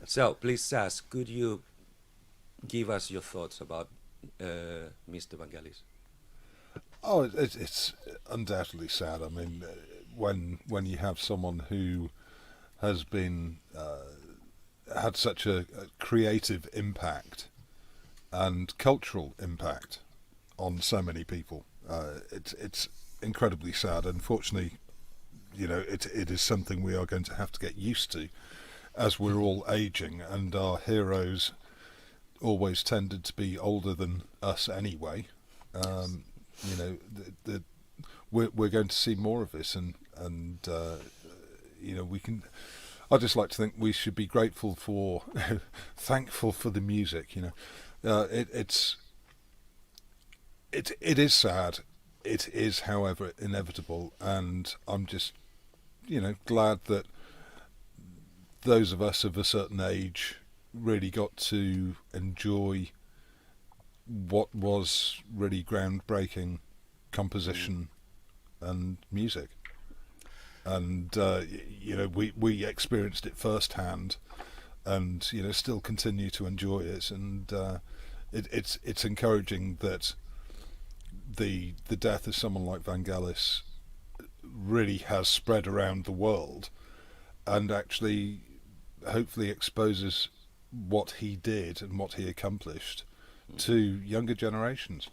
So please, Sas, could you give us your thoughts about Mr. Vangelis? Oh, it's undoubtedly sad. I mean, when you have someone who has been had such a creative impact and cultural impact on so many people, it's incredibly sad. Unfortunately, it is something we are going to have to get used to as we're all aging, and our heroes always tended to be older than us anyway. We're going to see more of this, and we can. I just like to think we should be grateful for, thankful for the music. It is sad. It is, however, inevitable, and I'm just, glad that those of us of a certain age really got to enjoy what was really groundbreaking composition and music. And we experienced it firsthand, and still continue to enjoy it. And it's encouraging that the death of someone like Vangelis really has spread around the world, and actually hopefully exposes what he did and what he accomplished to younger generations.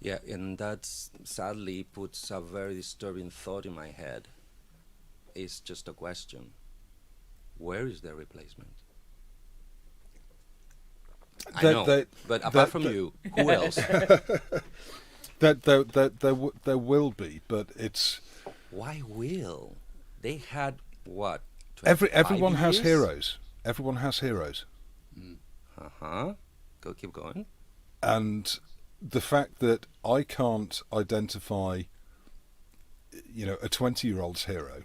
Yeah, and that sadly puts a very disturbing thought in my head. It's just a question. Where is their replacement? I know, but apart from you, who else? There will be, but it's... Why will? They had, what, everyone has years? heroes. Everyone has heroes. Uh-huh. Keep going. And the fact that I can't identify, a 20-year-old's hero,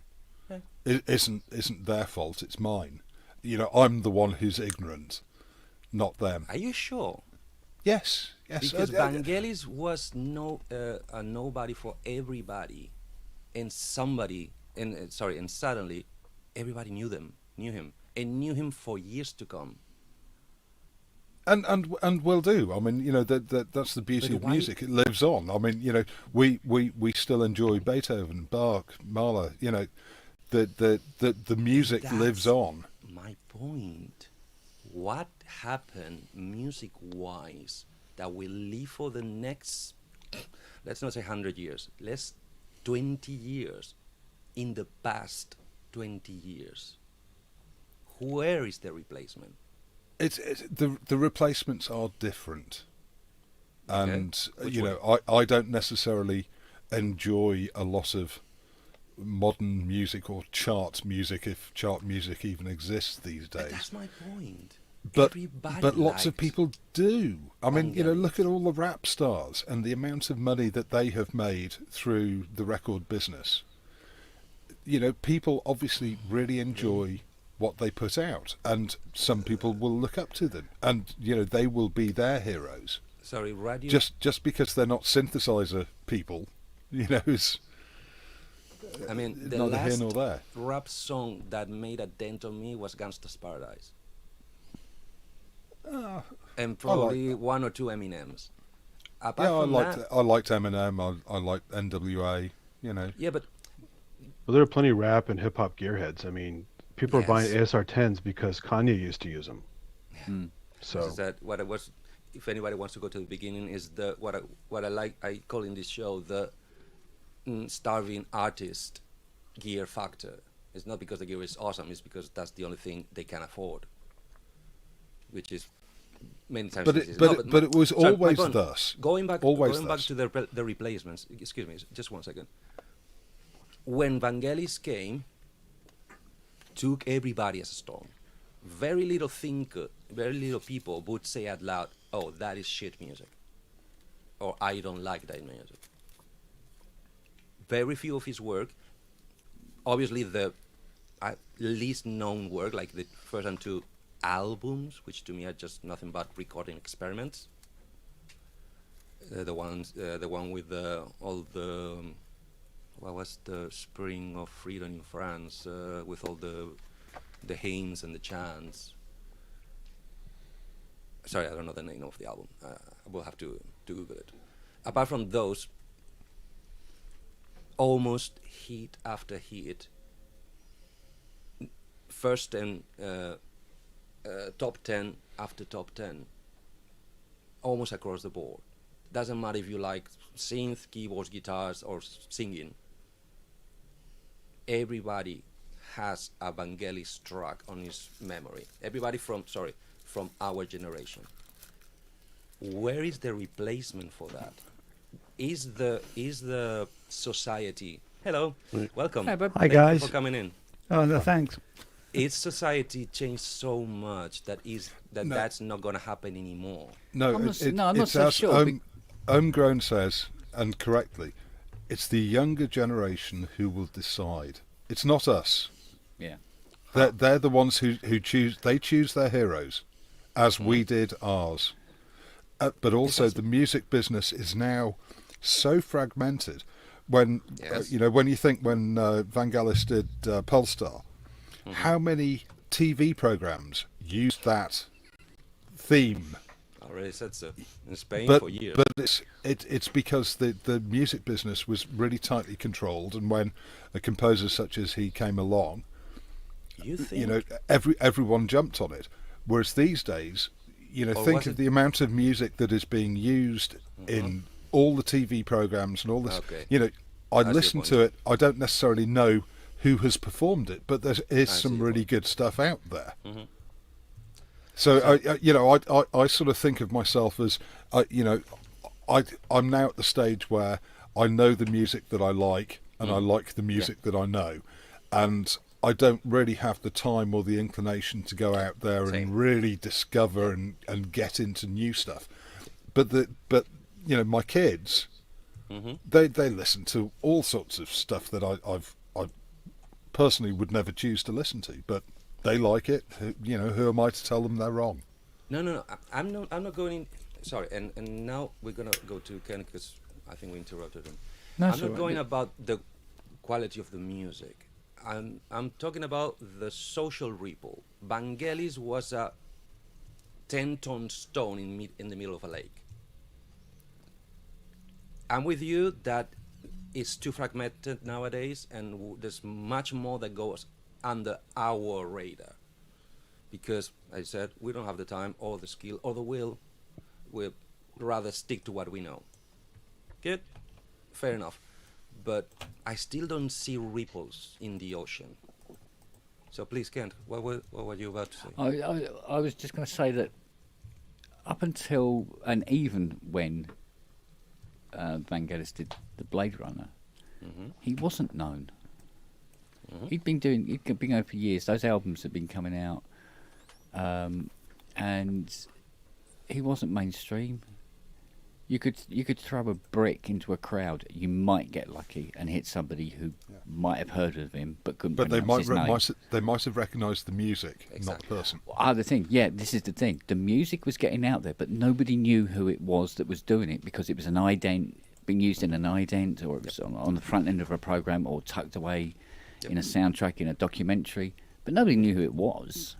it isn't their fault. It's mine. I'm the one who's ignorant, not them. Are you sure? Yes. Because Vangelis was a nobody for everybody, and suddenly everybody knew him, and knew him for years to come. And will do. I mean, that's the beauty of music. It lives on. I mean, we still enjoy Beethoven, Bach, Mahler. The music lives on. My point. What happened music-wise that will live for the next, let's not say 100 years, let's 20 years, in the past 20 years? Where is the replacement? The replacements are different, and Okay. I don't necessarily enjoy a lot of modern music or chart music, if chart music even exists these days. But that's my point. But Everybody lots of liked people do. I mean, Vangelis. look at all the rap stars and the amount of money that they have made through the record business. People obviously really enjoy what they put out, and some people will look up to them, and they will be their heroes. Sorry, radio. Just because they're not synthesizer people, is I mean, the neither here last nor there. rap song that made a dent on me was Gangsta's Paradise. And probably that. one or two Eminems. Apart Yeah, from that, I liked Eminem. I liked NWA. You know, Yeah, but Well, there are plenty of rap and hip hop gearheads. I mean, people are buying yes. ASR 10s because Kanye used to use them. This is So that what I was. If anybody wants to go to the beginning, is the what I like. I call in this show the starving artist gear factor. It's not because the gear is awesome. It's because that's the only thing they can afford, which is many times. but this is- it no, but but it was sorry, my always point, thus. Going back, Always going back thus. to the replacements. Excuse me, just 1 second. When Vangelis came, took everybody as a storm. Very little very little people would say out loud, "Oh, that is shit music," or "I don't like that music." Very few of his work, obviously the least known work, like the first and two albums, which to me are just nothing but recording experiments. The one with all the what was the Spring of Freedom in France, with all the hymns and the chants. Sorry, I don't know the name of the album. I will have to Google it. Apart from those, almost hit after hit, first and top 10 after top 10, almost across the board. Doesn't matter if you like synth, keyboards, guitars, or singing. Everybody has a Vangelis track on his memory. Everybody from our generation. Where is the replacement for that? Is the society? Hello, welcome. Hi, Bob. Hi, Thank you guys. for coming in. Oh, no, thanks. Is society changed so much that No. that's not going to happen anymore? No, I'm not it's so as sure. Homegrown says, and correctly, it's the younger generation who will decide. It's not us. Yeah. They're the ones who choose. They choose their heroes, as we did ours. But also, the music business is now so fragmented. When Yes. when you think when Vangelis did Polestar, how many TV programs used that theme? I already said so. In Spain But for years. it's because the music business was really tightly controlled, and when a composer such as he came along, You think? everyone jumped on it. Whereas these days, Or think was of it- the amount of music that is being used in all the TV programs and all this. Okay. I That's your listen point. to it. I don't necessarily know who has performed it, but there is I see some your really point. good stuff out there. So I sort of think of myself as I'm now at the stage where I know the music that I like, and I like the music that I know, and I don't really have the time or the inclination to go out there Same. and really discover and get into new stuff. But my kids, they listen to all sorts of stuff that I personally would never choose to listen to, but they like it. Who am I to tell them they're wrong? No. I'm not going in. Sorry, and now we're gonna go to Ken because I think we interrupted him. No, I'm it's not all right. going about the quality of the music. I'm talking about the social ripple. Vangelis was a 10-ton stone in the middle of a lake. I'm with you that it's too fragmented nowadays, and there's much more that goes under our radar. Because, as I said, we don't have the time or the skill or the will. We'd rather stick to what we know. Good? Fair enough. But I still don't see ripples in the ocean. So please, Kent, what were you about to say? I was just going to say that up until and even when Vangelis did the Blade Runner, he wasn't known. He'd been going for years. Those albums had been coming out, and he wasn't mainstream. You could throw a brick into a crowd. You might get lucky and hit somebody who might have heard of him, but couldn't But they pronounce his name. they might have recognised the music, not the Exactly. person. The thing, yeah, this is the thing. The music was getting out there, but nobody knew who it was that was doing it because it was an ident, being used in an ident, or it was on the front end of a program, or tucked away in a soundtrack in a documentary. But nobody knew who it was.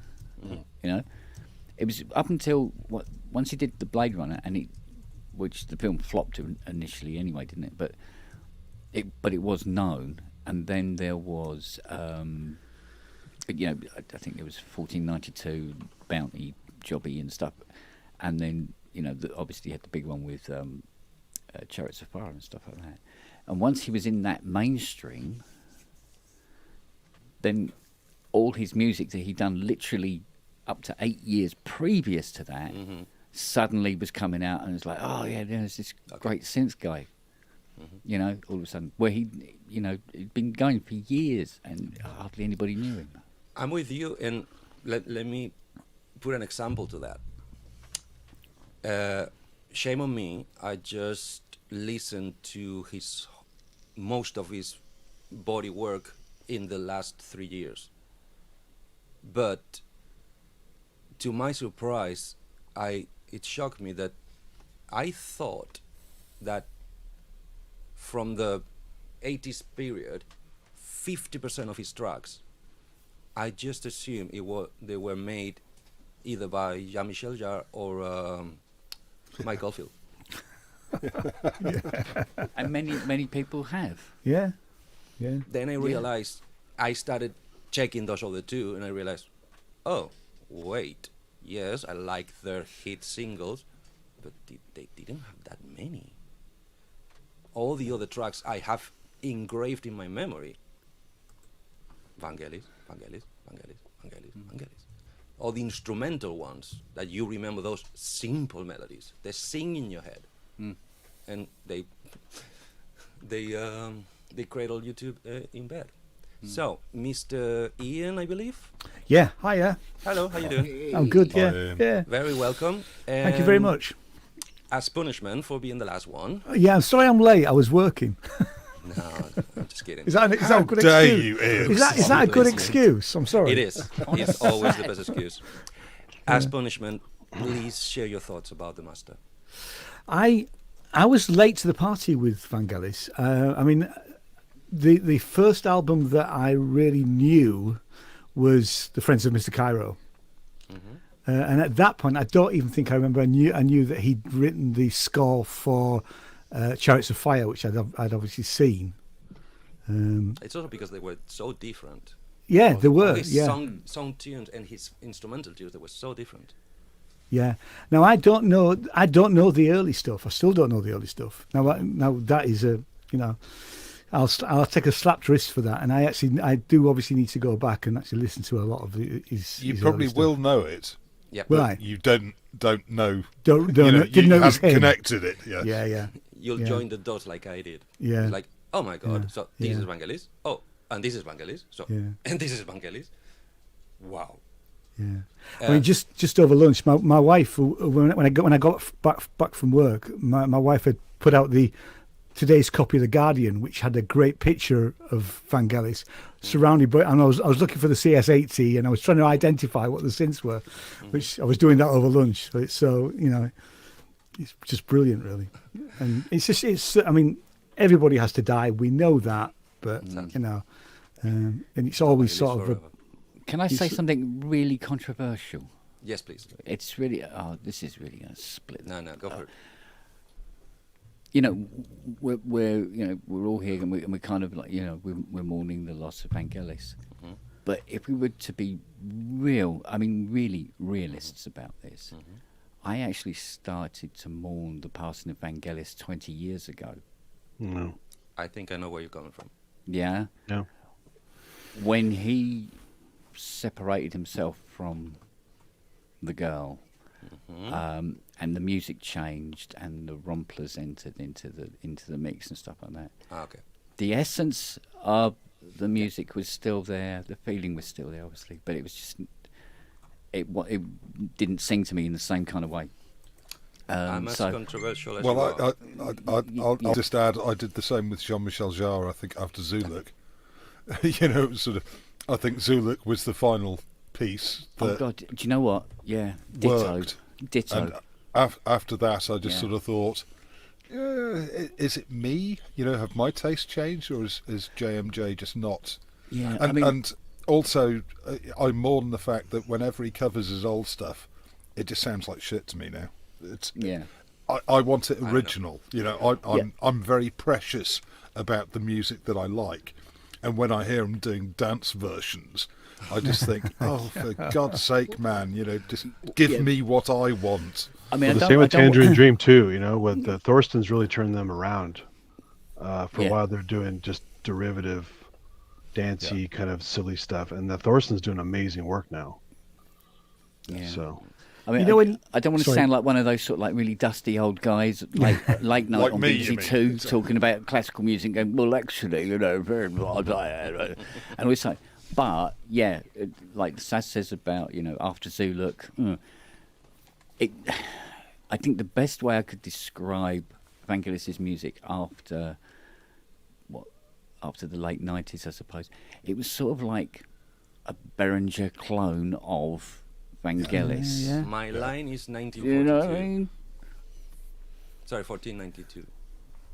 It was up until once he did the Blade Runner, which the film flopped initially anyway, didn't it? But but it was known. And then there was, I think there was 1492 Bounty Jobby and stuff, and then obviously you had the big one with Chariots of Fire and stuff like that. And once he was in that mainstream, then all his music that he'd done literally up to 8 years previous to that suddenly was coming out, and it's like, oh yeah, there's this great synth guy. All of a sudden, where he'd been going for years and hardly anybody knew him. I'm with you, and let me put an example to that. Shame on me, I just listened to most of his body work in the last 3 years. But to my surprise, it shocked me that I thought that from the 80s period, 50% of his tracks, I just assumed they were made either by Jean-Michel Jarre or Mike Oldfield. And many people have. Yeah. Then I realized, I started checking those other two, and I realized, oh, wait, yes, I like their hit singles, but they didn't have that many. All the other tracks I have engraved in my memory. Vangelis. All the instrumental ones that you remember, those simple melodies, they sing in your head, and they cradle you to in bed. So, Mr. Ian, I believe. Yeah. Hiya. Hello, how you doing? I'm good. Yeah. Hi, Ian. Yeah. Very welcome. Thank you very much. As punishment for being the last one. Yeah. I'm sorry I'm late. I was working. No, I'm just kidding. Is that a good dare excuse? you, Ian? Is that a good excuse? I'm sorry. It is. It's always the best excuse. As punishment, please share your thoughts about the master. I was late to the party with Vangelis. I mean, the first album that I really knew was The Friends of Mr. Cairo. And at that point, I don't even think I remember. I knew that he'd written the score for Chariots of Fire, which I'd obviously seen. It's also because they were so different. Yeah, they were. His Yeah, song tunes and his instrumental tunes, they were so different. yeah. Now I don't know the early stuff. I still don't know the early stuff. Now that is I'll take a slapped wrist for that. And I do obviously need to go back and actually listen to a lot of his. You his probably early will stuff. know it. Yeah. Right. You don't know. Don't You know, didn't you know it was haven't him. connected it. Yeah. Yeah. You'll Yeah. join the dots like I did. Yeah. It's like, oh my God, Yeah. so this Yeah. is Vangelis. Oh, and this is Vangelis. So, Yeah. and this is Vangelis. Wow. Yeah, I mean, just over lunch, my wife, when I got back from work, my wife had put out today's copy of the Guardian, which had a great picture of Vangelis surrounded by, and I was looking for the CS80, and I was trying to identify what the synths were, which I was doing that over lunch. So it's just brilliant, really, and I mean, everybody has to die, we know that, but and it's always Vangelis sort of forever. Can I say something really controversial? Yes, please. It's really, this is really going to split. No, go for it. We're all here, and we're kind of like, we're mourning the loss of Vangelis. But if we were to be really realists about this, I actually started to mourn the passing of Vangelis 20 years ago. No. I think I know where you're coming from. Yeah? No. When he separated himself from the girl, and the music changed, and the Romplers entered into the mix and stuff like that. Okay. The essence of the music was still there, the feeling was still there, obviously, but it was just it didn't sing to me in the same kind of way. I'm as controversial as you Well, are. I'll just add, I did the same with Jean-Michel Jarre, I think, after Zuluk. It was sort of, I think Zuluk was the final piece Oh that God, do you know what? Yeah, ditto. worked. Ditto. And after that, I just Yeah. sort of thought, is it me? Have my taste changed, or is JMJ just not? Yeah, And also, I mourn the fact that whenever he covers his old stuff, it just sounds like shit to me now. yeah. I want it original. I'm very precious about the music that I like. And when I hear them doing dance versions, I just think, oh, for God's sake, man, just give me what I want. I mean, Well, the same with Tangerine Dream too. With Thorsten's really turned them around. For a while, they're doing just derivative, dancey kind of silly stuff, and the Thorsten's doing amazing work now. Yeah. So. I mean, I don't want to sound like one of those sort of like really dusty old guys, like late night Like on me, BBC Two, talking about classical music, going, well, actually, and we say, but yeah, like Saz says about after Zuluk, I think the best way I could describe Vangelis's music after the late 90s, I suppose, it was sort of like a Berenger clone of Vangelis. Yeah. My line is 1942. You know what I mean? Sorry, 1492.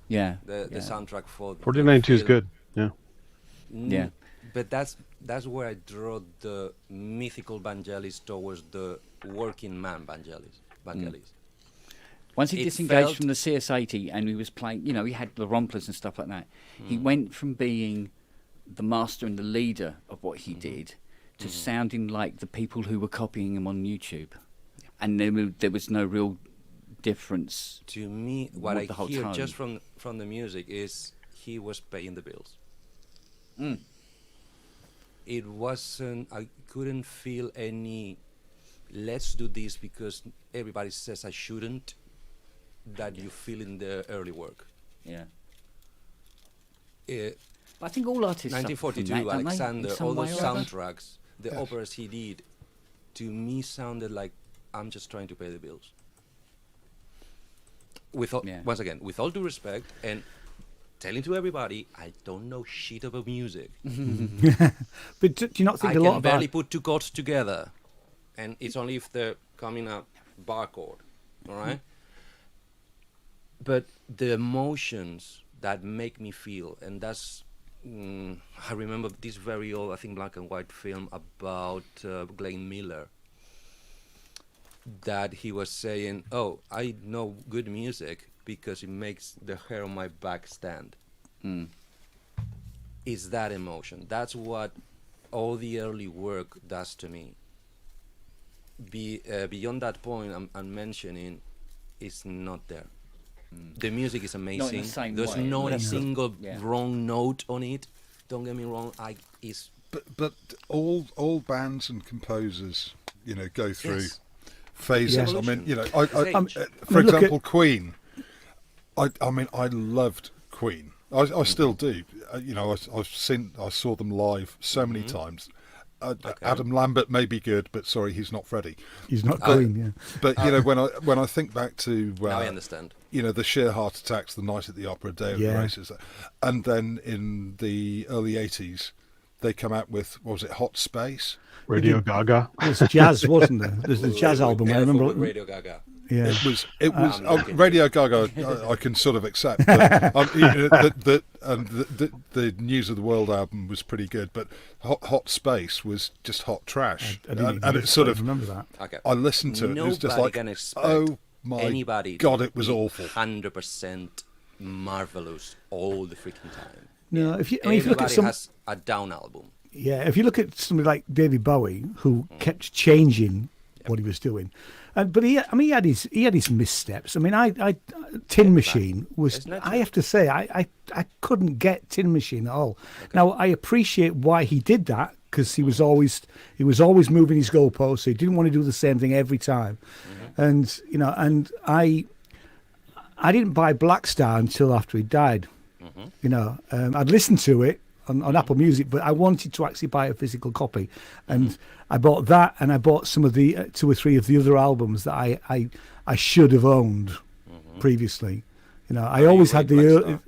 Yeah. The soundtrack for 1492 is good. Yeah. Yeah. But that's where I draw the mythical Vangelis towards the working man Vangelis. Once he disengaged from the CS80 and he was playing, he had the romplers and stuff like that, he went from being the master and the leader of what he did to sounding like the people who were copying him on YouTube. And there was no real difference. To me, what I hear tone. just from the music is he was paying the bills. It wasn't, I couldn't feel any, let's do this because everybody says I shouldn't, that you feel in the early work. Yeah. I think all artists 1942, suffer from that, don't they, Alexander, in some all those way or other? soundtracks, the operas he did, to me sounded like I'm just trying to pay the bills. Once again, with all due respect, and telling to everybody, I don't know shit about music. But do you not think I a lot can of barely put two chords together, and it's only if they're coming up bar chord, all right? But the emotions that make me feel, and that's I remember this very old, I think, black and white film about Glenn Miller, that he was saying, oh, I know good music because it makes the hair on my back stand. It's that emotion. That's what all the early work does to me. Beyond that point I'm mentioning, it's not there. The music is amazing. Not in the same There's way, not a at least. single Yeah. wrong note on it. Don't get me wrong. But all bands and composers, go through Yes. phases. Yeah. I mean, for look example, Queen. I mean, I loved Queen. I still do. I saw them live so many times. Adam Lambert may be good, but sorry, he's not Freddie. He's not Queen, yeah. But when I think back to Now I understand. the sheer heart attacks, the Night at the Opera, Day of the Races, and then in the early '80s, they come out with, what was it, Hot Space? Radio Gaga. There's jazz, wasn't there? There's the jazz album. I Careful remember. with Radio Gaga. Yeah. It was Radio Gaga. I can sort of accept. But, the News of the World album was pretty good, but Hot Space was just hot trash. I didn't and it sort of remember that. Okay. I listened to it. And it was just Nobody like, can expect oh my anybody God, to it was be awful. 100% marvelous all the freaking time. No, if you look at Everybody some, has a down album. if you look at somebody like David Bowie, who kept changing what he was doing, but he had his missteps. I mean, Tin Machine was. I have to say, I couldn't get Tin Machine at all. Okay. Now I appreciate why he did that, because he was always moving his goalposts. So he didn't want to do the same thing every time, and I didn't buy Black Star until after he died. I'd listened to it on Apple Music, but I wanted to actually buy a physical copy, and I bought that, and I bought some of the 2 or 3 of the other albums that I should have owned previously. I always had the.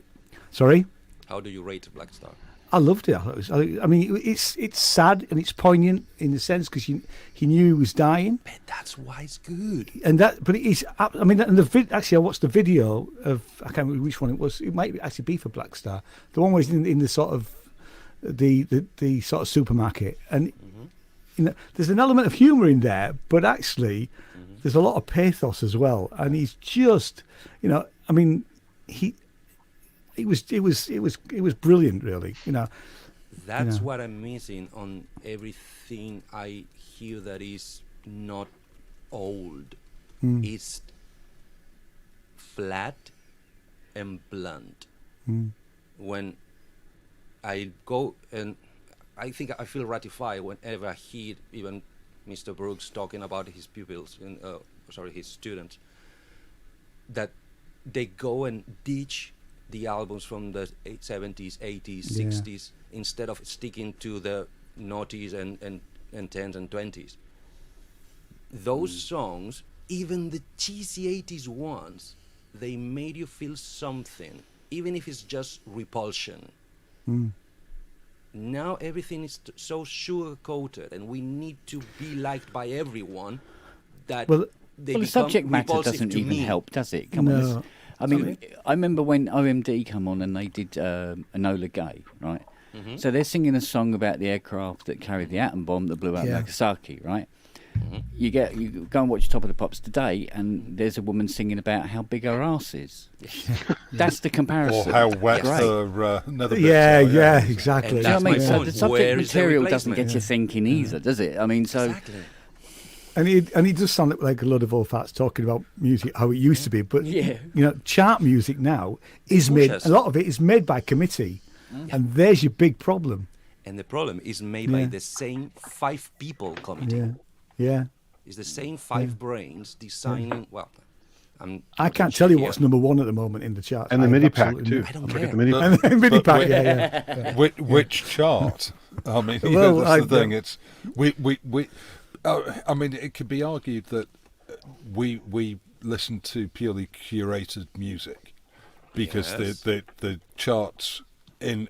Sorry. How do you rate Black Star? I loved it. I mean, it's sad and it's poignant in the sense because he knew he was dying. But that's why it's good. But it is. I mean, and actually, I watched the video of, I can't remember which one it was. It might actually be for Black Star. The one was in the sort of the sort of supermarket, and there's an element of humour in there, but actually, there's a lot of pathos as well. And he's just, I mean, it was brilliant, really. That's what I'm missing on everything I hear that is not old. It's flat and blunt. When I go, and I think I feel ratified whenever I hear even Mr. Brooks talking about his pupils, his students, that they go and ditch the albums from the 70s, 80s, 60s, instead of sticking to the noughties and 10s and 20s. Those songs, even the cheesy 80s ones, they made you feel something, even if it's just repulsion. Now everything is so sugar-coated, and we need to be liked by everyone that the subject matter doesn't even help, does it? Come on. I mean, I remember when OMD come on and they did Enola Gay, right? So they're singing a song about the aircraft that carried the atom bomb that blew up Nagasaki, right? You go and watch Top of the Pops today, and there's a woman singing about how big her arse is. That's the comparison. Or how wet her nether bits are, exactly. Do you know what I mean? So the subject material doesn't get you thinking either, does it? I mean, so. Exactly. And he does sound like a lot of old farts talking about music, how it used to be. But, chart music now is made, a lot of it is made by committee. And there's your big problem. And the problem is made by the same 5 people committee. Yeah. It's the same 5 brains designing, I can't tell you what's number 1 at the moment in the chart. And the MIDI pack, too. I don't Forget care. the MIDI pack. And the MIDI pack, Which chart? I mean, Well, that's the thing. It's we I mean, it could be argued that we listen to purely curated music because the charts in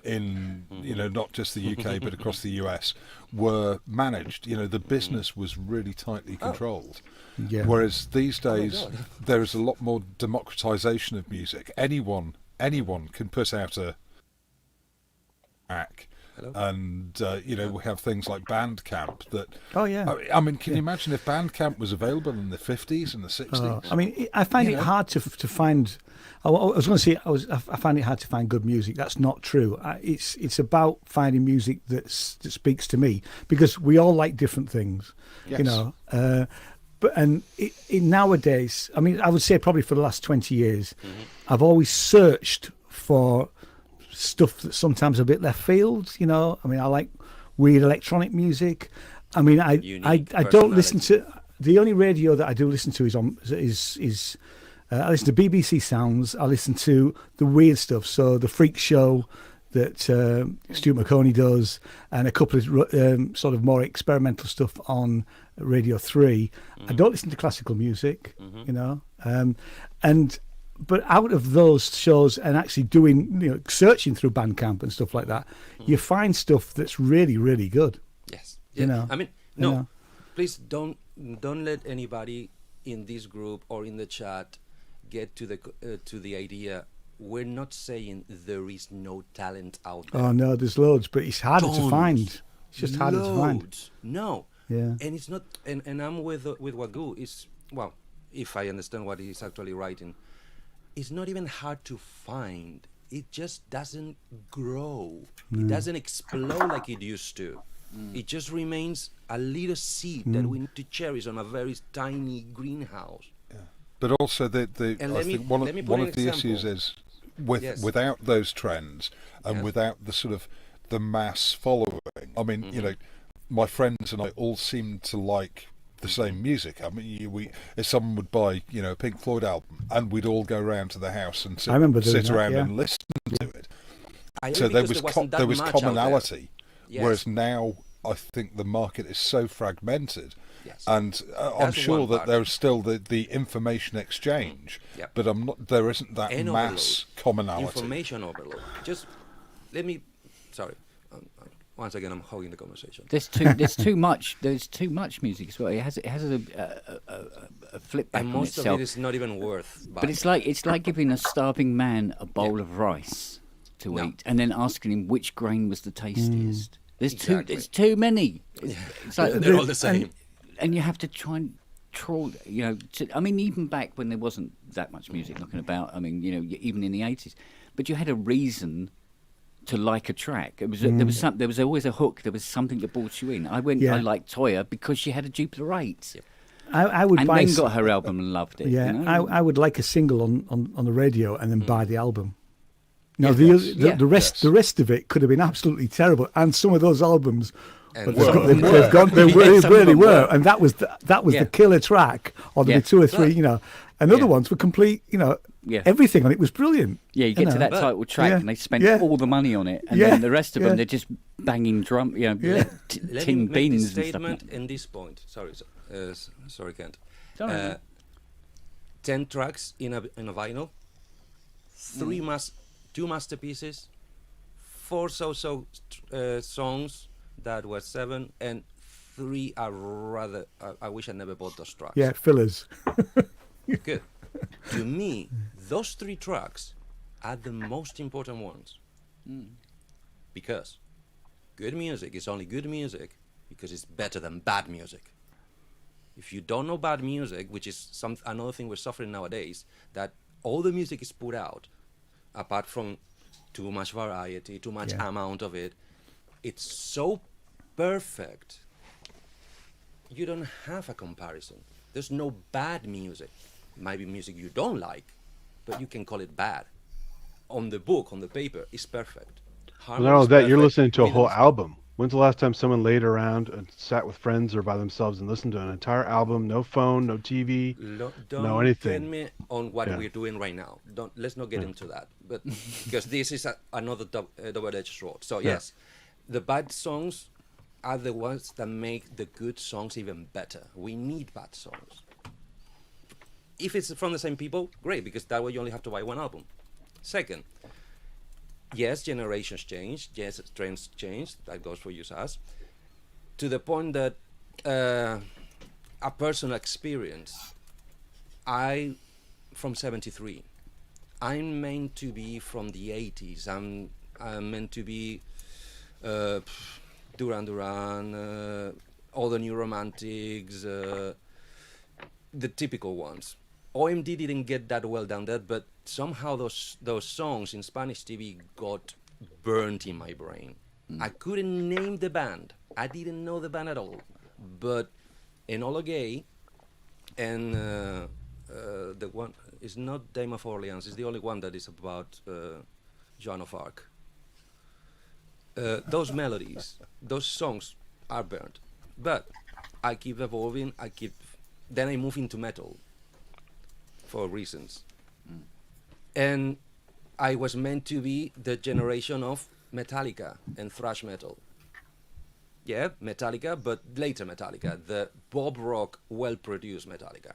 not just the UK but across the US were managed. The business was really tightly controlled. Whereas these days there is a lot more democratization of music. Anyone can put out a track. And we have things like Bandcamp that. Oh yeah. I mean, can you imagine if Bandcamp was available in the 50s and the 60s? I mean, I find it hard to find. I was going to say I find it hard to find good music. That's not true. It's about finding music that speaks to me, because we all like different things. Yes. But nowadays, I mean, I would say probably for the last 20 years, I've always searched for stuff that's sometimes a bit left field. I mean, I like weird electronic music. I mean, I don't listen to, the only radio that I do listen to is I listen to BBC Sounds. I listen to the weird stuff, so the Freak Show that Stuart McConey does, and a couple of sort of more experimental stuff on Radio 3. I don't listen to classical music, but out of those shows and actually doing, searching through Bandcamp and stuff like that, you find stuff that's really, really good. Yes. I mean, no, please don't let anybody in this group or in the chat get to the idea. We're not saying there is no talent out there. Oh no, there's loads, but it's harder to find. It's just harder to find. No. Yeah. And it's not. And I'm with Wagyu. If I understand what he's actually writing, it's not even hard to find. It just doesn't grow. It doesn't explode like it used to. It just remains a little seed that we need to cherish on a very tiny greenhouse. Yeah. But also, I think one of the issues is without those trends and without the sort of the mass following. I mean, my friends and I all seem to like the same music. I mean, if someone would buy, a Pink Floyd album, and we'd all go around to the house and sit around and listen to it. So there was commonality. Yes. Whereas now, I think the market is so fragmented, and I'm sure that there's still the information exchange, but there isn't that and mass overload. commonality. Information overload. Just let me. Sorry. Once again, I'm hogging the conversation. There's too much. There's too much music as well. It has a flip back and on most itself. of it is not even worth buying. But it's like giving a starving man a bowl of rice to eat, and then asking him which grain was the tastiest. There's too many. It's like, they're all the same. And you have to try and trawl. I mean, even back when there wasn't that much music knocking about. I mean, even in the 80s. but you had a reason to like a track. There was always a hook. There was something that brought you in. I liked Toya because she had a Jupiter 8. Yep. I would and buy then got her album and loved it. Yeah, you know? I would like a single on the radio and then buy the album. Now the rest of it could have been absolutely terrible, and some of those albums, they really were, and that was the killer track, or there'd be two or three, and other ones were complete, everything on it was brilliant. Yeah, you get to that title track and they spent all the money on it, and then the rest of them they're just banging drum, tin bins and stuff. Statement in this point. Sorry, Kent. 10 tracks in a vinyl, two masterpieces, 4 songs that were 7, and 3 are rather. I wish I never bought those tracks. Yeah, fillers. Good. To me, those 3 tracks are the most important ones, because good music is only good music because it's better than bad music. If you don't know bad music, which is another thing we're suffering nowadays, that all the music is put out, apart from too much variety, too much amount of it, it's so perfect. You don't have a comparison. There's no bad music. Might be music you don't like, but you can call it bad. On the book, on the paper, it's perfect. Not only that, you're listening to a whole album. When's the last time someone laid around and sat with friends or by themselves and listened to an entire album? No phone, no TV, no anything. Don't get me on what we're doing right now. Let's not get into that. But because this is another double-edged sword. So yes, the bad songs are the ones that make the good songs even better. We need bad songs. If it's from the same people, great, because that way you only have to buy one album. Second, yes, generations change. Yes, trends change. That goes for you, Saz. To the point that a personal experience. From 73. I'm meant to be from the 80s. I'm meant to be Duran Duran, all the new romantics, the typical ones. OMD didn't get that well done that, but somehow those songs in Spanish TV got burnt in my brain. I couldn't name the band. I didn't know the band at all. But Enola Gay and the one is not Dame of Orleans. It's the only one that is about Joan of Arc. Those melodies, those songs are burnt. But I keep evolving. Then I move into metal for reasons. And I was meant to be the generation of Metallica and thrash metal. Yeah, Metallica, but later Metallica, the Bob Rock, well-produced Metallica.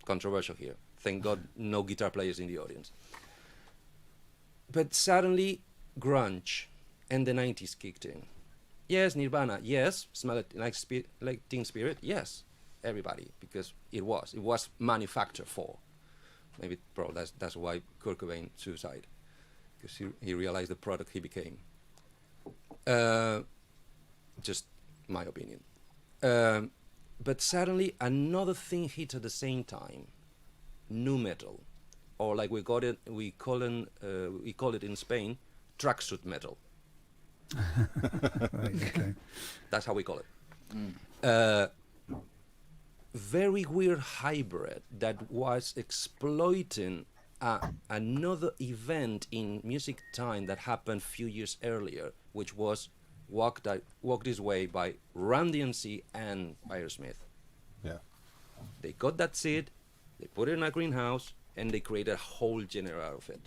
Controversial here. Thank God no guitar players in the audience. But suddenly, grunge and the 90s kicked in. Yes, Nirvana, yes. Smell It like Teen Spirit, yes. Everybody, because it was manufactured for. Maybe, that's why Kurt Cobain suicide, because he realized the product he became. Just my opinion. But suddenly another thing hit at the same time. Nu metal, or like we call it in Spain, tracksuit metal. Right, okay. That's how we call it. Very weird hybrid that was exploiting another event in music time that happened a few years earlier, which was Walk This Way by Run DMC and Aerosmith. Yeah. They got that seed, they put it in a greenhouse, and they created a whole genre out of it.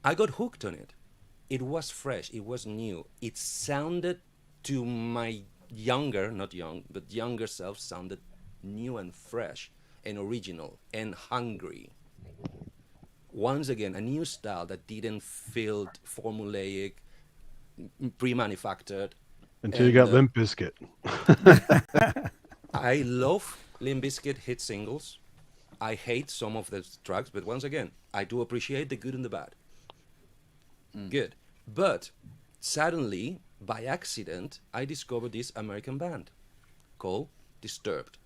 I got hooked on it. It was fresh, it was new. It sounded to my younger self sounded new and fresh and original and hungry. Once again, a new style that didn't feel formulaic, pre-manufactured. Until you got Limp Bizkit. I love Limp Bizkit hit singles. I hate some of the tracks, but once again, I do appreciate the good and the bad. Good. But suddenly, by accident, I discovered this American band called Disturbed.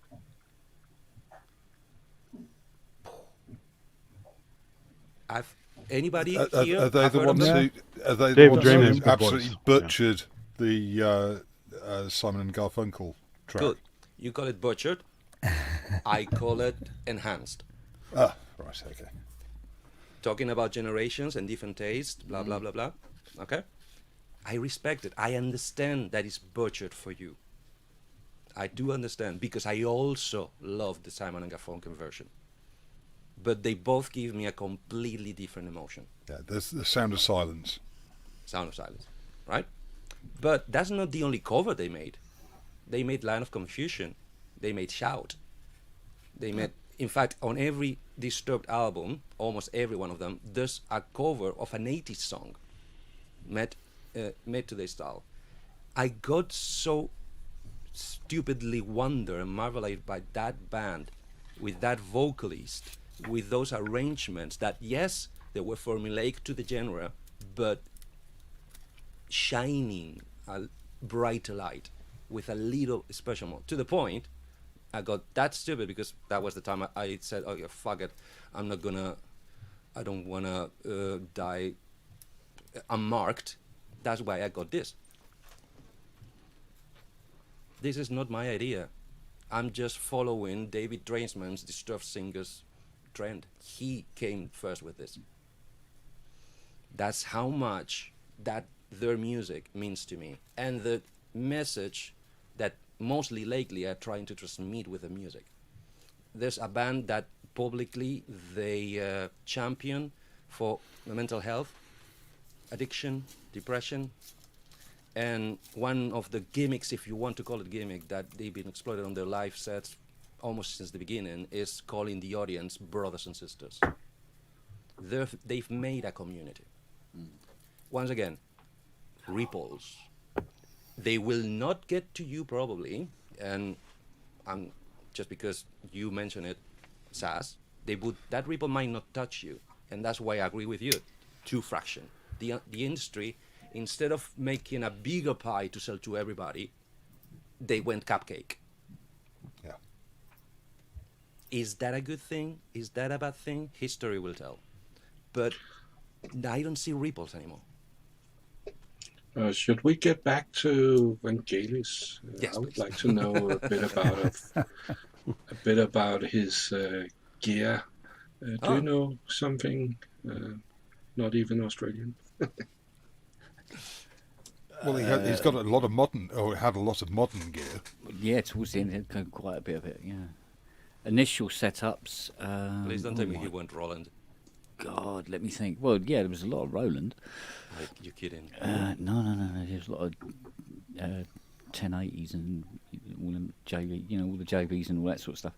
I've anybody Are, here? are they Have the heard of ones them? who? Are they the David ones Draymond's who good absolutely voice. butchered the Simon and Garfunkel track? Good. You call it butchered. I call it enhanced. Ah, right, okay. Talking about generations and different tastes, blah blah blah blah. Okay, I respect it. I understand that it's butchered for you. I do understand because I also love the Simon and Garfunkel version. But they both give me a completely different emotion. Yeah, there's the Sound of Silence. Sound of Silence, right? But that's not the only cover they made. They made Line of Confusion. They made Shout. They made, in fact, on every Disturbed album, almost every one of them, there's a cover of an 80s song made to their style. I got so stupidly wonder and marveled by that band with that vocalist, with those arrangements that, yes, they were formulaic to the genre, but shining a brighter light with a little special mode. To the point, I got that stupid because that was the time I said, "Oh, yeah, fuck it, I don't wanna die unmarked." That's why I got this. This is not my idea. I'm just following David Draymond's Disturbed Singers trend. He came first with this. That's how much that their music means to me, and the message that mostly lately are trying to transmit with the music. There's a band that publicly they champion for the mental health, addiction, depression, and one of the gimmicks, if you want to call it gimmick, that they've been exploited on their live sets almost since the beginning is calling the audience brothers and sisters. They've made a community. Once again, ripples. They will not get to you probably, and just because you mention it, Sass, that ripple might not touch you, and that's why I agree with you. Two fraction. The industry, instead of making a bigger pie to sell to everybody, they went cupcake. Yeah. Is that a good thing? Is that a bad thing? History will tell. But I don't see ripples anymore. Should we get back to Vangelis? Yes, I would please. like to know a bit about his gear. Do you know something? Not even Australian. Well, he's got a lot of modern, or had a lot of modern gear. Yeah, towards the end, he had quite a bit of it. Yeah, initial setups. Please don't tell me he went Roland. God, let me think. Well, yeah, there was a lot of Roland. Like, you're kidding. No. There was a lot of 1080s and all the JV, all the JVs and all that sort of stuff.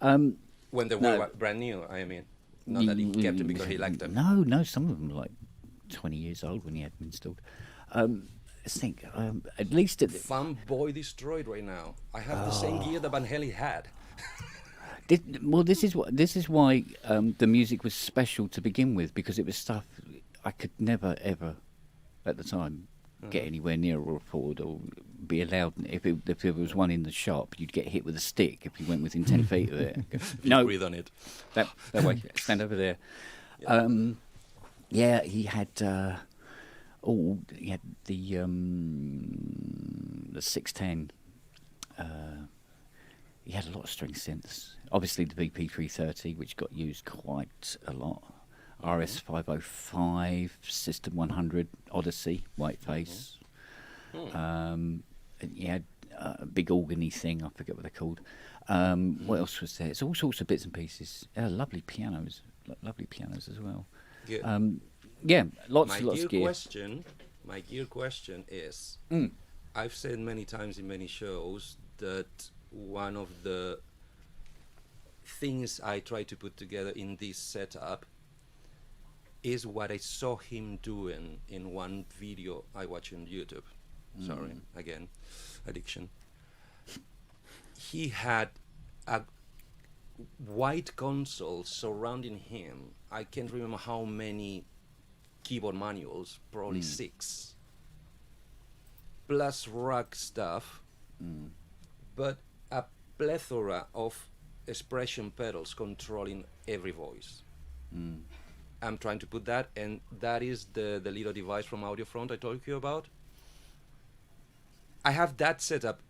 When they were brand new, I mean. Not that he kept them because he liked them. No, some of them were like 20 years old when he had them installed. Let's think. At least at the Fanboy destroyed right now. I have the same gear that Van Halen had. This is why the music was special to begin with, because it was stuff I could never ever at the time get anywhere near or afford or be allowed. If there was one in the shop, you'd get hit with a stick if you went within 10 feet of it. No, breathe on it. That way, stand over there. Yeah. He had the 610. He had a lot of string synths. Obviously, the VP330, which got used quite a lot. RS505, System 100, Odyssey, Whiteface. And he had a big organy thing, I forget what they're called. What else was there? It's all sorts of bits and pieces. Lovely pianos as well. Lots of gear. My gear question is, I've said many times in many shows that one of the things I try to put together in this setup is what I saw him doing in one video I watched on YouTube. Sorry, again, addiction. He had a white console surrounding him. I can't remember how many keyboard manuals, probably 6. Plus rack stuff, but a plethora of expression pedals controlling every voice. I'm trying to put that, and that is the little device from AudioFront I told you about. I have that set up.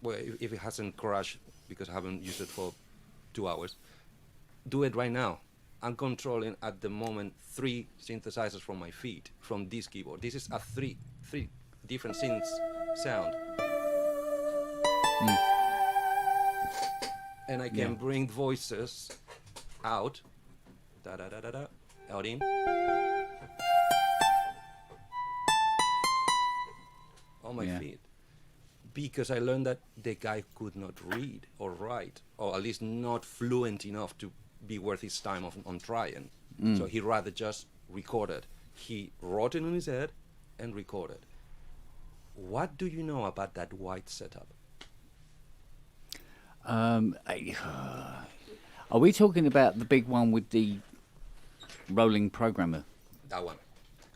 Well, if it hasn't crashed because I haven't used it for 2 hours, do it right now. I'm controlling at the moment 3 synthesizers from my feet from this keyboard. This is a three different synths sound, and I can bring voices out, da da da da da, out in, on my feet. Because I learned that the guy could not read or write, or at least not fluent enough to be worth his time on trying. So he rather just recorded. He wrote it in his head and recorded. What do you know about that white setup? Are we talking about the big one with the rolling programmer? That one.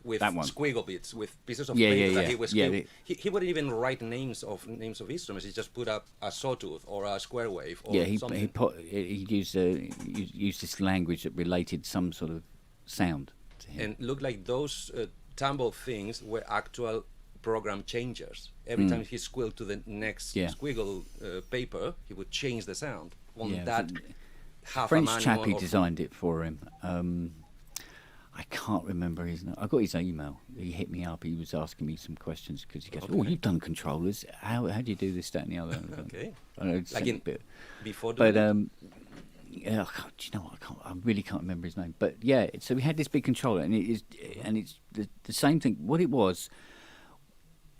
With that one. squiggle bits, with pieces of Yeah, paper yeah, that he yeah. was. Yeah, he wouldn't even write names of instruments. He just put up a sawtooth or a square wave or something. he used this language that related some sort of sound to him. And looked like those tumble things were actual program changers. Every time he squiggled to the next squiggle paper, he would change the sound. On that half French a manual chap, he of- designed it for him. I can't remember his name. I got his email. He hit me up. He was asking me some questions because he goes, "Oh, you've done controllers. How do you do this, that, and the other?" Okay. I know, Like in, before but doing yeah, do you know what? I really can't remember his name. But yeah, so we had this big controller, and it's the same thing. What it was,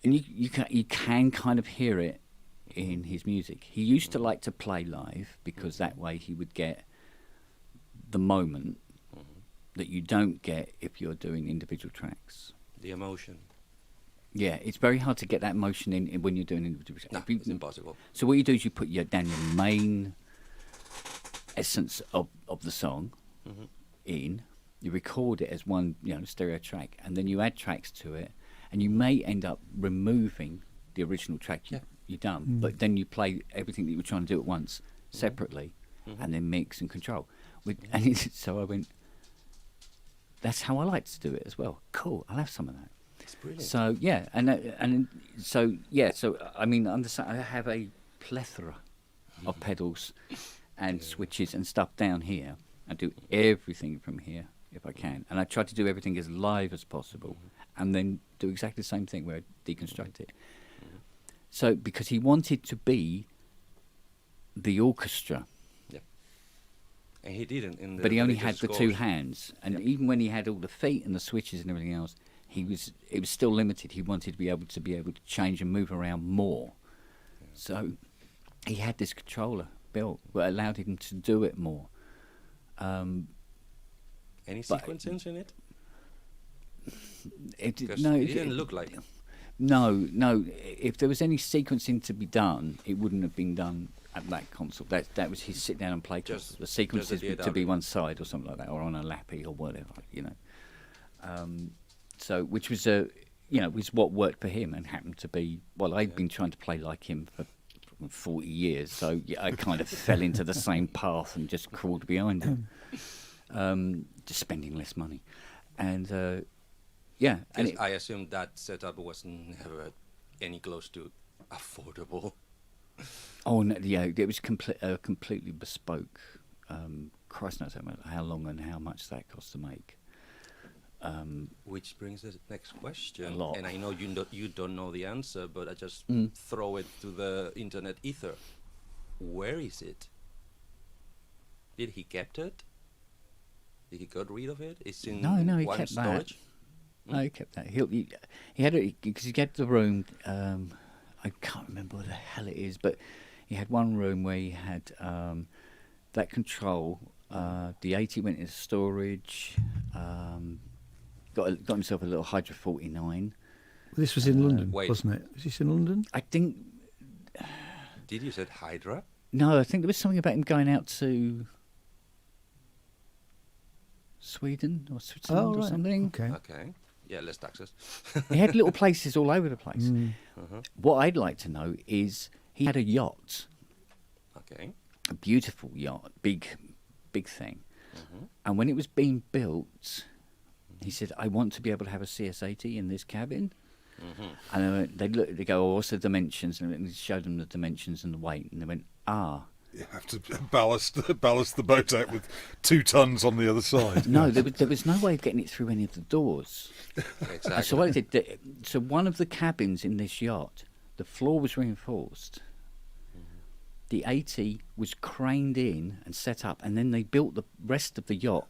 and you can kind of hear it in his music. He used to like to play live because that way he would get the moment that you don't get if you're doing individual tracks. the emotion. Yeah, it's very hard to get that emotion in when you're doing individual tracks. No, it's impossible. So what you do is you put down your main essence of the song in, you record it as one stereo track, and then you add tracks to it, and you may end up removing the original track you've done, but then you play everything that you were trying to do at once separately, and then mix and control. So I went, that's how I like to do it as well. Cool, I'll have some of that. It's brilliant. So so I mean, understand. I have a plethora of pedals and switches and stuff down here. I do everything from here if I can, and I try to do everything as live as possible, and then do exactly the same thing where I deconstruct it. So because he wanted to be the orchestra. And he didn't. But he only later had the scores. two hands, and even when he had all the feet and the switches and everything else, it was still limited. He wanted to be able to change and move around more. So he had this controller built that allowed him to do it more. Any sequences in it? It 'Cause no, it didn't look like. No. If there was any sequencing to be done, it wouldn't have been done at that console. That was his sit down and play console. The sequences just were to be one side or something like that, or on a lappy or whatever, So, which was was what worked for him and happened to be. Well, I'd been trying to play like him for 40 years, so I kind of fell into the same path and just crawled behind him, just spending less money, and and I assume that setup was never any close to affordable. Oh no, yeah, it was completely bespoke. Christ knows how long and how much that cost to make. Which brings us next question. A lot. And I know you don't know the answer, but I just throw it to the internet ether. Where is it? Did he kept it? Did he got rid of it? It's in No, he one kept storage? that. No, he kept that. He had it because he had the room. I can't remember what the hell it is, but he had one room where he had that control. The 80 went into storage. Got himself a little Hydra 49. This was in London, wait. wasn't it? Was this in London? I think. Did you said Hydra? No, I think there was something about him going out to Sweden or Switzerland or right. something. Okay. Okay. Yeah, less taxes. He had little places all over the place. What I'd like to know is he had a yacht, Okay. a beautiful yacht, big thing, And when it was being built, he said, "I want to be able to have a CS80 in this cabin." And they go, "Oh, what's the dimensions?" And he showed them the dimensions and the weight, and they went, "Ah." You have to ballast the boat out with 2 tons on the other side. No, there was no way of getting it through any of the doors. Exactly. So what I did, so one of the cabins in this yacht, the floor was reinforced. The 80 was craned in and set up, and then they built the rest of the yacht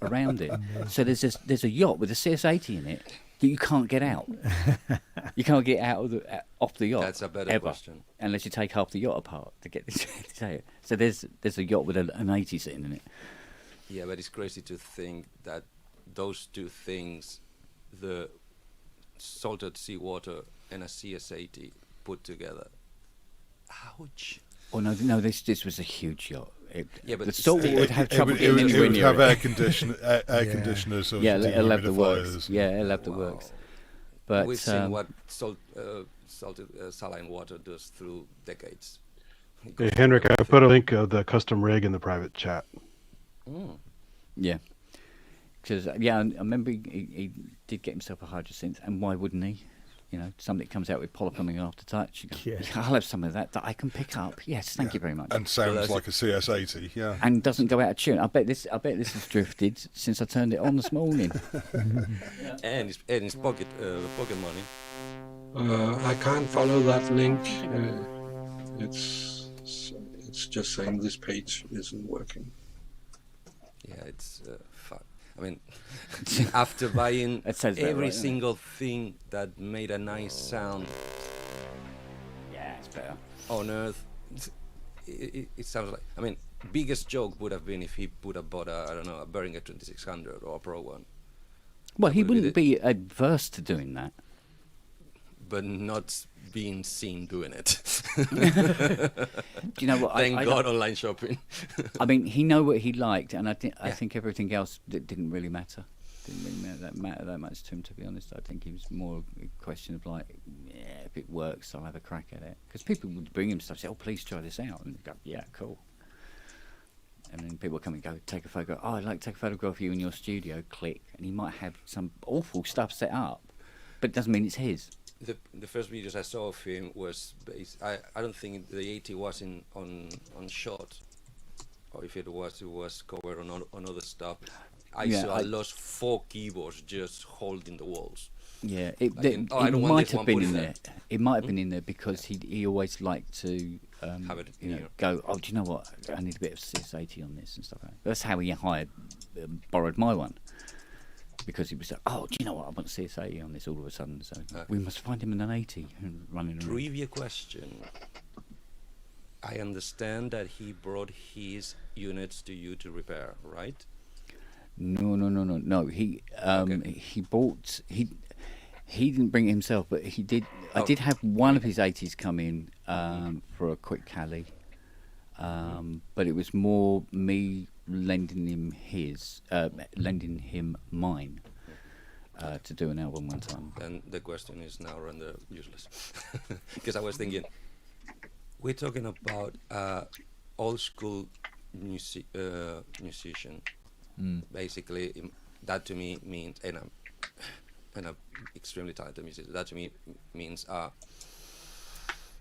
around it. So there's a yacht with a CS80 in it that you can't get out. You can't get out of off the yacht. That's a better ever, question. unless you take half the yacht apart to get this. So there's a yacht with an 80 sitting in it. Yeah, but it's crazy to think that those two things, the salted seawater and a CS80 put together. Ouch. Oh no! This was a huge yacht. Yeah, but the salt would have trouble It getting anywhere would near have it. air conditioners. Or Yeah, it'll have the dehumidifiers works. and- Yeah, it'll have the works. But We've seen what salted saline water does through decades. Hey, Henrik, I put a link of the custom rig in the private chat. yeah, because I remember he did get himself a hydrosynth, and why wouldn't he? You know, somebody comes out with polyplumbing aftertouch. You go, Yeah. I'll have some of that I can pick up. Yes, thank you very much. And sounds like a CS80, yeah. And doesn't go out of tune. I bet this has drifted since I turned it on this morning. And it's pocket money. I can't follow that link. It's just saying this page isn't working. Yeah, it's fun. I mean, after buying It says that, every right, doesn't it? single thing that made a nice sound Yeah, it's better. on Earth, it sounds like. I mean, biggest joke would have been if he would have bought a Behringer 2600 or a Pro One, Well, he would be wouldn't be adverse to doing that. but not being seen doing it. Do you know what? Thank God, online shopping. I mean, he know what he liked, and I think everything else didn't really matter. Didn't really matter that much to him, to be honest. I think he was more a question of like, yeah, if it works, I'll have a crack at it. Because people would bring him stuff, say, "Oh, please try this out," and go, "Yeah, cool." And then people would come and go, "Take a photograph." "Oh, I'd like to take a photograph of you in your studio." Click, and he might have some awful stuff set up, but it doesn't mean it's his. The first videos I saw of him was based. I don't think the 80 was on shot, or if it was covered on other stuff. I lost 4 keyboards just holding the walls. Yeah, I don't want might this have one, been put it in there. there. It might have been in there because he always liked to Have it you know, here. go. "Oh, do you know what? I need a bit of CS80 on this and stuff like that." That's how he borrowed my one. Because he was like, "Oh, do you know what? I want CS80 on this all of a sudden." So we must find him in an 80 and running around. Trivia question. I understand that he brought his units to you to repair, right? No. He Okay. he bought he didn't bring it himself, but he did. I did have one of his 80s come in for a quick Cali, but it was more me lending him mine to do an album one time. And the question is now rather useless. Because I was thinking, we're talking about old school musician. Basically, that to me means, and I'm extremely talented musician, that to me means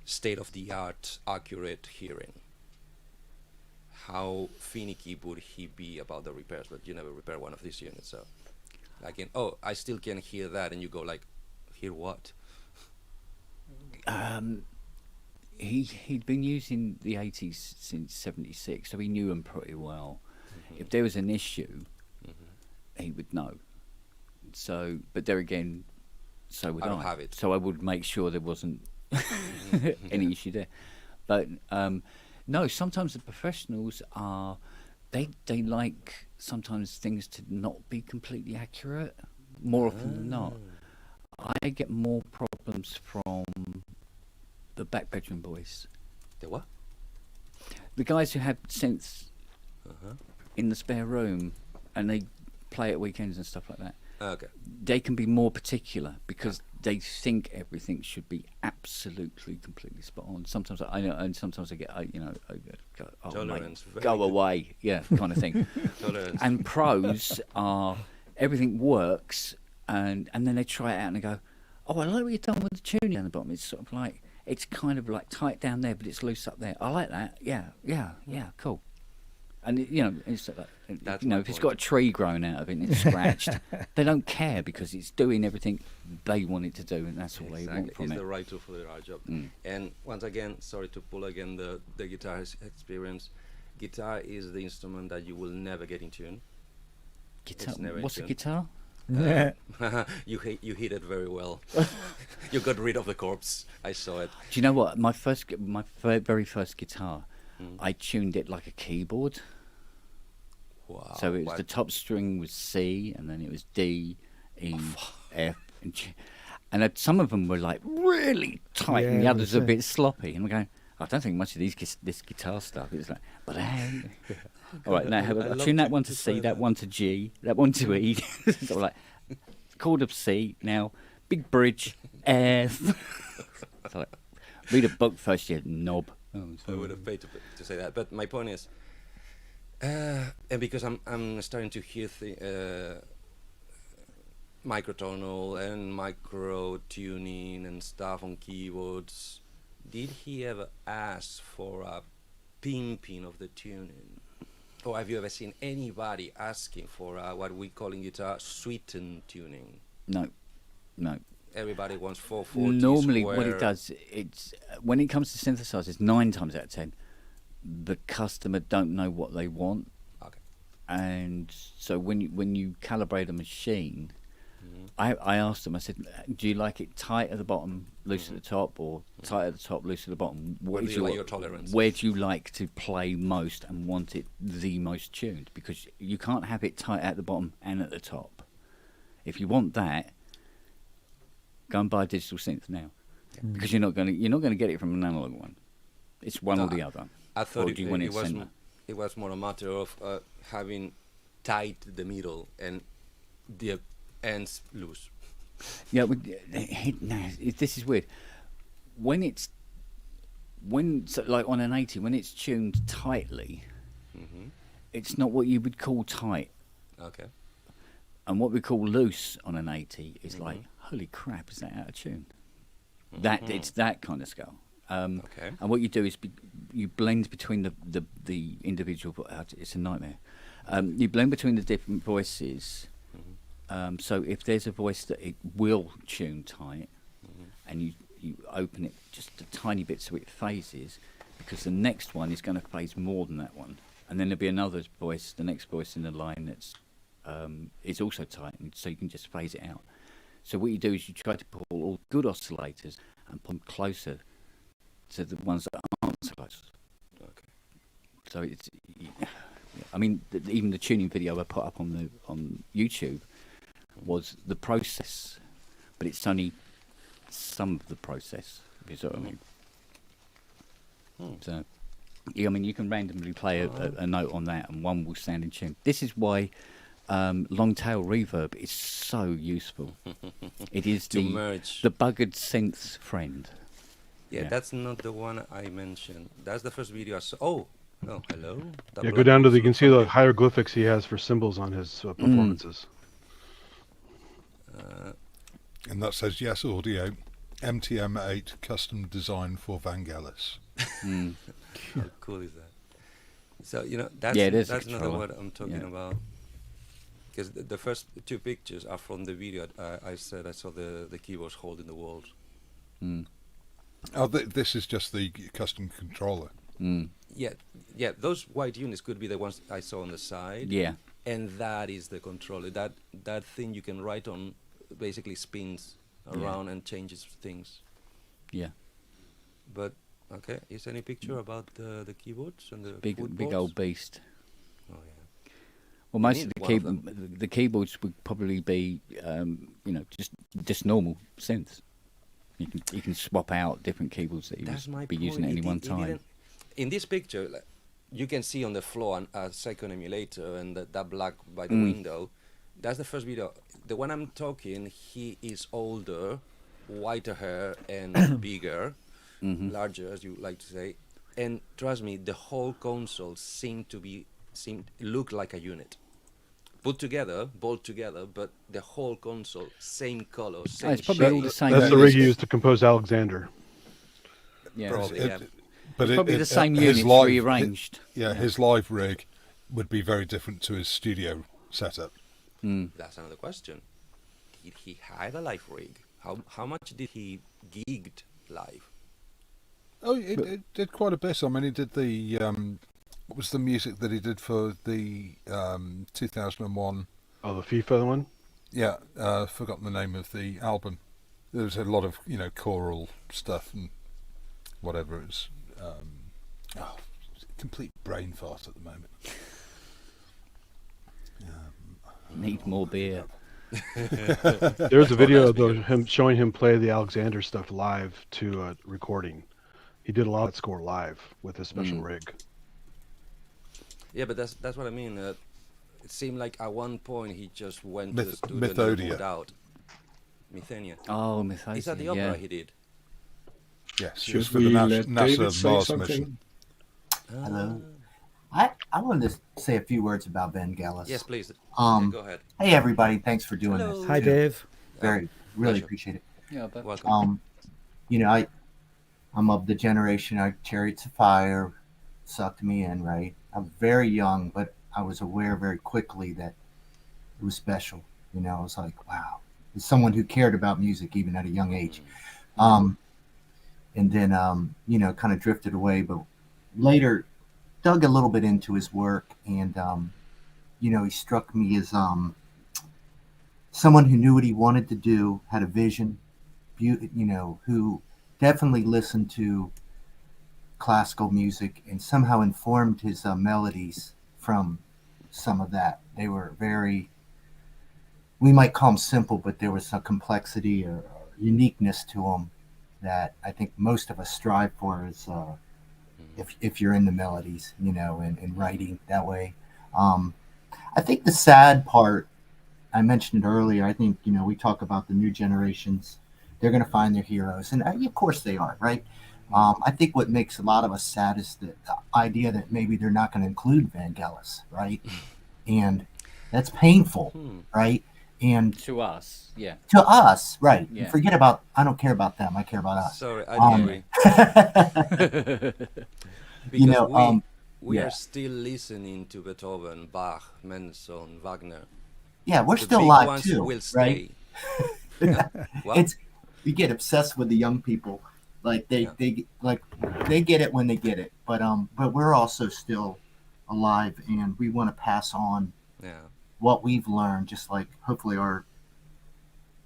state-of-the-art, accurate hearing. How finicky would he be about the repairs? But you never repair one of these units, so like, I still can hear that, and you go like, hear what? He'd been using the 80s since '76, so he knew them pretty well. If there was an issue, he would know. So, but there again, so would I. I don't have it. So I would make sure there wasn't any issue there. But no, sometimes the professionals are they like sometimes things to not be completely accurate. More often than not, I get more problems from the back bedroom boys. The what? The guys who have synths in the spare room and they play at weekends and stuff like that. Okay. They can be more particular because they think everything should be absolutely, completely spot on. Sometimes I know, and sometimes I get, I go, oh, Tolerance, mate, very go good. away, yeah, kind of thing. Tolerance. And pros are everything works, and then they try it out and they go, oh, I like what you've done with the tuning down the bottom. It's sort of like, it's kind of like tight down there, but it's loose up there. I like that. Yeah, cool. And it's like, That's if my it's point. got a tree growing out of it and it's scratched, they don't care because it's doing everything they want it to do, and that's all they want Exactly, from it's it. the right tool for the right job. And once again, sorry to pull again the guitar experience. Guitar is the instrument that you will never get in tune. Guitar. It's never in What's a tune. guitar? You hit it very well. You got rid of the corpse. I saw it. Do you know what? My very first guitar, I tuned it like a keyboard. Wow. So it was what- the top string was C, and then it was D, E, F, and G. And some of them were like really tight, and the Yeah, others were a that's it. bit sloppy. And we're going, I don't think much of this guitar stuff. It's like, but all right, now I I'll love tune that to- one to to try C, that that. one to G, that one to E. So like chord of C, now big bridge F. So like, read a book first, you knob. Oh, I would have paid to say that, but my point is, and because I'm starting to hear microtonal and micro tuning and stuff on keyboards. Did he ever ask for a pimping of the tuning, or have you ever seen anybody asking for what we call in guitar sweetened tuning? No. Everybody wants 440. Normally, what square. it does, it's when it comes to synthesizers, 9 times out of 10, the customer don't know what they want, Okay. and so when you calibrate a machine, I asked them. I said, "Do you like it tight at the bottom, loose at the top, or tight at the top, loose at the bottom? What is do you like your tolerance? Where do you like to play most and want it the most tuned? Because you can't have it tight at the bottom and at the top. If you want that, go and buy a digital synth now, because you're not going to get it from an analog one. It's one or the other. I thought Or do you want it center? it was more a matter of having tight the middle and the ends loose. Yeah, this is weird. When so like on an 80, when it's tuned tightly, it's not what you would call tight. Okay. And what we call loose on an 80 is like, holy crap, is that out of tune? That it's that kind of scale. Okay. And what you do is you blend between the individual. It's a nightmare. You blend between the different voices. So if there's a voice that it will tune tight, and you open it just a tiny bit so it phases, because the next one is going to phase more than that one, and then there'll be another voice, the next voice in the line that's is also tight, and so you can just phase it out. So what you do is you try to pull all good oscillators and put them closer to the ones that aren't so close. Okay. So it's, I mean, even the tuning video I put up on YouTube was the process, but it's only some of the process, if you see what I mean. So, yeah, I mean, you can randomly play a note on that, and one will sound in tune. This is why long tail reverb is so useful. It is To merge. the buggered synth's friend. Yeah, that's not the one I mentioned. That's the first video I saw. Oh, hello. Yeah, go down to you can see the hieroglyphics he has for symbols on his performances. And that says yes audio, MTM8 custom design for Vangelis. How cool is that? So that's Yeah, it is a that's not controller. what I'm talking about. Because the first two pictures are from the video. I said I saw the keyboards holding the walls. Oh, this is just the custom controller. Yeah. Those white units could be the ones I saw on the side. Yeah. And that is the controller. That thing you can write on basically spins around and changes things. Yeah. But okay, is any picture about the keyboards and the Big footboards? old beast. Oh yeah. Well, You most need of one of the keyboards would probably be, just normal synths. You can swap out different keyboards that you That's my would be point. using at any one It time. didn't- In this picture, you can see on the floor a second emulator and that black by the window. That's the first video. The one I'm talking, he is older, whiter hair and bigger, larger, as you like to say. And trust me, the whole console seemed look like a unit. Put together, bolt together, but the whole console, same color, same it's probably all shape. the same. That's the units. rig used to compose Alexander. Yeah, Probably, It- yeah. but it's probably the same his units live, rearranged. his live rig would be very different to his studio setup. That's another question. Did he have a live rig? How much did he gigged live? Oh, it did quite a bit. I mean, he did the what was the music that he did for the 2001? Oh, the FIFA one. Yeah, forgotten the name of the album. There was a lot of choral stuff and whatever. It's complete brain fart at the moment. Need more beer. There's a video of him showing him play the Alexander stuff live to a recording. He did a lot of that score live with a special rig. Yeah, but that's what I mean. It seemed like at one point he just went to the studio and Mythodia. pulled out Methania. Oh, Mythodia. Is that the opera he did? Yes, it Should was for we the let David NASA say Mars something? mission. Hello. I wanted to say a few words about Vangelis. Yes, please. Um, Go ahead. Hey, everybody. Thanks for doing Hello. this. Hi, Dave. Really Pleasure. appreciate it. Yeah, but Welcome. I'm of the generation, Chariots of Fire sucked me in, right? I'm very young, but I was aware very quickly that it was special. I was like, wow. As someone who cared about music even at a young age. And then, kind of drifted away, but later dug a little bit into his work, and he struck me as someone who knew what he wanted to do, had a vision, who definitely listened to classical music and somehow informed his melodies from some of that. They were very, we might call them simple, but there was a complexity or uniqueness to them that I think most of us strive for as if you're in the melodies, and writing that way. I think the sad part, I mentioned it earlier, I think, we talk about the new generations, they're going to find their heroes. And of course they are, right? I think what makes a lot of us sad is the idea that maybe they're not going to include Vangelis, right? And that's painful, right? And to us, yeah. to us, right? Yeah. Forget about, I don't care about them, I care about us. Sorry, I agree. You Because know, we yeah. are still listening to Beethoven, Bach, Mendelssohn, Wagner. Yeah, we're The still big alive ones too, will right? stay. Well, It's, we get obsessed with the young people, like they get it when they get it, but we're also still alive, and we want to pass on yeah. what we've learned, just like hopefully our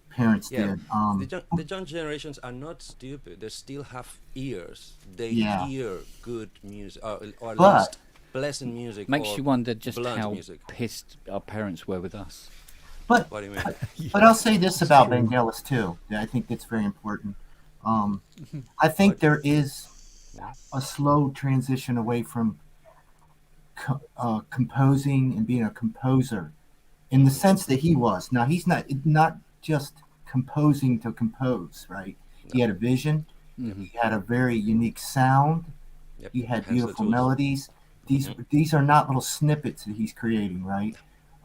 parents Yeah, did. the young generations are not stupid. They still have ears. They Yeah. hear good music, or at But- least pleasant music. Makes or you wonder just blunt how music. pissed our parents were with us. But What do you mean? but I'll say this about Vangelis too. That I think that's very important. I think there is a slow transition away from composing and being a composer, in the sense that he was. Now he's not just composing to compose, right? He had a vision. He had a very unique sound. Yep. He had Hence the beautiful tools. melodies. These are not little snippets that he's creating, right?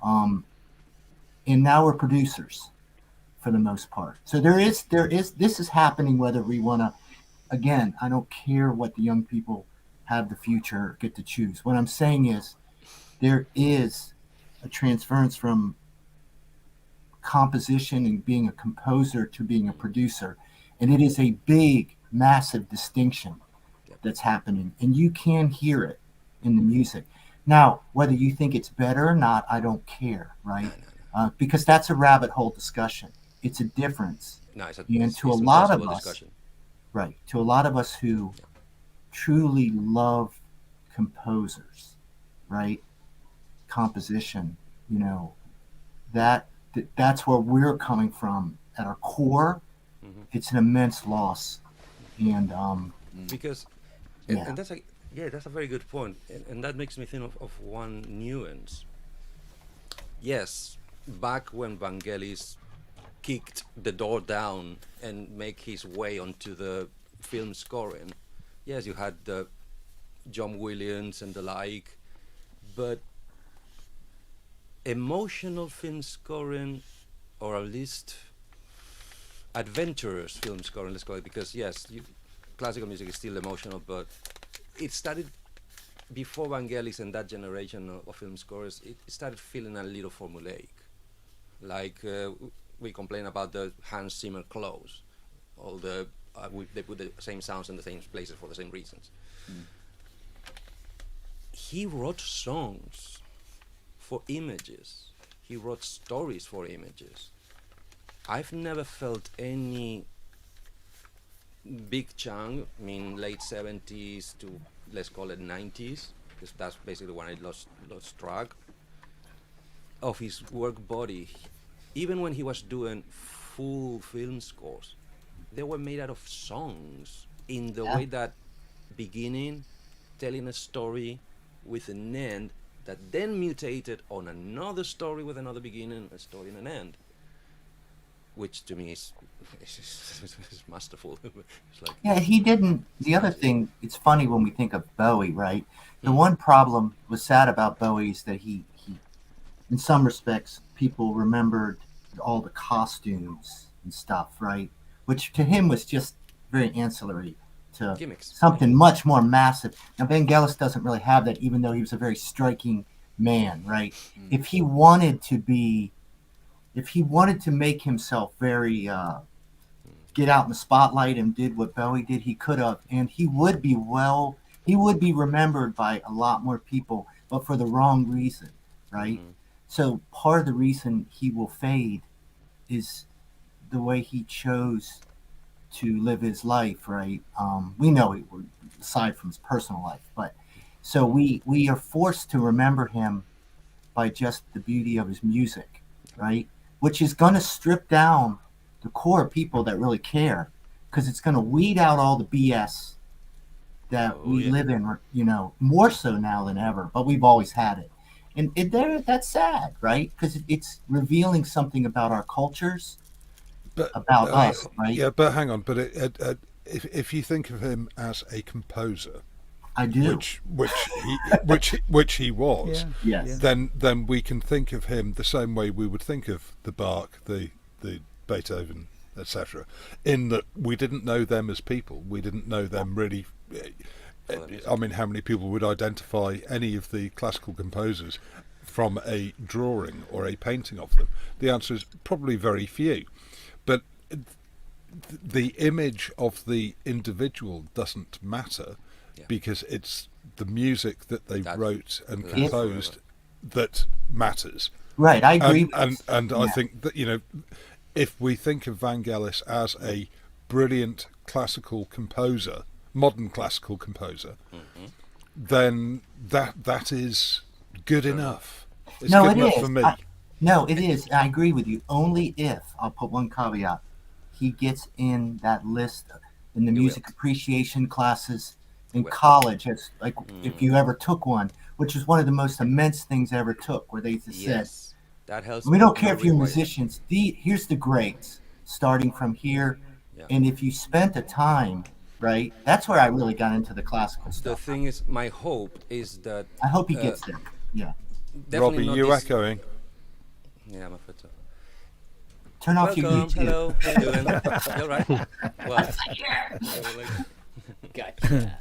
And now we're producers for the most part. So there is this is happening whether we want to. Again, I don't care what the young people have the future get to choose. What I'm saying is there is a transference from composition and being a composer to being a producer, and it is a big, massive distinction that's happening, and you can hear it in the music. Now, whether you think it's better or not, I don't care, right? Because that's a rabbit hole discussion. It's a difference. No, it's And to a it's lot of impossible us, discussion. right, to a lot of us who truly love composers, right? Composition, that's where we're coming from at our core. It's an immense loss. And Because Yeah. and that's a very good point, and that makes me think of one nuance. Yes, back when Vangelis kicked the door down and make his way onto the film scoring. Yes, you had the John Williams and the like, but emotional film scoring, or at least adventurous film scoring, let's call it, because yes, classical music is still emotional, but it started before Vangelis and that generation of film scores. It started feeling a little formulaic. Like we complain about the Hans Zimmer close, all they put the same sounds in the same places for the same reasons. He wrote songs for images. He wrote stories for images. I've never felt any big chunk, I mean late 70s to let's call it 90s, because that's basically when I lost track of his work body. Even when he was doing full film scores, they were made out of songs in the way that beginning, telling a story with an end that then mutated on another story with another beginning, a story and an end, which to me is masterful. It's like, Yeah, he didn't. The other thing, it's funny when we think of Bowie, right? The one problem was sad about Bowie is that he, in some respects, people remembered all the costumes and stuff, right? Which to him was just very ancillary to gimmicks. something much more massive. Now, Vangelis doesn't really have that, even though he was a very striking man, right? If he wanted to make himself very get out in the spotlight and did what Bowie did, he could have, and he would be remembered by a lot more people, but for the wrong reason, right? So part of the reason he will fade is the way he chose to live his life, right? We know it, aside from his personal life, but so we are forced to remember him by just the beauty of his music, right? Which is going to strip down the core people that really care, because it's going to weed out all the BS that we live in, more so now than ever, but we've always had it. And that's sad, right? Because it's revealing something about our cultures, about us, right? Yeah, but hang on. But if you think of him as a composer, I do, which he was, yes. Then we can think of him the same way we would think of the Bach, the Beethoven, etc. In that we didn't know them as people. We didn't know them really. I mean, how many people would identify any of the classical composers from a drawing or a painting of them? The answer is probably very few. But the image of the individual doesn't matter, because it's the music that they wrote and composed that matters. Right, I agree. And I think that, if we think of Vangelis as a brilliant classical composer, modern classical composer, then that is good enough. It's good enough for me. No, it is. I agree with you. Only if, I'll put one caveat, he gets in that list in the music appreciation classes in college. It's like if you ever took one, which is one of the most immense things I ever took, where they just said, that helps. We don't care if you're musicians. Here's the grades, starting from here. And if you spent the time, right, that's where I really got into the classical stuff. The thing is, my hope is that... I hope he gets there. Yeah. Robbie, you echoing? Yeah, I'm afraid so. Turn off your YouTube. Hello, how you doing? You all right? Well, Gotcha.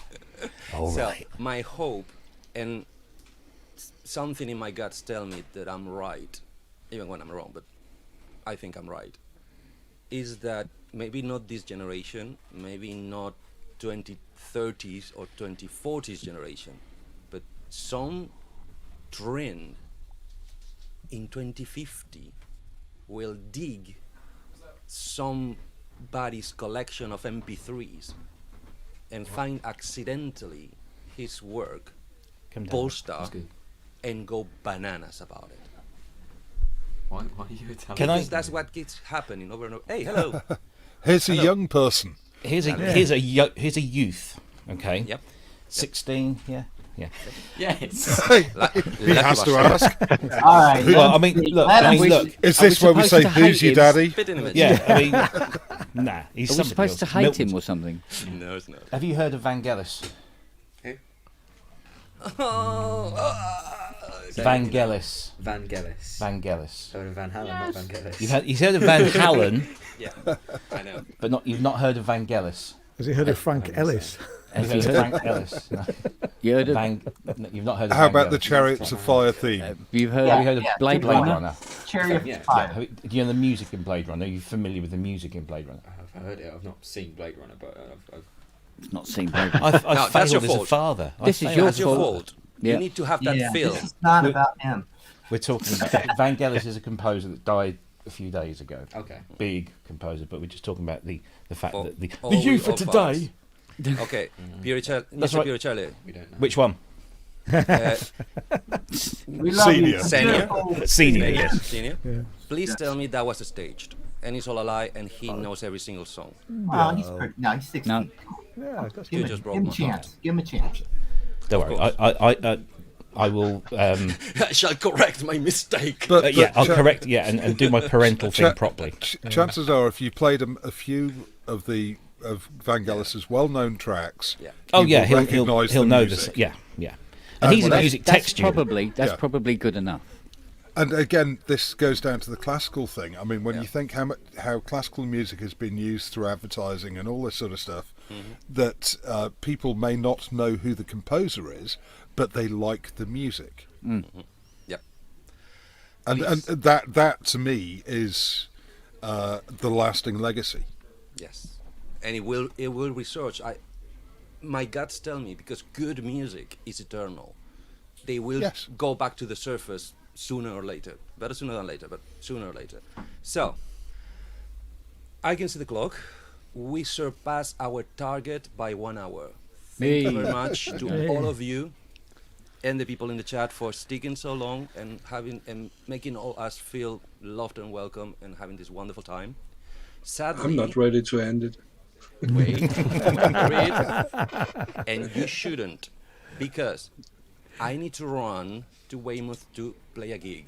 All right. So, my hope, and something in my guts tell me that I'm right, even when I'm wrong, but I think I'm right, is that maybe not this generation, maybe not 2030s or 2040s generation, but some trend in 2050 will dig somebody's collection of MP3s and find accidentally his work, Polestar, and go bananas about it. Why are you telling me? Because that's what keeps happening over and over. Hey, hello. Here's a young person. Here's a youth. Okay. Yep. 16. Yeah. Yeah. Yes. He has to ask. All right. Well, I mean, look. Is this where we say, "Who's your daddy"? Spit in it. Yeah, I mean, nah. He's Are we supposed to hate him or something? No, it's not. Have you heard of Vangelis? Vangelis. Vangelis. Vangelis. Heard of Van Halen, not Vangelis. You've heard of Van Halen, Yeah, I know. but you've not heard of Vangelis. Has he heard of Frank Ellis? Have you heard of Frank Ellis? No. You heard of, You've not heard of How about the Vangelis. Chariots of Fire theme? you've heard, Yeah. have you Have you heard of Blade Runner? Chariot Yeah. of Fire. Do you know the music in Blade Runner? Are you familiar with the music in Blade Runner? I've heard it. I've not seen Blade Runner, but I've not seen Blade Runner. I've No, that's failed your as a fault. father. This I is failed. your That's your fault. fault. Yeah. You need to have that Yeah, feel. this is not about him. We're talking about Vangelis is a composer that died a few days ago. okay. Big composer, but we're just talking about the fact Oh, that the oh, youth we of all today. Okay, Mr. right. Piericelli. We don't know. Which one? We love Senior. you. Senior. Senior. Yes. Senior. Please tell me that was staged, and it's all a lie, and he knows every single song. Well, he's pretty, no, he's 16. No. Yeah, that's You Give, just him, broke give him my a chance. heart. Give him a chance. Don't worry. I will. I shall correct my mistake. But, Yeah, I'll cha- correct. Yeah, and do my parental thing properly. Chances are, if you played a few of Vangelis's well-known tracks, Yeah. Oh you yeah, will he'll recognise he'll the know music. this. Yeah, yeah. And he's a music That's texture. probably Yeah. probably good enough. And again, this goes down to the classical thing. I mean, when Yeah. you think how classical music has been used through advertising and all this sort of stuff, Mm-hmm. that people may not know who the composer is, but they like the music. Yep. And that to me is the lasting legacy. Yes, and it will research. My guts tell me, because good music is eternal. They will Yes. go back to the surface sooner or later. Better sooner than later, but sooner or later. So I can see the clock. We surpassed our target by 1 hour. Thank you very much to all of you and the people in the chat for sticking so long and making all us feel loved and welcome and having this wonderful time. Sadly, I'm not ready to end it. wait, and you shouldn't, because I need to run to Weymouth to play a gig.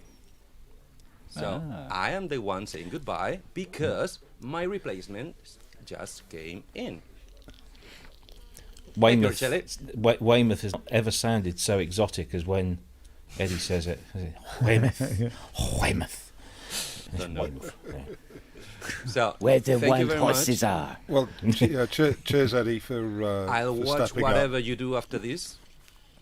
So I am the one saying goodbye because my replacement just came in. Weymouth, Shelley? Weymouth has not ever sounded so exotic as when Eddie says it. Weymouth, Weymouth. It's Don't know. Weymouth. Yeah. So Where the thank you wild very horses much. are. Well, cheers, Eddie, for I'll for watch stepping whatever up. you do after this.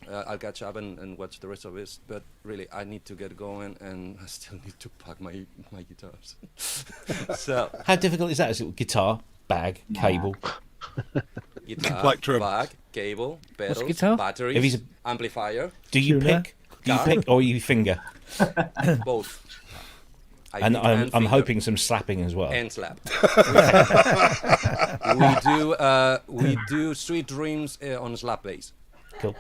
I'll catch up and watch the rest of it. But really, I need to get going, and I still need to pack my guitars. So How difficult is that? Is it guitar, bag, cable? guitar, Black drum. bag, cable, pedals, guitar? batteries, If he's a- amplifier, Do you Tuner? pick? Do you pick or you finger? both. I And pick I'm finger. hoping some slapping as well. And slap. we do Sweet Dreams on slap bass. Cool.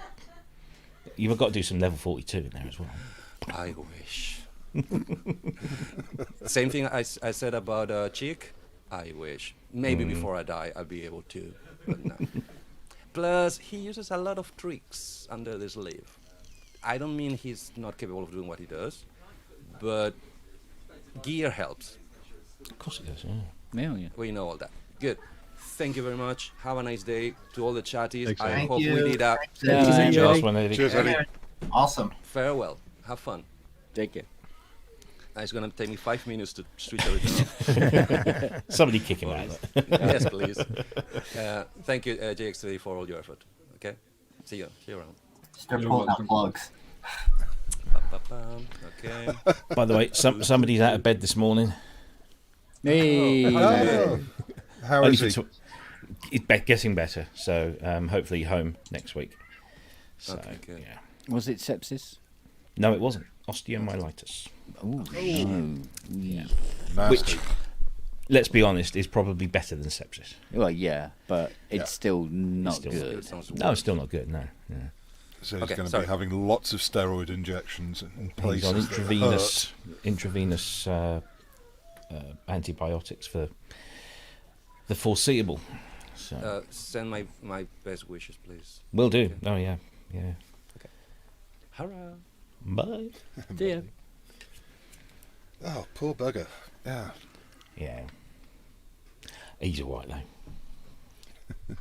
You've got to do some level 42 in there as well. I wish. Same thing I said about Chick. I wish. Maybe before I die, I'll be able to. But no. Plus, he uses a lot of tricks under the sleeve. I don't mean he's not capable of doing what he does, but gear helps. Of course it does, yeah. Yeah. We know all that. Good. Thank you very much. Have a nice day to all the chatties. Thanks, I Eddie. hope Thank we you. did a Yeah, Last Eddie. one, Eddie. Cheers, Eddie. Awesome. farewell. Have fun. Take it. It's going to take me 5 minutes to switch everything off. Somebody kick him out. Yes, please. Thank you, JX3, for all your effort. Okay? See you around. Start You're pulling out welcome. plugs. Ba-ba-bam. Okay. By the way, somebody's out of bed this morning. Hey. Oh, how Only is for he? It's getting better, so hopefully home next week. So, Okay, good. yeah. Was it sepsis? No, it wasn't. Osteomyelitis. Oh, yeah. Nasty. Which, let's be honest, is probably better than sepsis. Well, yeah, but it's Yeah. still not Still- good. No, it's still not good, no. Yeah. So he's Okay, going to sorry. be having lots of steroid injections in He's places on that intravenous antibiotics for the foreseeable. So Send my best wishes, please. will do. Okay. Oh yeah, yeah. Hurrah. Bye. See ya. Oh, poor bugger. Yeah. Yeah. He's all right, though.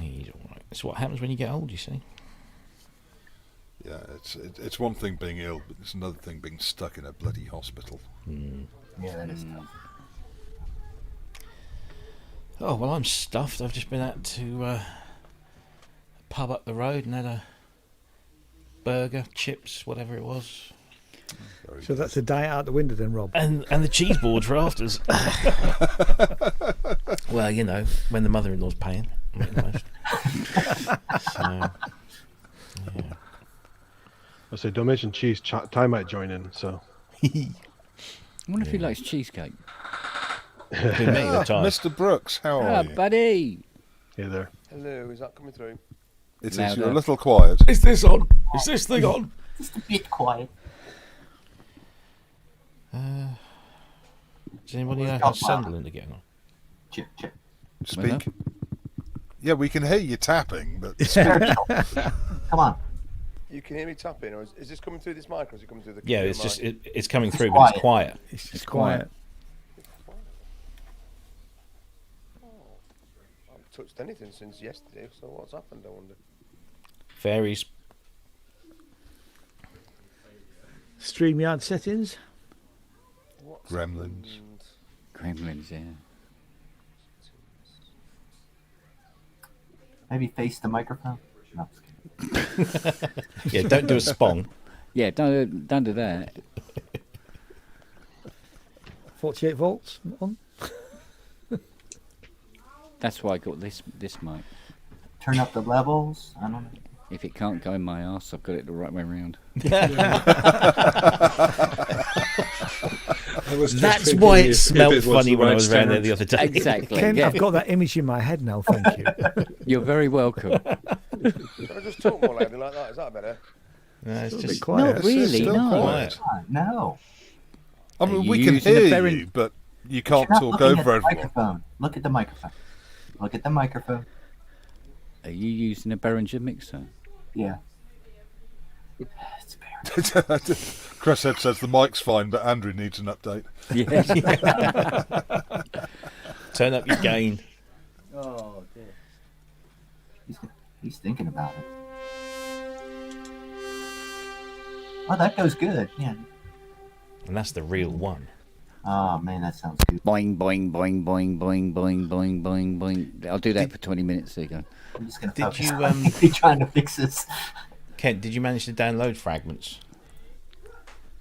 He's all right. It's what happens when you get old, you see. Yeah, it's one thing being ill, but it's another thing being stuck in a bloody hospital. Yeah, that is tough. Oh, well, I'm stuffed. I've just been out to a pub up the road and had a burger, chips, whatever it was. So that's a diet out the window then, Rob. And the cheese board for afters. Well, you know, when the mother-in-law's paying. Make the most. So, yeah. I say, don't mention cheese. Ty might join in. So. I wonder if he likes cheesecake. To me, the time. Mr. Brooks, how are you? Buddy. Hey there. Hello, is that coming through? It is. Louder. You're a little quiet. Is this on? Is this thing on? Just a bit quiet. Does anybody know how Sunderland are getting on? Chip, chip. Speak. Yeah, we can hear you tapping, but speak. Come on. You can hear me tapping, or is this coming through this mic, or is it coming through the Yeah, computer it's just mic? it's coming It's through, but it's quiet. quiet. It's just quiet. I haven't touched anything since yesterday, so what's happened, I wonder? Fairies. StreamYard settings. What's Gremlins. happened? Gremlins, yeah. Maybe face the microphone. No, just kidding. Yeah, don't do a spong. Yeah, don't do that. 48 volts on. That's why I got this mic. Turn up the levels. I don't know. If it can't go in my arse, I've got it the right way around. That's why it smelled funny when I was around there the other day. Exactly. Ken, yeah. I've got that image in my head now, thank you. You're very welcome. Can I just talk more loudly like that? Is that better? No, it's Still a bit just quiet. Not really, still no. quiet. No. I mean, Are we you can using the hear Baron- you, but you You're can't not talk looking at over the everyone. microphone. Look at the microphone. Look at the microphone. Are you using a Behringer mixer? Yeah. It's very Chris says the mic's fine, but Andrew needs an update. Yeah. turn up your gain. Oh, dear. He's thinking about it. Oh, that goes good. Yeah. And that's the real one. Oh man, that sounds good. Boing, boing, boing, boing, boing, boing, boing, boing, boing. I'll do that for 20 minutes. There you go. I'm just gonna Did focus you, on trying to fix this. Kent, did you manage to download fragments?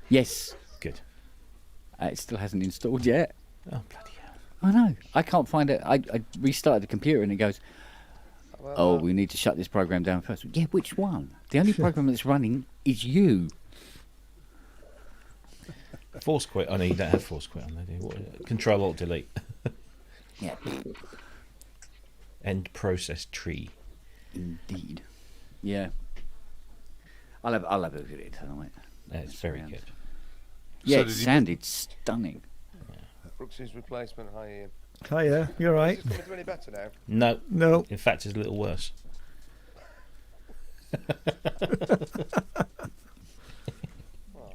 Yes. Good. It still hasn't installed yet. Oh, bloody hell. I know. I can't find it. I restarted the computer and it goes, oh, we need to shut this program down first. Yeah, which one? The only program that's running is you. Force quit. Oh, no, you don't have force quit on there, do you? Control Alt Delete. Yeah. End process tree. Indeed. Yeah. I'll have a look at it tonight. Yeah, it's very good. Yeah, So it did you- sounded stunning. Brooks's replacement, hi Ian. Hiya, you're right. Is this coming through any better now? No. No. In fact, it's a little worse.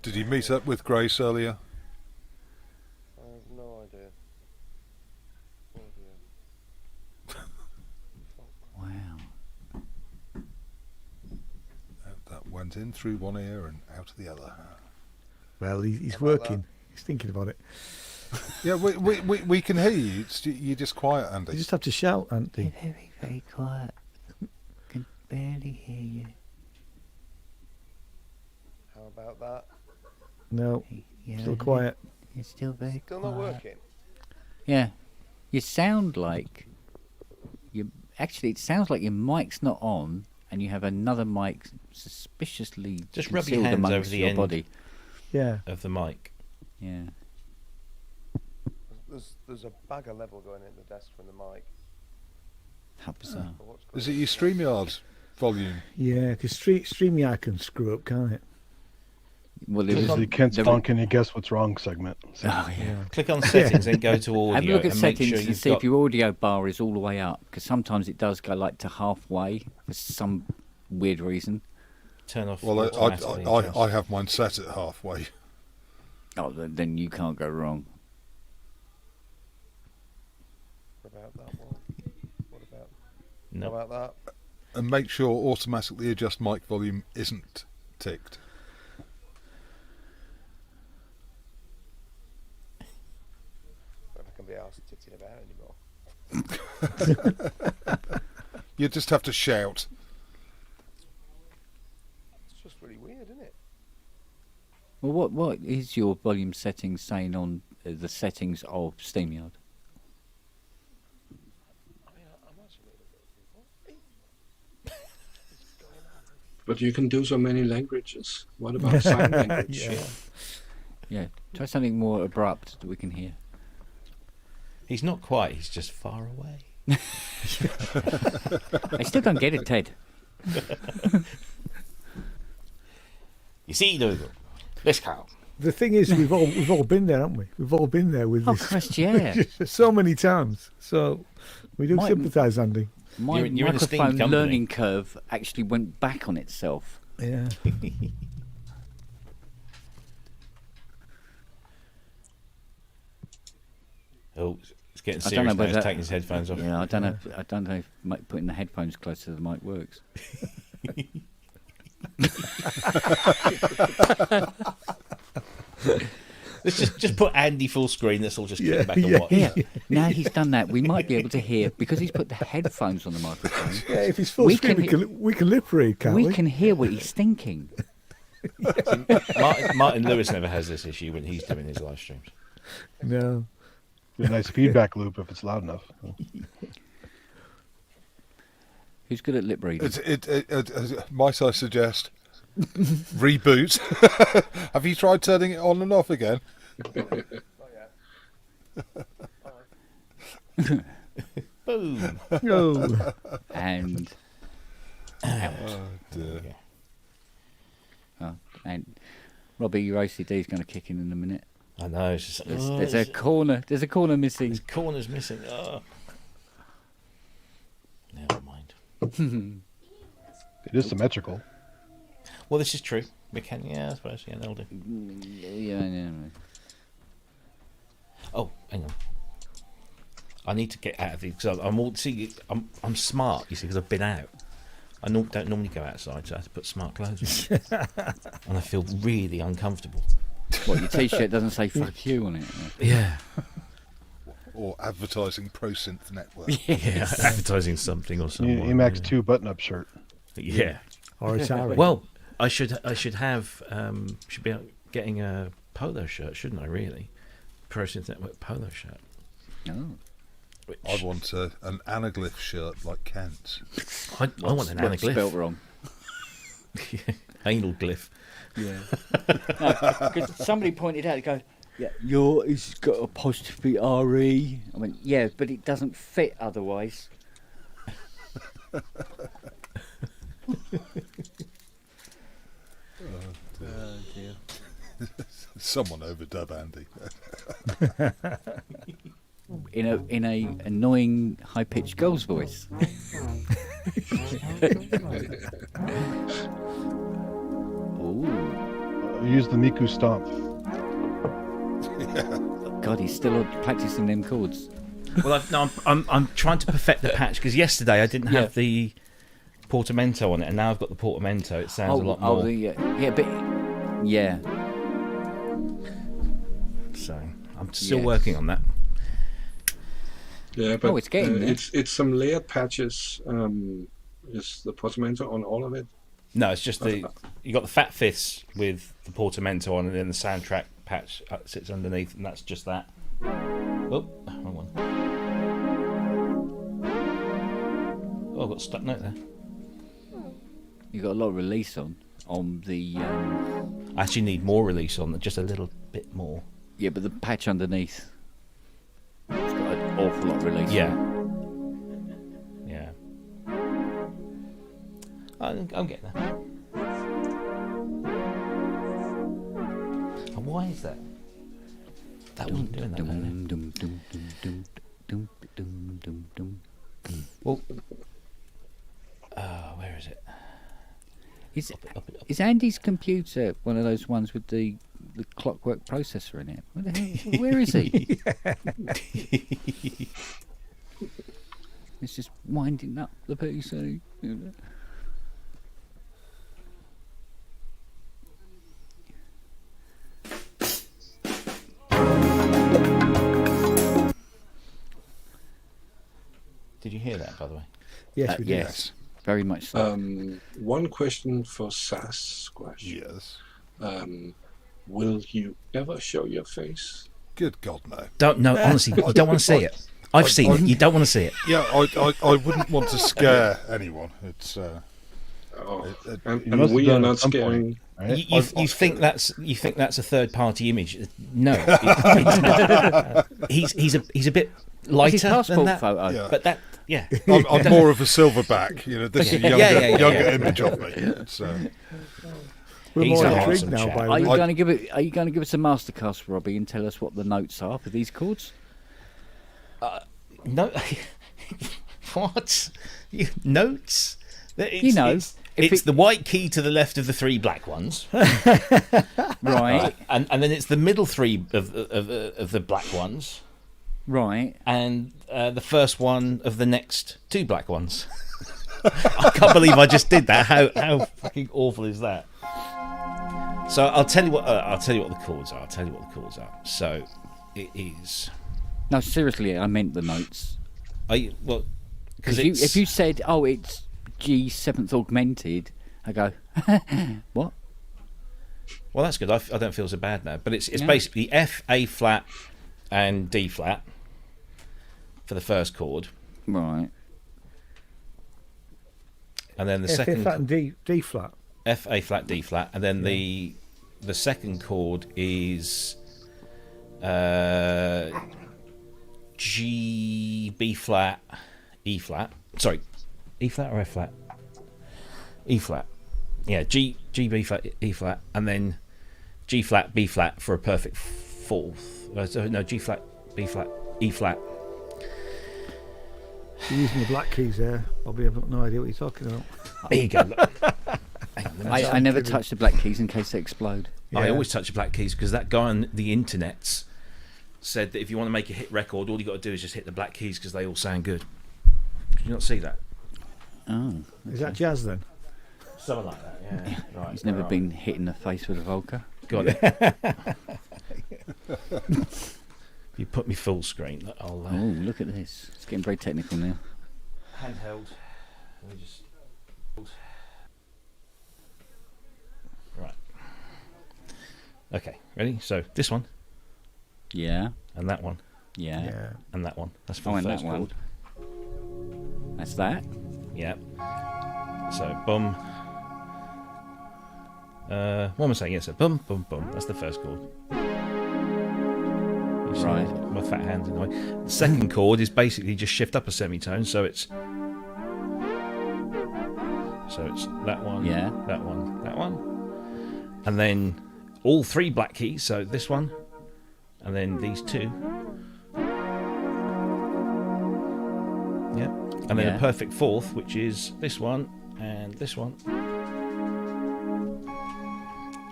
Did you meet up with Grace earlier? I have no idea. Oh dear. Wow. That went in through one ear and out the other. Well, he's working. He's thinking about it. Yeah, we can hear you. You're just quiet, Andy. You just have to shout, Andy. Very, very quiet. Can barely hear you. How about that? No, Yeah, still quiet. You're still very Still quiet. not working? Yeah. You sound like you. Actually, it sounds like your mic's not on, and you have another mic suspiciously Just rub your concealed hands over amongst the your end body. Yeah. of the mic. Yeah. There's a bag of level going in the desk from the mic. How bizarre. But what's going Is it your StreamYard volume? Yeah, because StreamYard can screw up, can't it? Well, This is the Kent's Fun Can You Guess What's Wrong segment. So, Oh, yeah. Click on settings, then go to audio. Have a look at and make settings sure and you've see got... if your audio bar is all the way up, because sometimes it does go like to halfway for some weird reason. turn off Well, automatically. I have mine set at halfway. Oh, then you can't go wrong. What about that one? What about? No. How about that? And make sure automatically adjust mic volume isn't ticked. I can be asked titting about anymore. You just have to shout. It's just really weird, isn't it? Well, what is your volume settings saying on the settings of SteamYard? But you can do so many languages. What about sign language? Yeah. Try something more abrupt that we can hear. He's not quite. He's just far away. I still don't get it, Ted. You see, Dougal, this cow. The thing is, we've all been there, haven't we? We've all been there with this. Christ, yeah. So many times. So we do sympathise, Andy. My You're in a steamed microphone company. learning curve actually went back on itself. Yeah. Oh, it's getting I don't know serious now. whether He's taking his headphones off. Yeah, I don't know. I don't know if putting the headphones close to the mic works. Let's just put Andy full screen. This will just click back and watch. Yeah. Now he's done that, we might be able to hear because he's put the headphones on the microphone. Yeah, if he's full screen, we can lip read, can't we? We can hear what he's thinking. Martin Lewis never has this issue when he's doing his live streams. No. Be a nice feedback loop if it's loud enough. Who's good at lip reading? Might I suggest reboot? Have you tried turning it on and off again? Boom. No. And out. Oh dear. Oh, and Robbie, your OCD is going to kick in a minute. I know. It's just, There's a corner. There's a corner missing. There's corners missing. Oh. Never mind. It is symmetrical. Well, this is true. We can, yeah, I suppose. Yeah, they'll do. Yeah. Oh, hang on. I need to get out of these because I'm smart. You see, because I've been out. I don't normally go outside, so I have to put smart clothes on, and I feel really uncomfortable. What, your T-shirt doesn't say "fuck you" on it? Yeah. Or advertising ProSynth Network. Yeah, advertising something or someone. Emacs 2 button-up shirt. Yeah. Or a Atari. Well, I should have should be getting a polo shirt, shouldn't I? Really, ProSynth Network polo shirt. Oh. I want an anaglyph shirt like Kent's. I want an anaglyph. Spelled wrong. Anal glyph. Yeah. Because somebody pointed out, go, yeah, it's got apostrophe RE. I went, yeah, but it doesn't fit otherwise. Oh dear. Someone overdub Andy. In a annoying high pitched girl's voice. Ooh. Use the Miku stomp. God, he's still practicing them chords. Well, I'm trying to perfect the patch because yesterday I didn't have the portamento on it, and now I've got the portamento. It sounds a lot more. Yeah. So I'm still working on that. Yeah, but it's getting there. It's some layered patches. Is the portamento on all of it? No, it's just you got the fat fifths with the portamento on, and then the soundtrack patch sits underneath, and that's just that. Oh, wrong one. Oh, I got a stuck note there. You got a lot of release on the. I actually need more release on, just a little bit more. Yeah, but the patch underneath, it's got an awful lot of release. Yeah. Yeah. I'm getting there. And why is that? That wasn't doing that earlier. Well, where is it? Is Andy's computer one of those ones with the clockwork processor in it? Where is he? It's just winding up the PC. Did you hear that, by the way? Yes, we did. Yes, very much so. One question for SAS Squash. Yes. Will you ever show your face? Good God, no. Don't. No, honestly, you don't want to see it. I've seen it. You don't want to see it. Yeah, I wouldn't want to scare anyone. It's. And we are not scaring. Right? You think that's a third party image? No, it's not. He's a bit lighter than that. Photo. Yeah. But that I'm more of a silverback. This is a younger image of me. It's, We're He's more a intrigued handsome now chap. by Are you going to give it? Are you going to give us a masterclass, Robbie, and tell us what the notes are for these chords? No, what notes? It's the white key to the left of the three black ones, Right. and then it's the middle three of the black ones, Right. and the first one of the next two black ones. I can't believe I just did that. How fucking awful is that? So I'll tell you what the chords are. So it is. No, seriously, I meant the notes. Because if you said, "Oh, it's G seventh augmented," I go, "What?" Well, that's good. I don't feel so bad now. But it's basically F, A flat, and D flat for the first chord. Right. And then the F, second A flat and D flat. F, A flat, D flat, and then the second chord is G, B flat, E flat. Sorry, E flat or F flat? E flat. Yeah, G, B flat, E flat, and then G flat, B flat for a perfect fourth. No, G flat, B flat, E flat. You're using the black keys there, Bobby. I've got no idea what you're talking about. There you go. I never touch the black keys in case they explode. Yeah. I always touch the black keys because that guy on the internet said that if you want to make a hit record, all you got to do is just hit the black keys because they all sound good. Did you not see that? Oh, is that jazz then? Something like that. Yeah. Right. He's never been hit in the face with a Volca. Got it. If you put me full screen, I'll. Oh, look at this! It's getting very technical now. Handheld. Let me just. Right. Okay, ready? So this one. Yeah. And that one. Yeah. And that one. That's for Oh, the and first that one. chord. That's that. Yeah. So bum. What am I saying? Yes, so bum bum bum. That's the first chord. You see Right. My fat hands in the way. The second chord is basically just shift up a semitone, so it's that one, Yeah. that one, that one, and then all three black keys. So this one, and then these two. Yeah, and then a perfect fourth, which is this one and this one.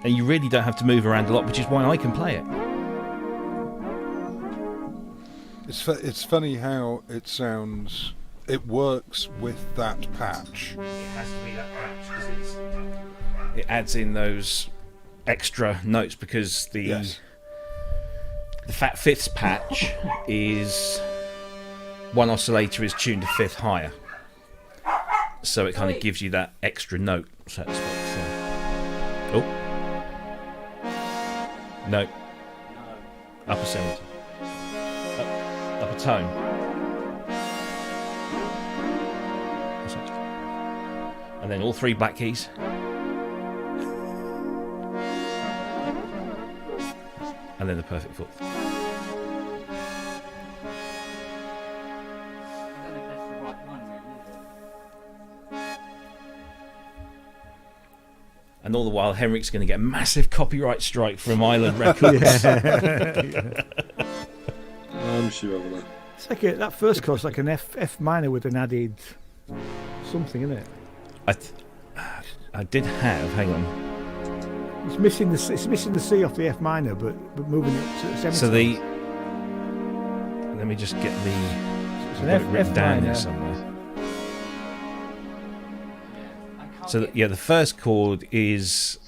And you really don't have to move around a lot, which is why I can play it. It's funny how it sounds. It works with that patch. It has to be that patch because it adds in those extra notes because the Fat Fifths patch is one oscillator is tuned a fifth higher, so it kind of gives you that extra note, so to speak. So. Oh. No. Upper semitone. Upper tone. And then all three black keys. And then the perfect fourth. And all the while, Henrik's going to get a massive copyright strike from Island Records. I'm sure of that. It's like that first chord's like an F minor with an added something in it. I I did have. Hang on. It's missing the C off the F minor, but moving it to semitone. So the. Let me just get the. It's I've an got it written down minor. here somewhere. So the first chord is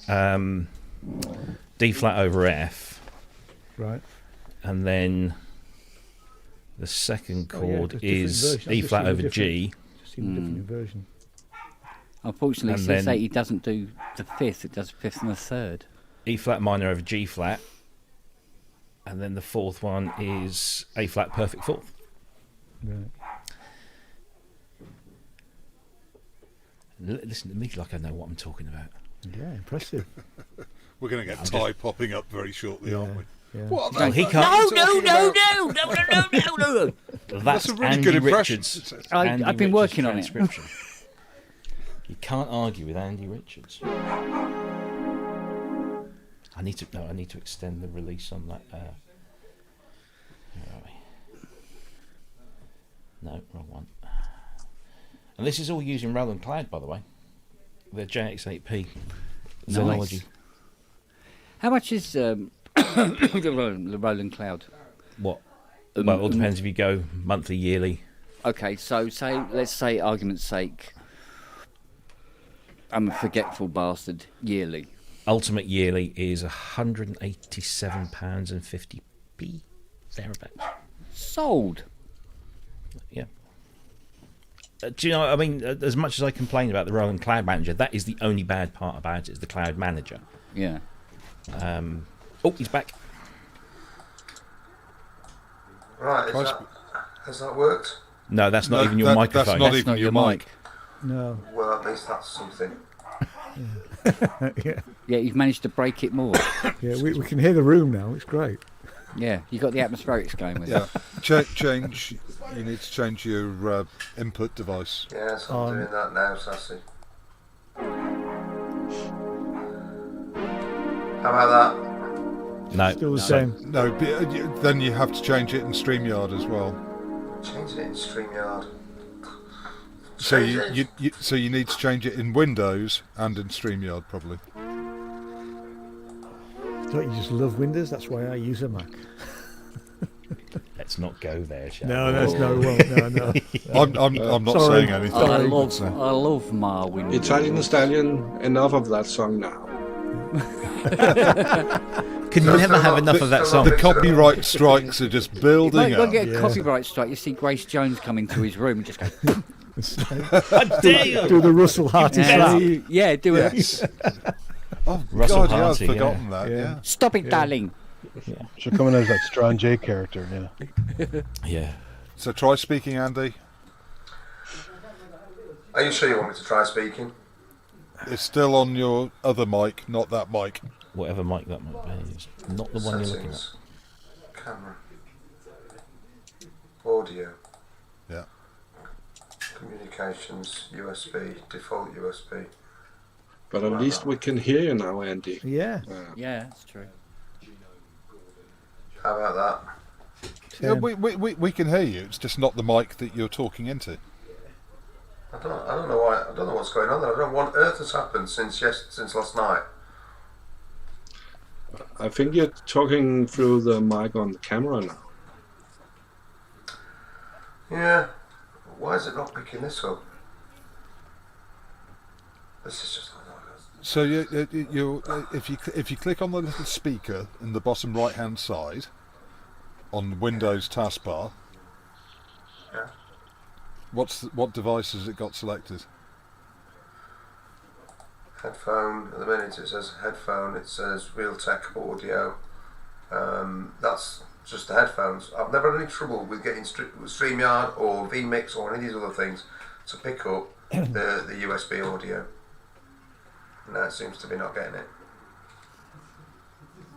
D flat over F. Right. And then the second chord there's is different versions. E flat over G. Just seen a different version. Unfortunately, And C8 then- he doesn't do the fifth; it does fifth and the third. E flat minor over G flat. And then the fourth one is A flat perfect fourth. Right. Listen to me like I know what I'm talking about. Yeah, impressive. We're going to get Ty popping up very shortly, aren't we? Yeah. What? No, he No, can't. no. That's a really Andy good impression. Richards. I've Andy been Richards working on it. transcription. You can't argue with Andy Richards. I need to extend the release on that. Where are we? No, wrong one. And this is all using Roland Cloud, by the way. The JX8P Xenology. Nice. How much is the Roland Cloud? What? Well, it all depends if you go monthly, yearly. Okay, so let's say, argument's sake, I'm a forgetful bastard yearly. Ultimate yearly is £187.50p, thereabouts. Sold. Yeah. Do you know? I mean, as much as I complain about the Roland Cloud Manager, that is the only bad part about it. Is the Cloud Manager. Yeah. Oh, he's back. Right, has that worked? No, that's not even your microphone. That's not even your mic. No. Well, at least that's something. Yeah. Yeah, you've managed to break it more. Yeah, we can hear the room now. It's great. Yeah, you got the atmospherics going with Yeah. it. Change. You need to change your input device. Yes, I'm doing that now, Sassy. How about that? No. Still the same. No, then you have to change it in StreamYard as well. Changing it in StreamYard. So you need to change it in Windows and in StreamYard probably. Don't you just love Windows? That's why I use a Mac. Let's not go there, shall No, we? that's no, we won't. No. I'm not Sorry. saying anything. I love my Windows. Italian Stallion, enough of that song now. Can you never have enough of that song? The copyright strikes are just building Might up. get a copyright strike. You see Grace Jones come into his room and just go. How dare you? Do the Russell Harty slap. Yeah, do it. Yes. Oh Russell God, yeah, I've Harty, forgotten that. Yeah. Stop it, darling. Should come in as that Strong J character, yeah. Yeah. So try speaking, Andy. Are you sure you want me to try speaking? It's still on your other mic, not that mic. Whatever mic that might be. It's not the one you're looking at. Settings. Camera. Audio. Yeah. Communications. USB. Default USB. But at least we can hear you now, Andy. Yeah. Yeah, that's true. How about that? Yeah, we can hear you. It's just not the mic that you're talking into. I don't know why. I don't know what's going on there. I don't know what on earth has happened since last night. I think you're talking through the mic on the camera now. Yeah. Why is it not picking this up? This is just. So if you click on the little speaker in the bottom right hand side on the Windows taskbar, Yeah. what device has it got selected? Headphone. At the minute it says headphone. It says Realtek audio. That's just the headphones. I've never had any trouble with getting StreamYard or vMix or any of these other things to pick up the USB audio. No, it seems to be not getting it.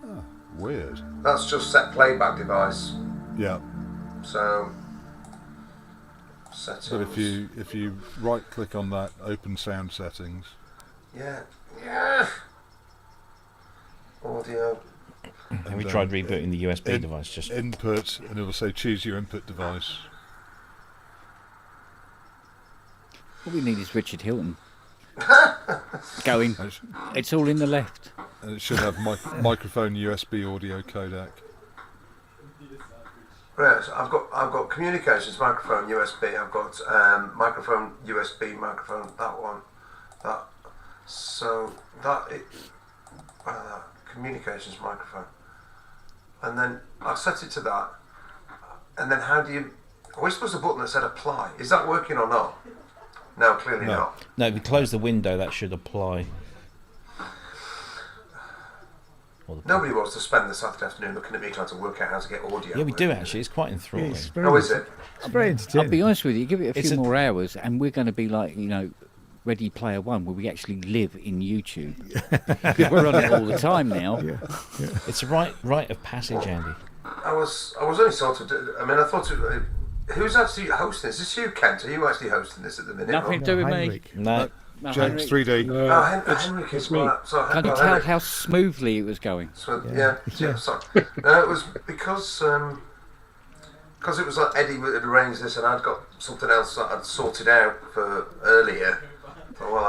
Oh, weird. That's just set playback device. Yeah. So settings. But if you right click on that, open sound settings. Yeah. Audio. Have we tried rebooting the USB device? Just input, and it will say choose your input device. What we need is Richard Hilton. going. It's all in the left. And it should have microphone USB audio codec. Right, so I've got communications microphone USB. I've got microphone USB microphone. That one. Communications microphone. And then I set it to that. And then how do you? Are we supposed to button that said apply? Is that working or not? No, clearly not. No, if you close the window, that should apply. Nobody wants to spend the Saturday afternoon looking at me trying to work out how to get audio. Yeah, we do actually. It's quite enthralling. Oh, is it? It's very entertaining. I'll be honest with you. Give it a few more hours, and we're going to be like, Ready Player One, where we actually live in YouTube. We're on it all the time now. Yeah. It's a rite of passage, Andy. I was only sort of. I mean, I thought. Who's actually hosting this? Is this you, Kent? Are you actually hosting this at the minute? Nothing to do with me. No. James 3D. Henrik is me. right. So, Can you tell how smoothly it was going? So, yeah, sorry. No, it was because it was like Eddie had arranged this, and I'd got something else that I'd sorted out for earlier. So, well,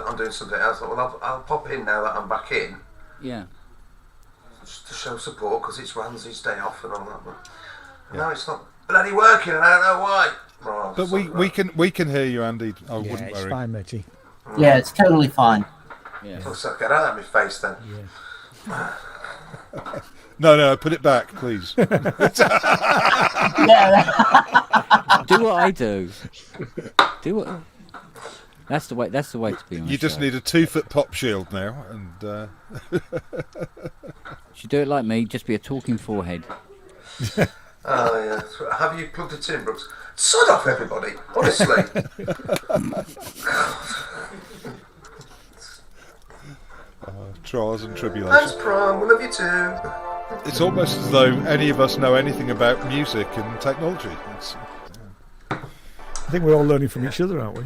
I'm doing something else. Well, I'll pop in now that I'm back in. Yeah. Just to show support, because it's Ranzee's day off and all that. But no, it's not bloody working, and I don't know why. Oh, But we can hear you, Andy. I wouldn't It's worry. fine, matey. Yeah, it's totally fine. Yeah. So get out of my face then. No, put it back, please. Yeah. Do what I do. Do what. That's the way. That's the way to be honest. You just need a 2-foot pop shield now, and Should do it like me. Just be a talking forehead. Oh yeah. Have you plugged it in, Brooks? Sod off, everybody. Honestly. trials and Thanks, tribulations. Prom. We love you too. It's almost as though any of us know anything about music and technology. I think we're all learning from each other, aren't we?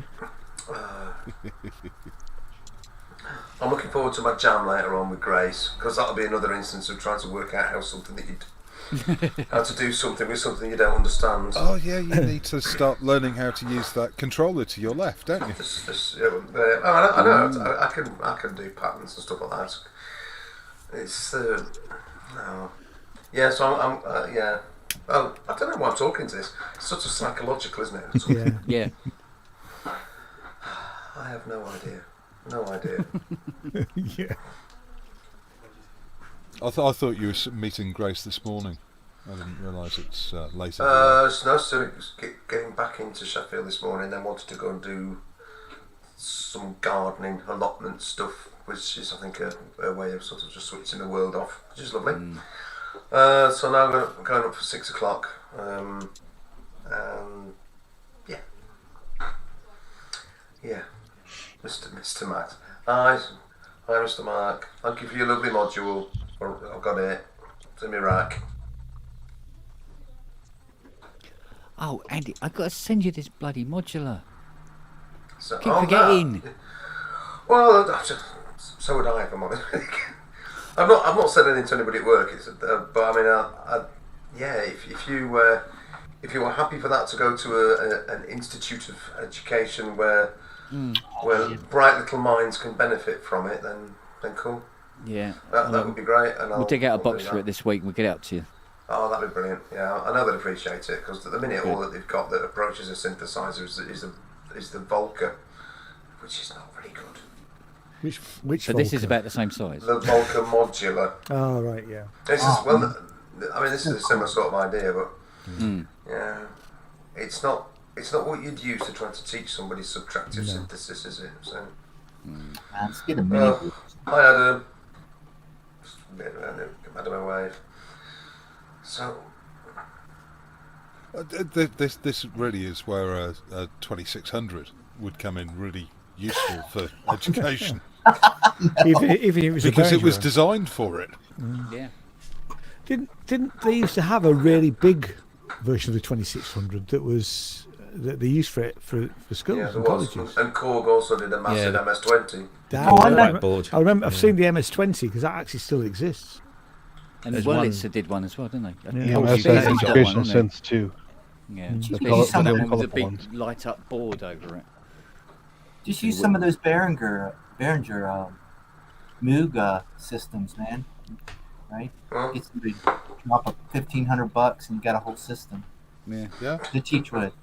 I'm looking forward to my jam later on with Grace, because that'll be another instance of trying to work out how to do something with something you don't understand. Oh yeah, you need to start learning how to use that controller to your left, don't you? I know. I can do patterns and stuff like that. It's no. Yeah. So I'm yeah. Oh, I don't know why I'm talking to this. It's sort of psychological, isn't it? Yeah. I have no idea. No idea. Yeah. I thought you were meeting Grace this morning. I didn't realise it's later. No, so getting back into Sheffield this morning, then wanted to go and do some gardening allotment stuff, which is, I think, a way of sort of just switching the world off, which is lovely. So now I'm going up for 6 o'clock. Yeah, Mr. Max. Hi, Mr. Mark. Thank you for your lovely module. I've got it. It's in my rack. Oh, Andy, I've got to send you this bloody modular. So, Keep forgetting. Well, so would I, if I'm honest. I've not said anything to anybody at work. But I mean, yeah. If you were happy for that to go to an institute of education where bright little minds can benefit from it, then cool. Yeah. That would be great. And we'll dig out a box for it this week. We'll get it up to you. Oh, that'd be brilliant. Yeah, I know they'd appreciate it, because at the minute all that they've got that approaches a synthesizer is the Volca, which is not very good. Which But this is about the same size. The Volca modular. Oh right, yeah. This is this is a similar sort of idea, but yeah, it's not what you'd use to try to teach somebody subtractive synthesis, is it? So. Let's get a mini. Hi Adam. Adam wave. So this really is where a 2600 would come in really useful for education. even if it was because it was Behringer. designed for it. Yeah. Didn't they used to have a really big version of the 2600 that they used for schools yeah, there and was. colleges? And Korg also did a massive MS-20. I remember. I've seen the MS-20 because that actually still exists. And Wurlitzer did one as well, didn't they? Yeah, that's educational sense too. Yeah, Just with a big light-up board over it. Just use some of those Behringer Behringer Moog systems, man. Right? Well, Get somebody to drop a $1,500 and you got a whole system. Yeah. Yeah. To teach with.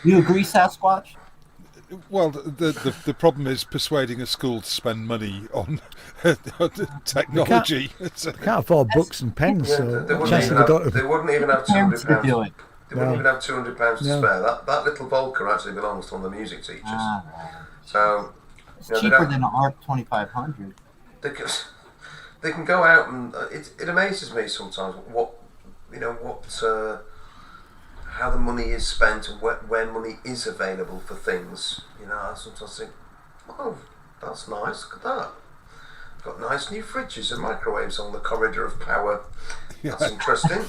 You agree, Sasquatch? Well, the problem is persuading a school to spend money on technology. They can't afford books and pens, yeah, so they, what chance have they got? they wouldn't even have Parents £200. could do it. They wouldn't even have £200 to No. spare. That little Volker actually belongs to one of the music teachers. Ah, So it's you know, cheaper than an ARP 2500. they can go out and it amazes me sometimes how the money is spent and where money is available for things. You know, I sometimes think, oh, that's nice. Look at that. Got nice new fridges and microwaves on the corridor of power. That's interesting.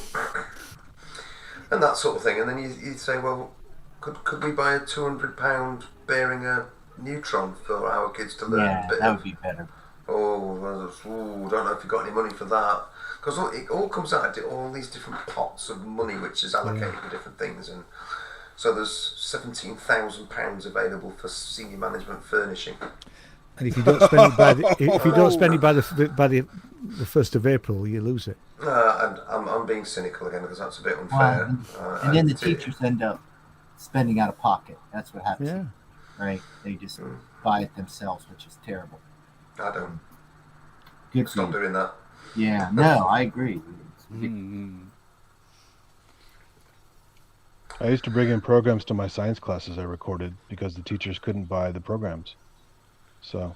And that sort of thing. And then you say, well, could we buy a £200 Behringer Neutron for our kids to learn? Yeah, that would be better. Don't know if you've got any money for that. Because it all comes out of all these different pots of money which is allocated for different things. And so there's £17,000 available for senior management furnishing. And if you don't spend it by the 1st of April, you lose it. And I'm being cynical again because that's a bit unfair. And then the teachers end up spending out of pocket. That's what happens. Yeah. Right? They just buy it themselves, which is terrible. I don't. Good Stop doing that. Yeah, no, I agree. I used to bring in programs to my science classes I recorded because the teachers couldn't buy the programs. So.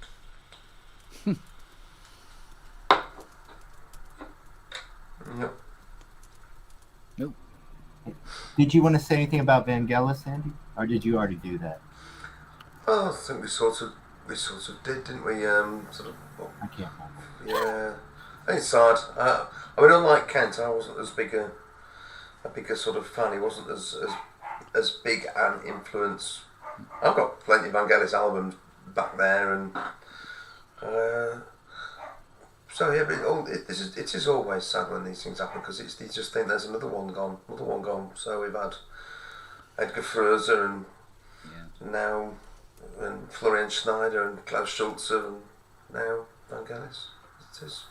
Yep. Nope. Did you want to say anything about Vangelis, Andy? Or did you already do that? Well, I think we sort of did, didn't we? I can't remember. Yeah. I think it's hard. I mean, unlike Kent, I wasn't as big a sort of fan. He wasn't as big an influence. I've got plenty of Vangelis albums back there, and so yeah. But it is always sad when these things happen because you just think there's another one gone. So we've had Edgar Froese and now and Florian Schneider and Klaus Schulze and now Vangelis. It is.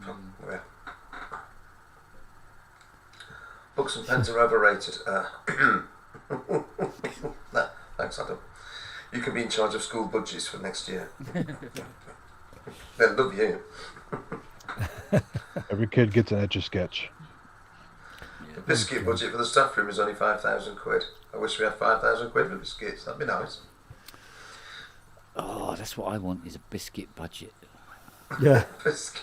Yeah. Books and pens are overrated. Nah, thanks, Adam. You can be in charge of school budgets for next year. They'll love you. Every kid gets an Etch-a-Sketch. The biscuit budget for the staff room is only £5,000. I wish we had £5,000 for biscuits. That'd be nice. Oh, that's what I want, is a biscuit budget. Yeah. Biscuit.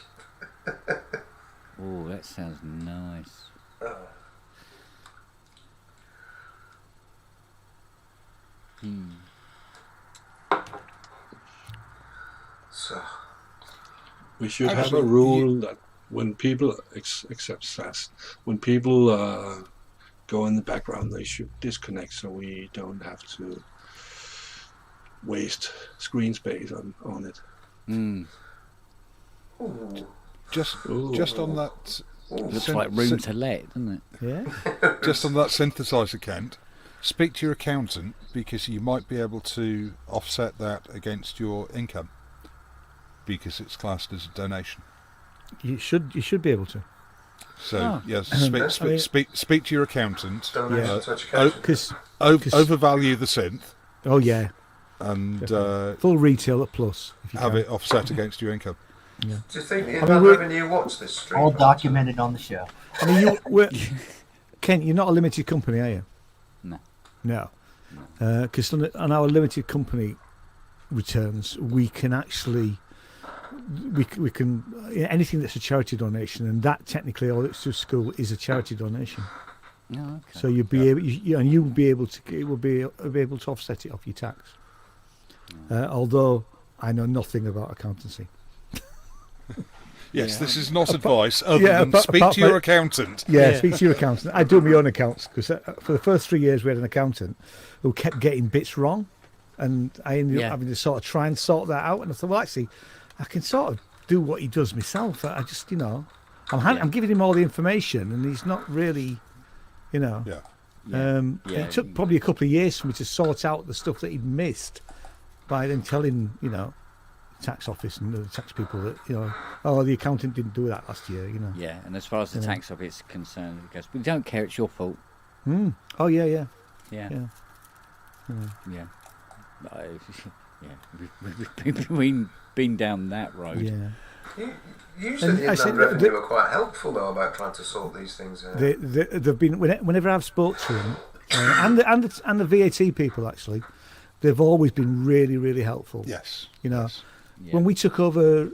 Oh, that sounds nice. So we should have a rule that when people accept SAS, when people go in the background, they should disconnect so we don't have to waste screen space on it. Just on that. Looks like room to let, doesn't it? Yeah. Just on that synthesizer, Kent, speak to your accountant because you might be able to offset that against your income because it's classed as a donation. You should be able to. So yes, speak to your accountant. donation to education. Overvalue the synth. Oh yeah. And full retail at plus. If you have can. it offset against your income. Yeah. Do you think the inbound revenue watch this stream? All documented on the show. I mean, Kent, you're not a limited company, are you? No. Because on our limited company returns, we can actually we can anything that's a charity donation, and that technically all it's to school is a charity donation. Oh, okay. So you'll be able, and you will be able to, it will be able to offset it off your tax. Although I know nothing about accountancy. Yes, this is not advice other than speak to your accountant. Yeah, speak to your accountant. I do my own accounts because for the first 3 years we had an accountant who kept getting bits wrong, and I ended up having to sort of try and sort that out. And I thought, well, actually, I can sort of do what he does myself. I just, I'm giving him all the information, and he's not really, Yeah. Yeah. It took probably a couple of years for me to sort out the stuff that he'd missed by then telling, tax office and the tax people that, oh, the accountant didn't do that last year, Yeah, and as far as the tax office is concerned, it goes, we don't care, it's your fault. Oh, yeah. Yeah. We've been down that road. Yeah. Usually the inland revenue are quite helpful though about trying to sort these things out. They've been, whenever I've spoke to them, and the VAT people actually, they've always been really, really helpful. Yes. Yes. When we took over,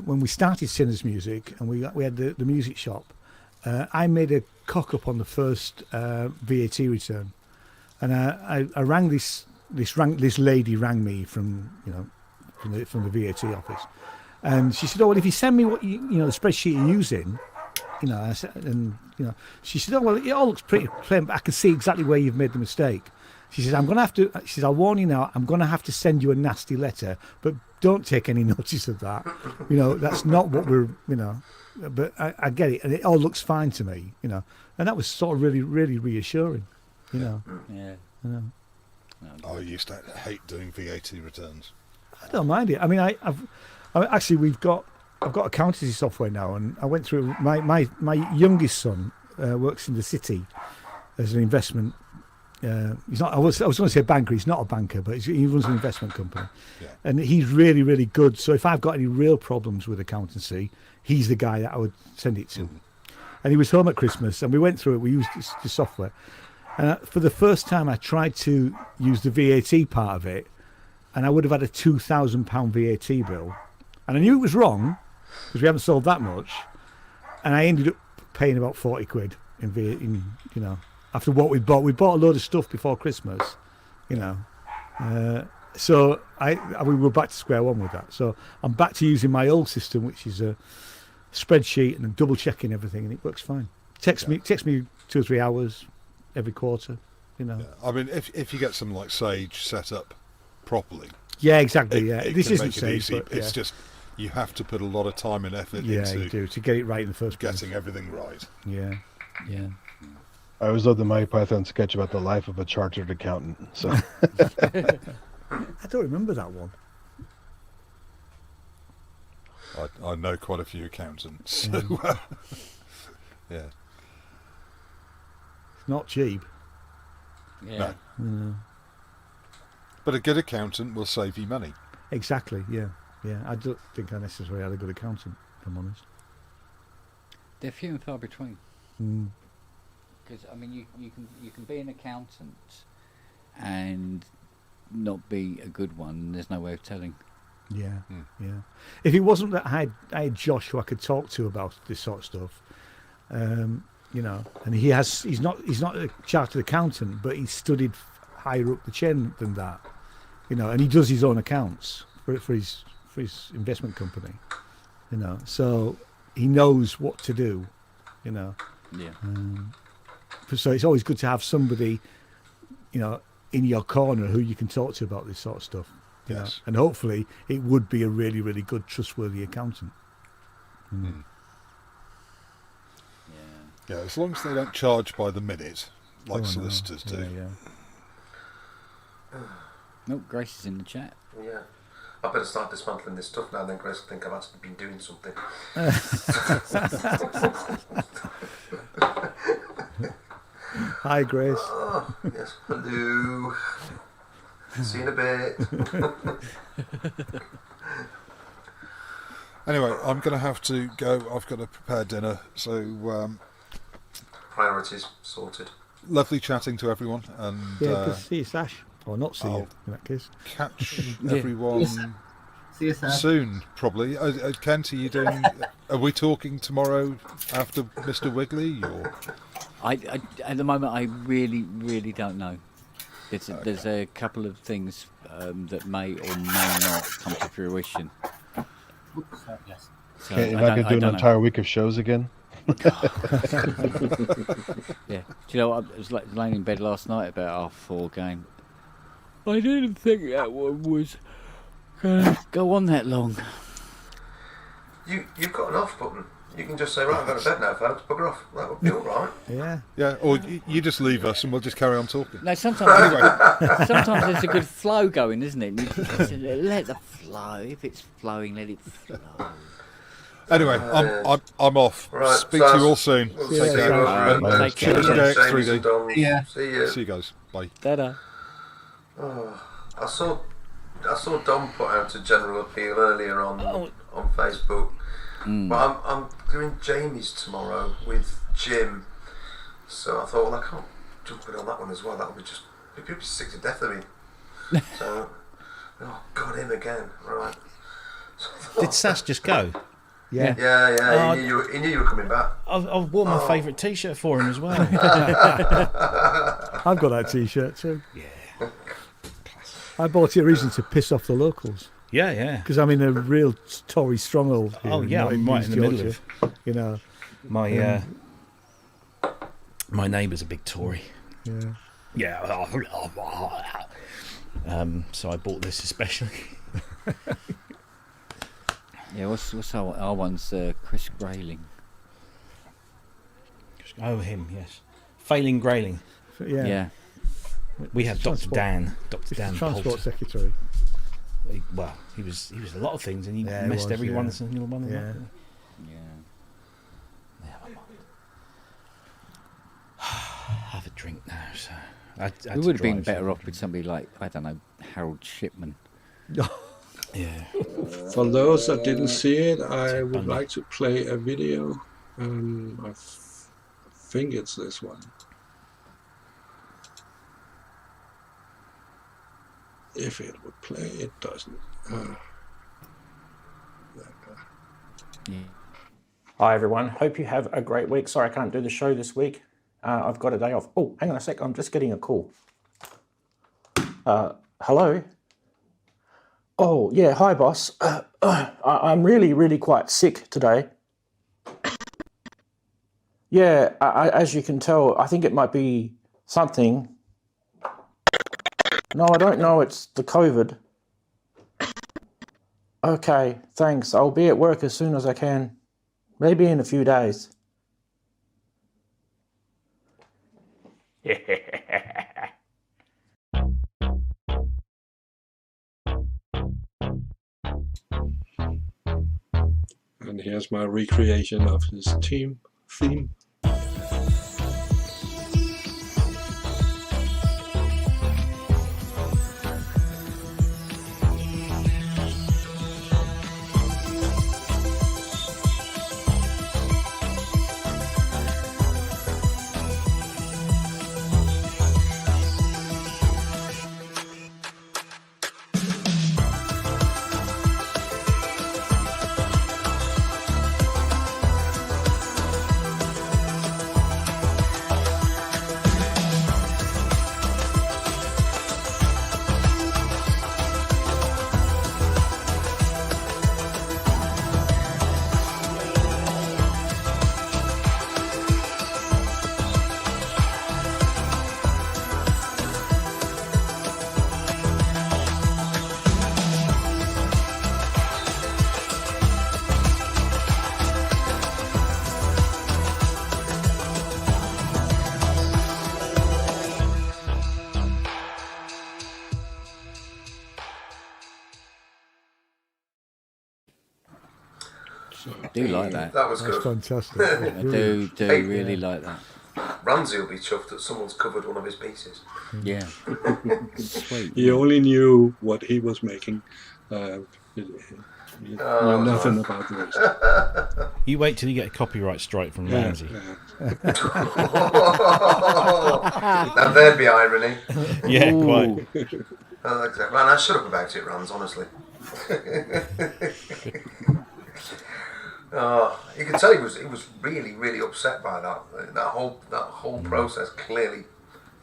when we started Sinners Music and we had the music shop, I made a cock up on the first VAT return, and I rang this lady rang me from from the VAT office, and she said, "Oh well, if you send me what the spreadsheet you're using, I said, and she said, oh well, it all looks pretty plain, but I can see exactly where you've made the mistake." She says, "I'm going to have to." She says, "I'll warn you now. I'm going to have to send you a nasty letter, but don't take any notice of that. That's not what we're. But I get it, and it all looks fine to me. And that was sort of really, really reassuring. Yeah. I used to hate doing VAT returns. I don't mind it. I mean, I've actually I've got accountancy software now, and I went through my youngest son works in the city as an investment. He's not. I was going to say banker. He's not a banker, but he runs an investment company, and he's really, really good. So if I've got any real problems with accountancy, he's the guy that I would send it to. And he was home at Christmas, and we went through it. We used the software, and for the first time, I tried to use the VAT part of it, and I would have had a £2,000 VAT bill, and I knew it was wrong because we haven't sold that much, and I ended up paying about 40 quid in VAT. After what we bought a load of stuff before Christmas, so we were back to square one with that. So I'm back to using my old system, which is a spreadsheet and double checking everything, and it works fine. Takes me 2 or 3 hours every quarter. Yeah. I mean, if you get something like Sage set up properly. Yeah, exactly. This isn't Sage, but it's just you have to put a lot of time and effort into you do, to get it right in the first place. Getting everything right. Yeah. I always love the Mike Python sketch about the life of a chartered accountant. So I don't remember that one. I know quite a few accountants. So, yeah. It's not cheap. Yeah. No. But a good accountant will save you money. Exactly. Yeah. I don't think I necessarily had a good accountant, if I'm honest. They're few and far between. Because I mean, you can be an accountant and not be a good one. There's no way of telling. Yeah. If it wasn't that I had Josh who I could talk to about this sort of stuff, and he's not a chartered accountant, but he's studied higher up the chain than that, and he does his own accounts for his investment company, so he knows what to do, Yeah. So it's always good to have somebody, in your corner who you can talk to about this sort of stuff. Yes. And hopefully it would be a really, really good, trustworthy accountant. Yeah, as long as they don't charge by the minute, like solicitors do. No, Grace is in the chat. Yeah. I better start dismantling this stuff now, then Grace will think I've actually been doing something. Hi, Grace. Oh, yes, hello. See you in a bit. Anyway, I'm going to have to go. I've got to prepare dinner, so Priorities sorted. lovely chatting to everyone, and good to see you, Sash. Or not see you, in that case. Catch everyone See you, Sam. soon, probably. Kent, are you doing? Are we talking tomorrow after Mr. Wiggly? Or I at the moment I really, really don't know. There's a couple of things that may or may not come to fruition. Yes. So you're not going to do an entire week of shows again? Yeah. Do you know what? I was laying in bed last night about 4:30 going, I didn't think that one was going to go on that long. You've got an off button. you can just say, right, I'm going to bed now, folks. Bugger off. That would be all right. Yeah. Yeah, or you just leave us and we'll just carry on talking. No, sometimes there's a good flow going, isn't it? You just let the flow. If it's flowing, let it flow. Anyway, I'm off. Right, Speak to you all soon. We'll Take see care. you over at Cheers, James Dex, 3D. and Dom. Yeah. See you. See you guys. Bye. Ta-da. Oh, I saw Dom put out a general appeal earlier on Facebook. But I'm doing Jamie's tomorrow with Jim, so I thought, well, I can't jump in on that one as well. That would be just people be sick to death of me. So, oh God, him again, right? Did Sass just go? Yeah. Yeah. He knew you were coming back. I've worn my favourite T-shirt for him as well. I've got that T-shirt too. Yeah. I bought it a reason to piss off the locals. Yeah. Because I'm in a real Tory stronghold here. Oh yeah, I'm right in the middle of. You know, my my neighbour's a big Tory. Yeah. So I bought this especially. Yeah, what's our one's Chris Grayling. Oh, him, yes. Failing Grayling. Yeah. We had Dr. Dan Transport Poulter. Secretary. Well, he was a lot of things, and he Yeah, messed he was, every one yeah. single one of Yeah. them. Yeah. Never mind. Have a drink now, so. I We would have been better off with somebody like, I don't know, Harold Shipman. Yeah. For those that didn't see it, I would like to play a video. I think it's this one. If it would play, it doesn't. Hi everyone, hope you have a great week. Sorry I can't do the show this weck. I've got a day off. Oh, hang on a sec, I'm just getting a call. Hello? Oh, yeah, hi boss. I'm really quite sick today. Yeah, as you can tell, I think it might be something. No, I don't know, it's the COVID. Okay, thanks. I'll be at work as soon as I can. Maybe in a few days. And here's my recreation of his team theme. I do like that. That was That's good. fantastic. I do really like that. Ranzee will be chuffed that someone's covered one of his pieces. Yeah. Sweet. He only knew what he was making. He knew nothing about the rest. You wait till you get a copyright strike from Ranzee. Now there'd be irony. Yeah, quite. Oh, exactly. Man, I shut up about it, Rans, honestly. You can tell he was really upset by that. That whole process clearly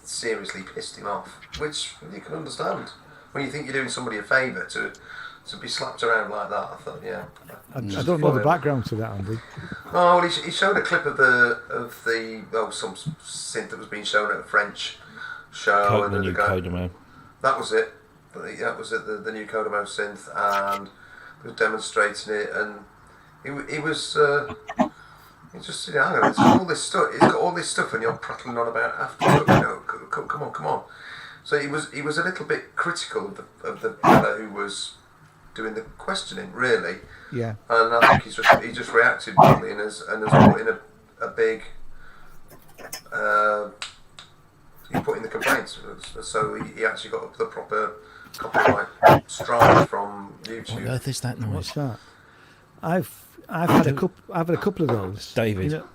seriously pissed him off, which you can understand when you think you're doing somebody a favour to be slapped around like that. I thought, yeah. I don't know the background to that, Andy. Oh, well, he showed a clip of some synth that was being shown at a French show. The new Codemo. That was it. That was it. The new Codemo synth, and he was demonstrating it, and he was He's just sitting hanging. It's got all this stuff. He's got all this stuff, and you're prattling on about after. Come on. So he was a little bit critical of the fella who was doing the questioning, really. Yeah. And I think he just reacted badly and has put in a big. He put in the complaints, so he actually got the proper copyright strike from YouTube. What on earth is that noise? What's that? I've had a couple of those, David. You know,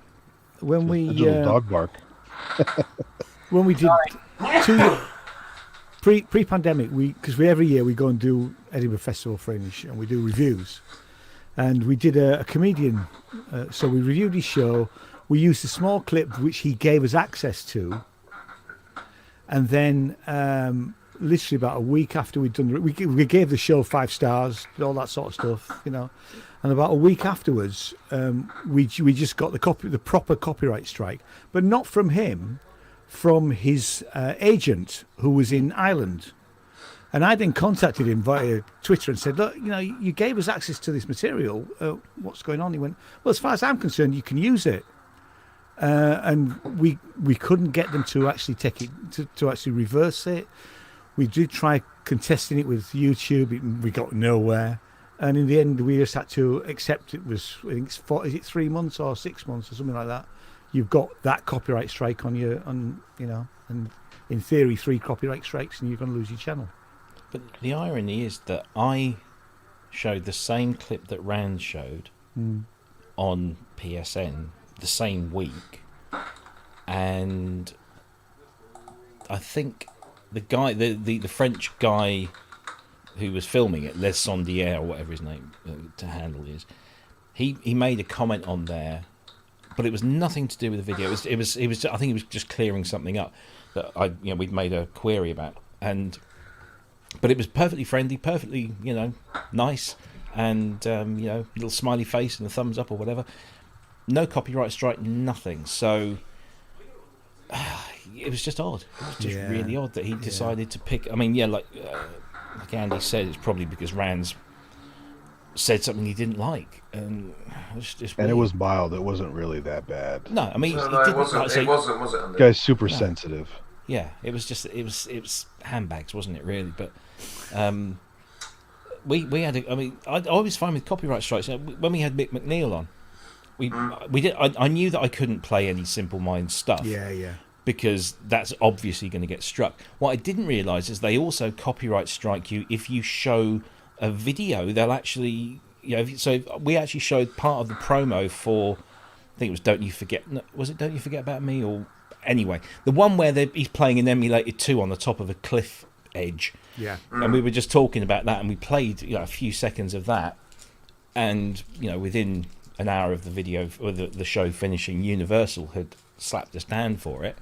when we A little dog bark. when we did 2 years pre-pandemic, because every year we go and do Edinburgh Festival Fringe and we do reviews, and we did a comedian. So we reviewed his show. We used a small clip which he gave us access to, and then literally about a week after we'd done, we gave the show 5 stars, all that sort of stuff, you know. And about a week afterwards, we just got the proper copyright strike, but not from him, from his agent who was in Ireland. And I then contacted him via Twitter and said, look, you know, you gave us access to this material. What's going on? He went, well, as far as I'm concerned, you can use it. And we couldn't get them to actually take it, to actually reverse it. We did try contesting it with YouTube. We got nowhere. And in the end, we just had to accept it was, I think is it 3 months or 6 months or something like that? You've got that copyright strike on you, and in theory, 3 copyright strikes and you're going to lose your channel. But the irony is that I showed the same clip that Rand showed on PSN the same week, and I think the guy, the French guy who was filming it, Les Sondier or whatever his name to handle is, he made a comment on there, but it was nothing to do with the video. It was I think he was just clearing something up that we'd made a query about, but it was perfectly friendly, perfectly nice, and little smiley face and a thumbs up or whatever. No copyright strike, nothing. So it was just odd. It was just really odd that he decided to pick. I mean, like Andy said, it's probably because Ranz said something he didn't like, and it's just weird. And it was mild. It wasn't really that bad. No, I mean, it wasn't. It wasn't. Was it? Andy? Guy's super sensitive. Yeah, it was handbags, wasn't it? Really, but we had. I was fine with copyright strikes when we had Mick McNeil on. We did. I knew that I couldn't play any Simple Minds stuff. Yeah. Because that's obviously going to get struck. What I didn't realise is they also copyright strike you if you show a video. They'll actually, so we actually showed part of the promo for, I think it was Don't You Forget. Was it Don't You Forget About Me? Or anyway, the one where he's playing an emulated 2 on the top of a cliff edge. Yeah. And we were just talking about that, and we played a few seconds of that, and within an hour of the video or the show finishing, Universal had slapped us down for it.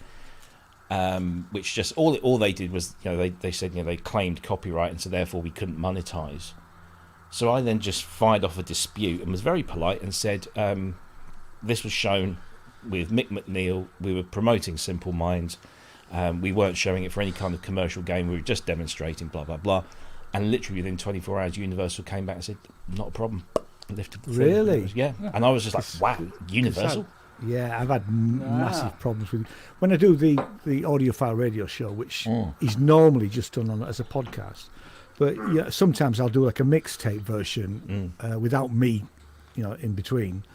Which just all they did was they said they claimed copyright, and so therefore we couldn't monetize. So I then just fired off a dispute and was very polite and said this was shown with Mick McNeil. We were promoting Simple Minds. We weren't showing it for any kind of commercial game. We were just demonstrating blah blah blah. And literally within 24 hours, Universal came back and said not a problem. Lifted the thing. Really? Yeah. And I was just like, wow, Universal. Yeah, I've had massive problems with when I do the audiophile radio show, which is normally just done on as a podcast. But sometimes I'll do like a mixtape version without me, in between,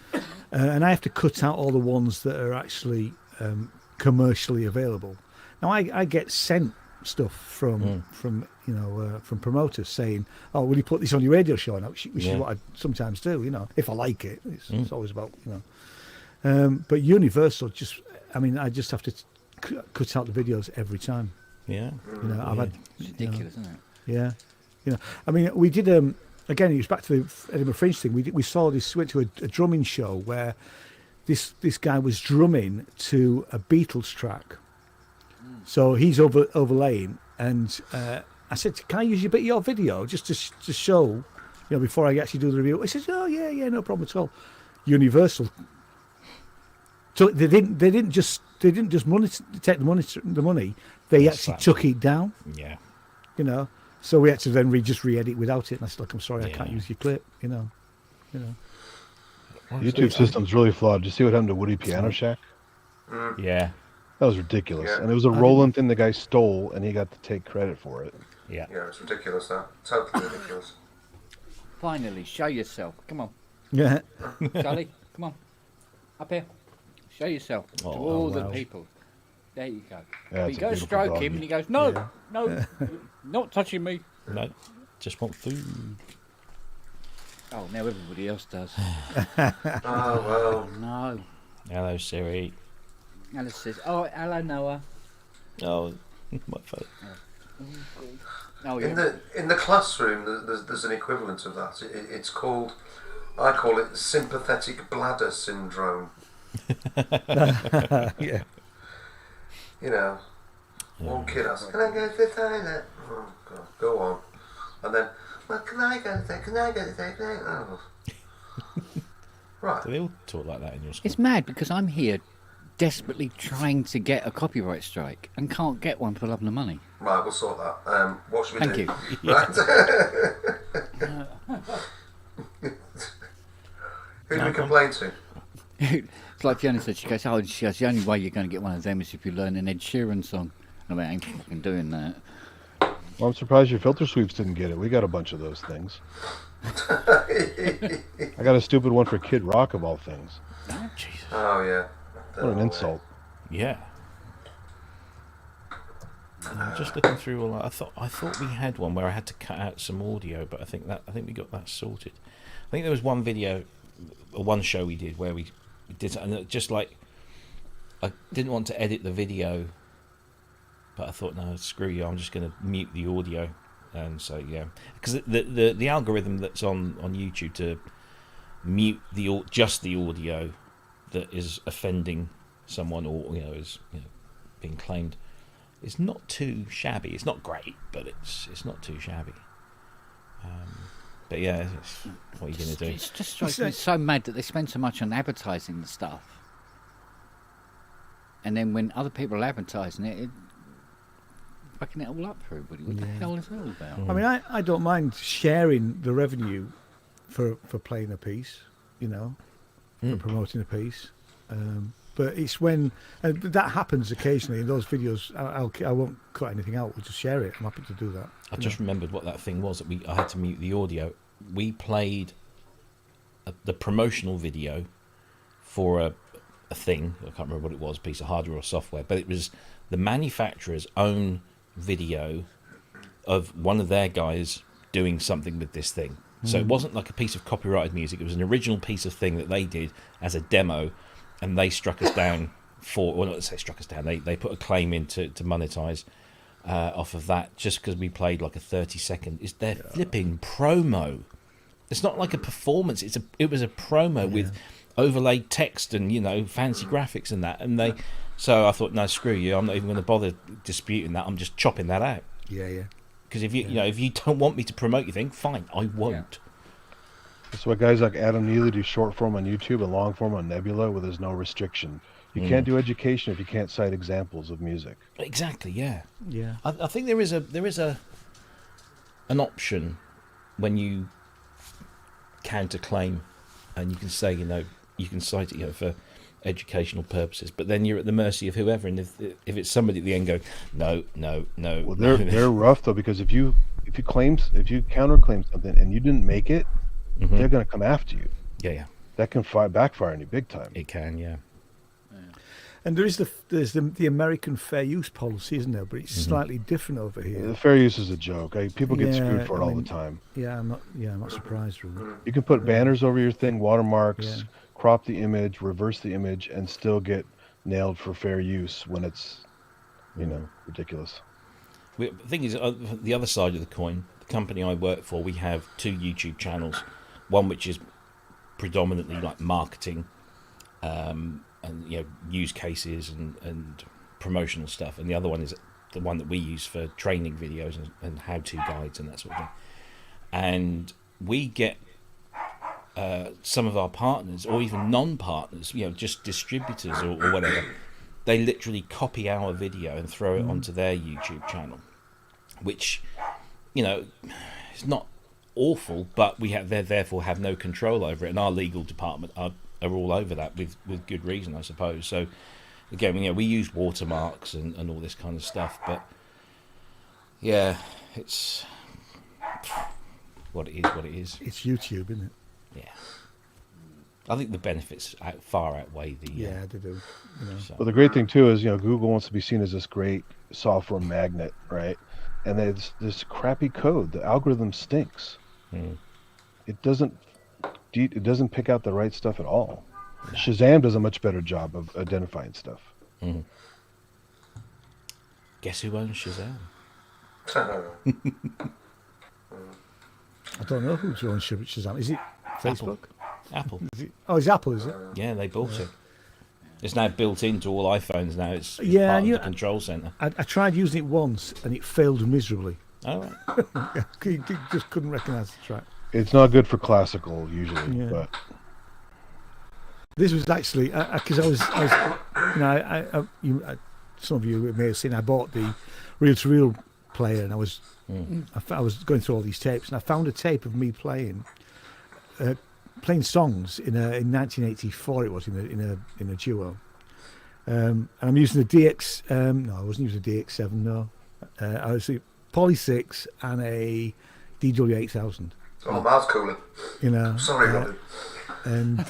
and I have to cut out all the ones that are actually commercially available. Now I get sent stuff from promoters saying, "Oh, will you put this on your radio show?" Now, which is what I sometimes do. If I like it, it's always about but Universal I just have to cut out the videos every time. Yeah. I've had It's ridiculous, isn't it? Yeah. We did again. It was back to the Edinburgh Fringe thing. We saw this. Went to a drumming show where this guy was drumming to a Beatles track. So he's overlaying, and I said, "Can I use a bit of your video just to show, before I actually do the review?" He says, "Oh yeah, no problem at all." Universal. So they didn't just take the money. They actually took it down. Yeah. So we had to then just re-edit without it. And I said, "Look, I'm sorry, I can't use your clip." YouTube system's really flawed. Did you see what happened to Woody Piano Shack? Yeah. That was ridiculous. Yeah. And it was a Roland thing the guy stole, and he got to take credit for it. Yeah. Yeah, it's ridiculous, that. Totally ridiculous. Finally, show yourself. Come on. Yeah. Charlie, come on. Up here. Show yourself to all the people. There you go. Yeah, You go stroke him and he goes, no, no, not touching me. No, just want food. Oh, now everybody else does. Oh, well. No. Hello, Siri. Alice says, oh, hello, Noah. Oh, my phone. Oh, In yeah. the classroom, there's an equivalent of that. It's called, I call it sympathetic bladder syndrome. Yeah. You know, one kid asks, "Can I go to the toilet?" Oh God, go on. And then, well, can I go to the toilet? Can I go to the toilet? Oh. Right. Do they all talk like that in your school? It's mad because I'm here desperately trying to get a copyright strike and can't get one for love and the money. Right, we'll sort that. What should we Thank do? you. Right. Who do we complain to? It's like Fiona said, she goes, oh, she goes, the only way you're going to get one of them is if you learn an Ed Sheeran song. I mean, I ain't fucking doing that. Well, I'm surprised your filter sweeps didn't get it. We got a bunch of those things. I got a stupid one for Kid Rock, of all things. Oh, Jesus. Oh, yeah. What an insult. Yeah. I'm just looking through all that. I thought we had one where I had to cut out some audio, but I think we got that sorted. I think there was one video, or one show we did where we did, and just like I didn't want to edit the video, but I thought, no, screw you, I'm just going to mute the audio, and so yeah, because the algorithm that's on YouTube to mute just the audio that is offending someone or is being claimed. It's not too shabby. It's not great, but it's not too shabby. But yeah, what are you going to do? It's just strikes me so mad that they spend so much on advertising the stuff, and then when other people are advertising it fucking it all up for everybody. What the hell is that all about? I mean, I don't mind sharing the revenue for playing a piece, for promoting a piece. But it's when that happens occasionally in those videos. I won't cut anything out. We'll just share it. I'm happy to do that. I just remembered what that thing was. I had to mute the audio. We played the promotional video for a thing. I can't remember what it was, piece of hardware or software, but it was the manufacturer's own video of one of their guys doing something with this thing. So it wasn't like a piece of copyrighted music. It was an original piece of thing that they did as a demo. And they struck us down They put a claim in to monetize off of that just because we played like a 30-second. It's their flipping promo. It's not like a performance. It was a promo with overlaid text and fancy graphics and that. And so I thought, no, screw you. I'm not even going to bother disputing that. I'm just chopping that out. Yeah. Because if if you don't want me to promote your thing, fine, I won't. Yeah. That's why guys like Adam Neely do short form on YouTube and long form on Nebula, where there's no restriction. You can't do education if you can't cite examples of music. Exactly. Yeah. Yeah. I think there is an option when you counterclaim, and you can say you can cite it for educational purposes, but then you're at the mercy of whoever, and if it's somebody at the end go no. Well, they're rough though, because if you counterclaim something and you didn't make it. They're going to come after you. Yeah. That can backfire on you big time. It can, yeah. And there's the American fair use policy, isn't there? But it's slightly different over here. The fair use is a joke. People get screwed for it all the time. Yeah, I'm not surprised really. You can put banners over your thing, watermarks, crop the image, reverse the image, and still get nailed for fair use when it's, ridiculous. The thing is, the other side of the coin, the company I work for, we have 2 YouTube channels. One which is predominantly like marketing, and use cases and promotional stuff, and the other one is the one that we use for training videos and how-to guides and that sort of thing. And we get some of our partners, or even non-partners, just distributors or whatever, they literally copy our video and throw it onto their YouTube channel, which, it's not awful, but we therefore have no control over it, and our legal department are all over that with good reason, I suppose. So again, we use watermarks and all this kind of stuff, but yeah, it's what it is. It's YouTube, isn't it? Yeah. I think the benefits far outweigh the... Yeah, they do. So. Well, the great thing, too, is, Google wants to be seen as this great software magnet, right? And it's this crappy code. The algorithm stinks. It doesn't pick out the right stuff at all. Shazam does a much better job of identifying stuff. Guess who owns Shazam? I don't know who's on Shazam. Is it Facebook? Apple. It's Apple, is it? Yeah, they bought it. It's now built into all iPhones now. It's part of the control center. I tried using it once and it failed miserably. All right. You just couldn't recognize the track. It's not good for classical usually, but this was actually because I was some of you may have seen I bought the reel-to-reel player and I was going through all these tapes and I found a tape of me playing songs in 1984. It was in a duo, and I'm using the DX. No, I wasn't using the DX7. No, I was a Poly 6 and a DW8000. Oh, miles cooler. Sorry, Robin. And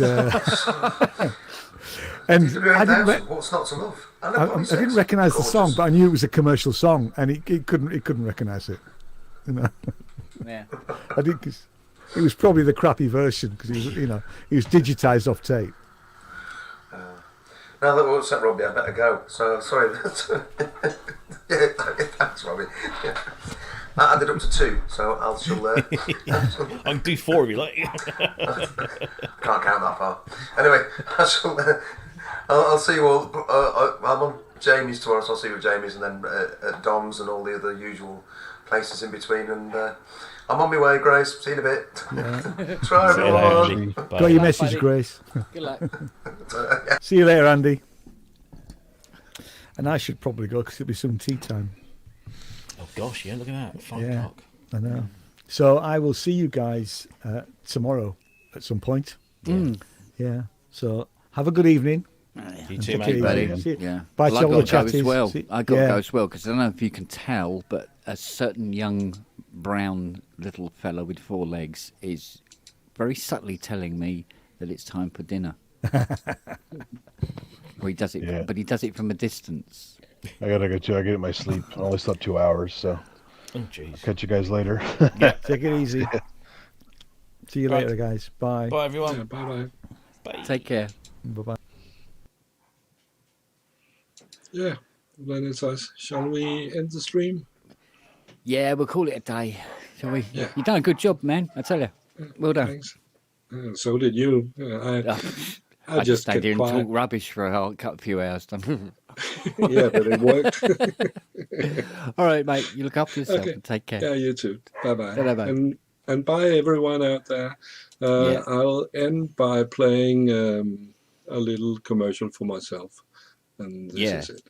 and I didn't. What's not to love? I didn't recognise the song, but I knew it was a commercial song, and it couldn't recognise it. Yeah. I think it was probably the crappy version because he was digitised off tape. Now that we're upset, Robbie, I better go. So sorry. Yeah, thanks, Robbie. Yeah. I added up to 2, so I can do 4 if you like. Can't count that far. Anyway, I'll see you all. I'm on Jamie's tomorrow, so I'll see you at Jamie's and then at Dom's and all the other usual places in between. And I'm on my way, Grace. See you in a bit. Yeah. Try everyone. Got your message, Grace. Good luck. See you later, Andy. And I should probably go because it'll be some tea time. Oh gosh, yeah, look at that. 5 o'clock. I know. So I will see you guys tomorrow at some point. Yeah. So have a good evening. You too, mate. Buddy. Yeah. Bye to all the chatties. I got to go as well because I don't know if you can tell, but a certain young brown little fellow with 4 legs is very subtly telling me that it's time for dinner. Well, he does it, but he does it from a distance. I gotta go too. I get my sleep. I only slept 2 hours, so. Oh, jeez. Catch you guys later. Yeah, take it easy. See you later, guys. Bye. Bye, everyone. Yeah, bye. Bye. Take care. Bye-bye. Yeah, then it's us. Shall we end the stream? Yeah, we'll call it a day, shall we? Yeah. You've done a good job, man. I tell you. Well done. Thanks. So did you. I just stayed here and talk rubbish for a few hours. Yeah, but it worked. All right, mate. You look after yourself and take care. Yeah, you too. Bye-bye. Bye-bye. And bye, everyone out there. I'll end by playing a little commercial for myself. And this is it.